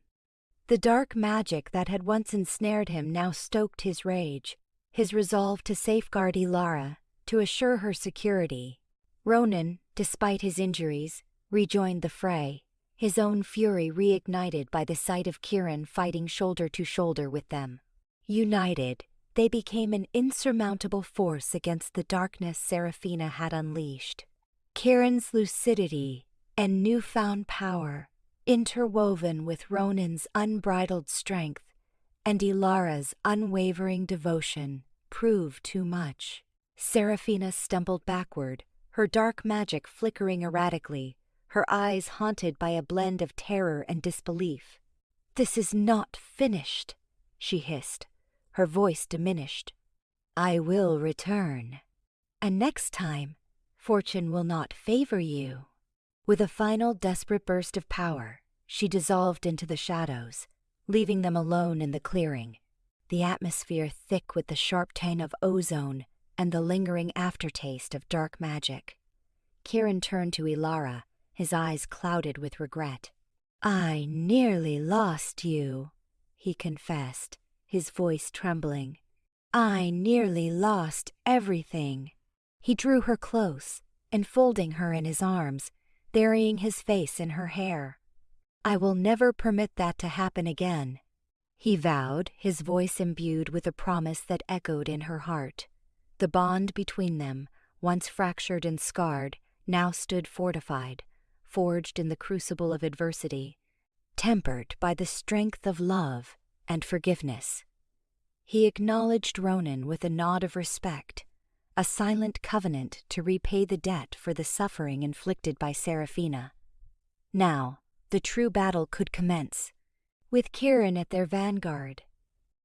The dark magic that had once ensnared him now stoked his rage, his resolve to safeguard Ilara, to assure her security. Ronan, despite his injuries, rejoined the fray, his own fury reignited by the sight of Kieran fighting shoulder to shoulder with them. United, they became an insurmountable force against the darkness Seraphina had unleashed. Kieran's lucidity and newfound power, interwoven with Ronan's unbridled strength and Ilara's unwavering devotion, proved too much. Seraphina stumbled backward, her dark magic flickering erratically, her eyes haunted by a blend of terror and disbelief. "This is not finished," she hissed, her voice diminished. "I will return. And next time, fortune will not favor you." With a final desperate burst of power, she dissolved into the shadows, leaving them alone in the clearing, the atmosphere thick with the sharp tang of ozone and the lingering aftertaste of dark magic. Kieran turned to Ilara, his eyes clouded with regret. "I nearly lost you," he confessed, his voice trembling. "I nearly lost everything." He drew her close, enfolding her in his arms, burying his face in her hair. "I will never permit that to happen again," he vowed, his voice imbued with a promise that echoed in her heart. The bond between them, once fractured and scarred, now stood fortified, forged in the crucible of adversity, tempered by the strength of love and forgiveness. He acknowledged Ronan with a nod of respect, a silent covenant to repay the debt for the suffering inflicted by Seraphina. Now, the true battle could commence, with Kieran at their vanguard.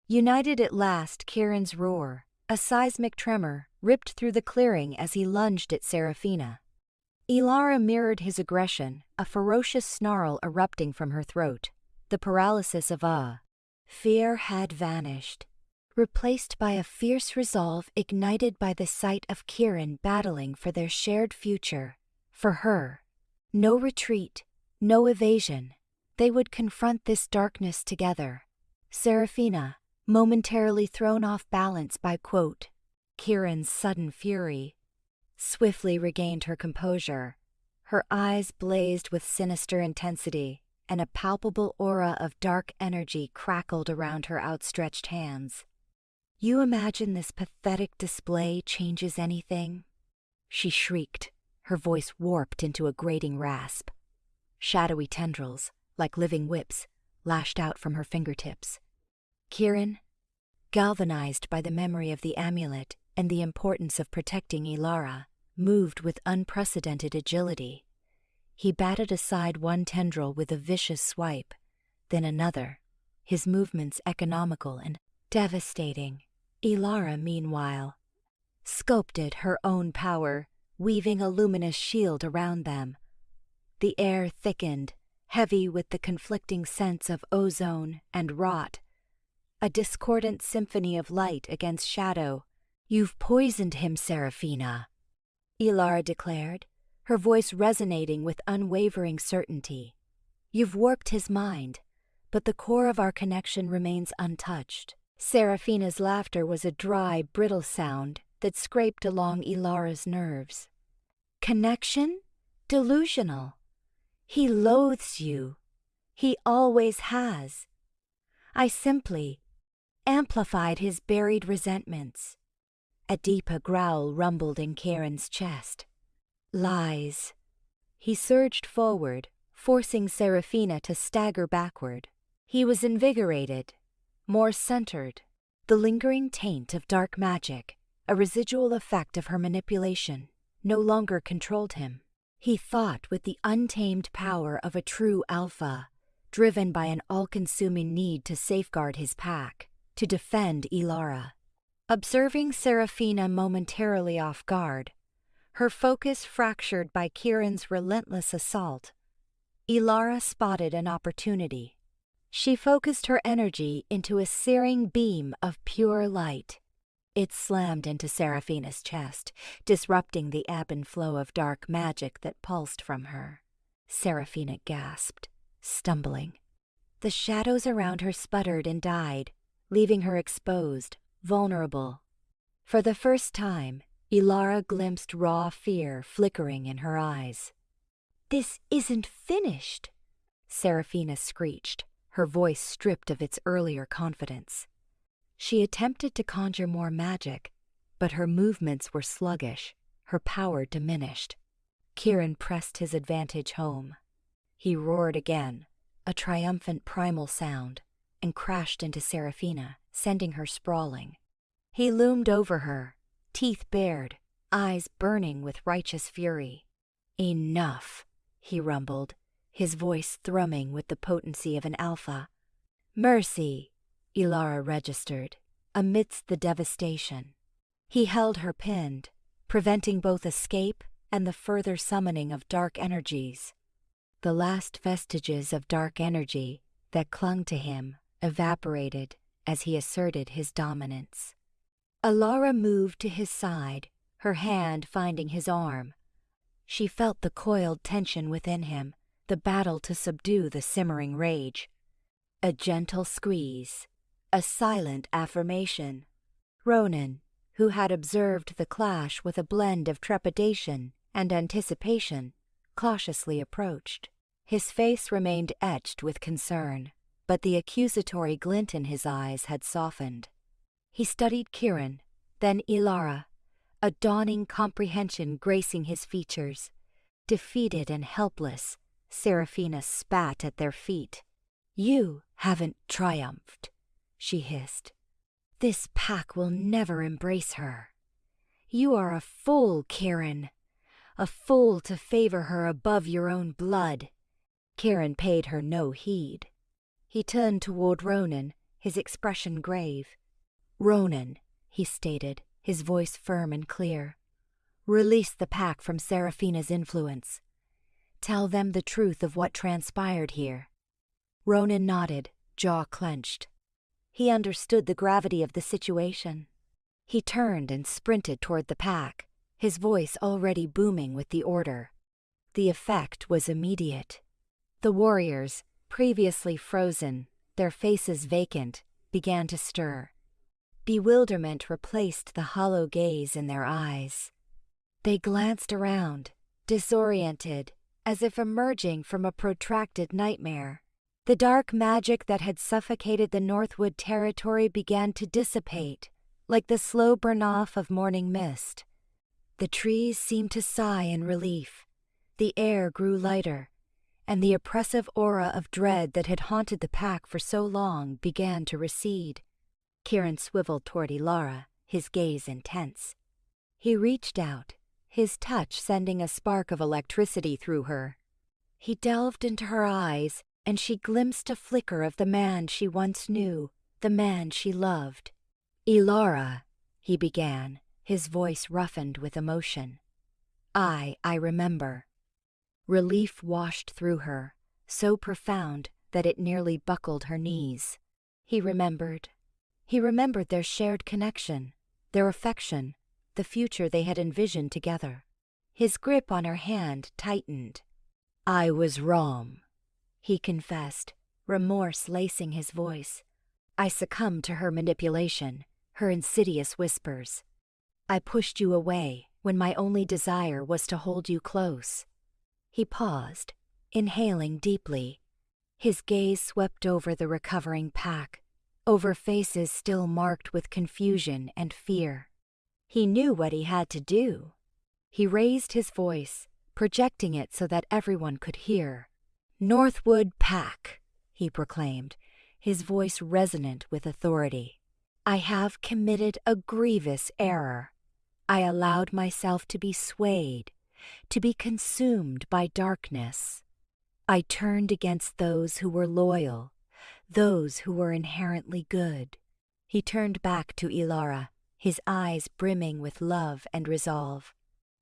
United at last, Kieran's roar, a seismic tremor, ripped through the clearing as he lunged at Seraphina. Ilara mirrored his aggression, a ferocious snarl erupting from her throat, the paralysis of awe. Fear had vanished, replaced by a fierce resolve ignited by the sight of Kieran battling for their shared future, for her. No retreat, no evasion. They would confront this darkness together. Seraphina, momentarily thrown off balance by Kieran's sudden fury, swiftly regained her composure. Her eyes blazed with sinister intensity, and a palpable aura of dark energy crackled around her outstretched hands. "You imagine this pathetic display changes anything?" she shrieked, her voice warped into a grating rasp. Shadowy tendrils, like living whips, lashed out from her fingertips. Kieran, galvanized by the memory of the amulet and the importance of protecting Ilara, moved with unprecedented agility. He batted aside one tendril with a vicious swipe, then another, his movements economical and devastating. Ilara, meanwhile, sculpted her own power, weaving a luminous shield around them. The air thickened, heavy with the conflicting scents of ozone and rot, a discordant symphony of light against shadow. "You've poisoned him, Seraphina," Ilara declared, her voice resonating with unwavering certainty. "You've warped his mind, but the core of our connection remains untouched." Seraphina's laughter was a dry, brittle sound that scraped along Ilara's nerves. "Connection? Delusional. He loathes you. He always has. I simply amplified his buried resentments." A deeper growl rumbled in Kieran's chest. "Lies." He surged forward, forcing Seraphina to stagger backward. He was invigorated, more centered. The lingering taint of dark magic, a residual effect of her manipulation, no longer controlled him. He thought with the untamed power of a true alpha, driven by an all-consuming need to safeguard his pack. to defend Ilara. Observing Seraphina momentarily off guard, her focus fractured by Kieran's relentless assault, Ilara spotted an opportunity. She focused her energy into a searing beam of pure light. It slammed into Seraphina's chest, disrupting the ebb and flow of dark magic that pulsed from her. Seraphina gasped, stumbling. The shadows around her sputtered and died, leaving her exposed, vulnerable. For the first time, Ilara glimpsed raw fear flickering in her eyes. "This isn't finished," Seraphina screeched, her voice stripped of its earlier confidence. She attempted to conjure more magic, but her movements were sluggish, her power diminished. Kieran pressed his advantage home. He roared again, a triumphant primal sound, and crashed into Seraphina, sending her sprawling. He loomed over her, teeth bared, eyes burning with righteous fury. "Enough," he rumbled, his voice thrumming with the potency of an alpha. "Mercy," Ilara registered, amidst the devastation. He held her pinned, preventing both escape and the further summoning of dark energies. The last vestiges of dark energy that clung to him evaporated as he asserted his dominance. Ilara moved to his side, her hand finding his arm. She felt the coiled tension within him, the battle to subdue the simmering rage. A gentle squeeze, a silent affirmation. Ronan, who had observed the clash with a blend of trepidation and anticipation, cautiously approached. His face remained etched with concern, but the accusatory glint in his eyes had softened. He studied Kieran, then Ilara, a dawning comprehension gracing his features. Defeated and helpless, Seraphina spat at their feet. "You haven't triumphed," she hissed. "This pack will never embrace her. You are a fool, Kieran. A fool to favor her above your own blood." Kieran paid her no heed. He turned toward Ronan, his expression grave. "Ronan," he stated, his voice firm and clear. "Release the pack from Seraphina's influence. Tell them the truth of what transpired here." Ronan nodded, jaw clenched. He understood the gravity of the situation. He turned and sprinted toward the pack, his voice already booming with the order. The effect was immediate. The warriors, previously frozen, their faces vacant, began to stir. Bewilderment replaced the hollow gaze in their eyes. They glanced around, disoriented, as if emerging from a protracted nightmare. The dark magic that had suffocated the Northwood territory began to dissipate, like the slow burn-off of morning mist. The trees seemed to sigh in relief. The air grew lighter, and the oppressive aura of dread that had haunted the pack for so long began to recede. Kieran swiveled toward Ilara, his gaze intense. He reached out, his touch sending a spark of electricity through her. He delved into her eyes, and she glimpsed a flicker of the man she once knew, the man she loved. "Ilara," he began, his voice roughened with emotion. I remember." Relief washed through her, so profound that it nearly buckled her knees. He remembered. He remembered their shared connection, their affection, the future they had envisioned together. His grip on her hand tightened. "I was wrong," he confessed, remorse lacing his voice. "I succumbed to her manipulation, her insidious whispers. I pushed you away when my only desire was to hold you close." He paused, inhaling deeply. His gaze swept over the recovering pack, over faces still marked with confusion and fear. He knew what he had to do. He raised his voice, projecting it so that everyone could hear. "Northwood Pack," he proclaimed, his voice resonant with authority. "I have committed a grievous error. I allowed myself to be swayed, to be consumed by darkness. I turned against those who were loyal, those who were inherently good. He turned back to Ilara, his eyes brimming with love and resolve.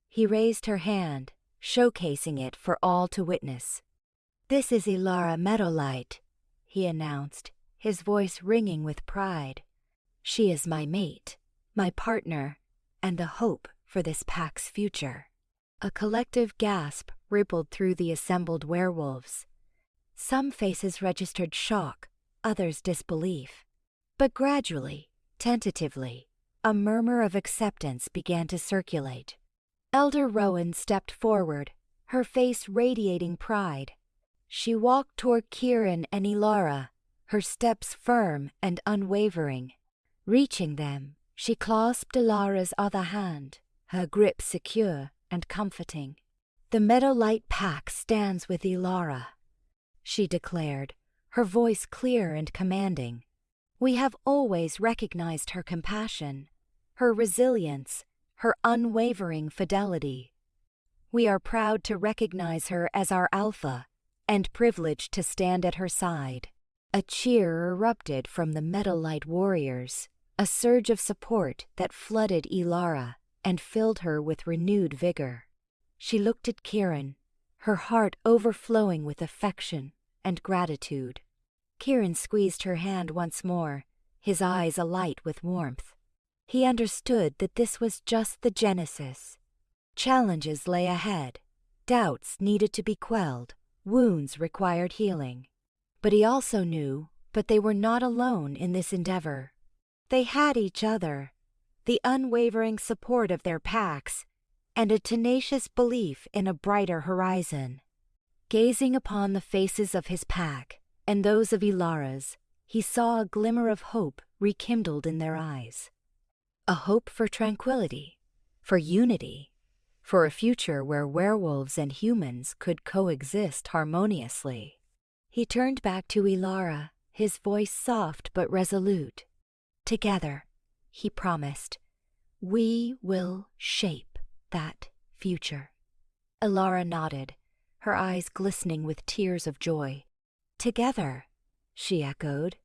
He raised her hand, showcasing it for all to witness. "This is Ilara Meadowlight," he announced, his voice ringing with pride. "She is my mate, my partner, and the hope for this pack's future." A collective gasp rippled through the assembled werewolves. Some faces registered shock, others disbelief. But gradually, tentatively, a murmur of acceptance began to circulate. Elder Rowan stepped forward, her face radiating pride. She walked toward Kieran and Ilara, her steps firm and unwavering. Reaching them, she clasped Ilara's other hand, her grip secure and comforting. "The Meadowlight Pack stands with Ilara," she declared, her voice clear and commanding. "We have always recognized her compassion, her resilience, her unwavering fidelity. We are proud to recognize her as our alpha and privileged to stand at her side." A cheer erupted from the Meadowlight warriors, a surge of support that flooded Ilara and filled her with renewed vigor. She looked at Kieran, her heart overflowing with affection and gratitude. Kieran squeezed her hand once more, his eyes alight with warmth. He understood that this was just the genesis. Challenges lay ahead, doubts needed to be quelled, wounds required healing. But he also knew that they were not alone in this endeavor. They had each other, the unwavering support of their packs, and a tenacious belief in a brighter horizon. Gazing upon the faces of his pack and those of Ilara's, he saw a glimmer of hope rekindled in their eyes. A hope for tranquility, for unity, for a future where werewolves and humans could coexist harmoniously. He turned back to Ilara, his voice soft but resolute. "Together," he promised, "we will shape that future." Ilara nodded, her eyes glistening with tears of joy. "Together," she echoed,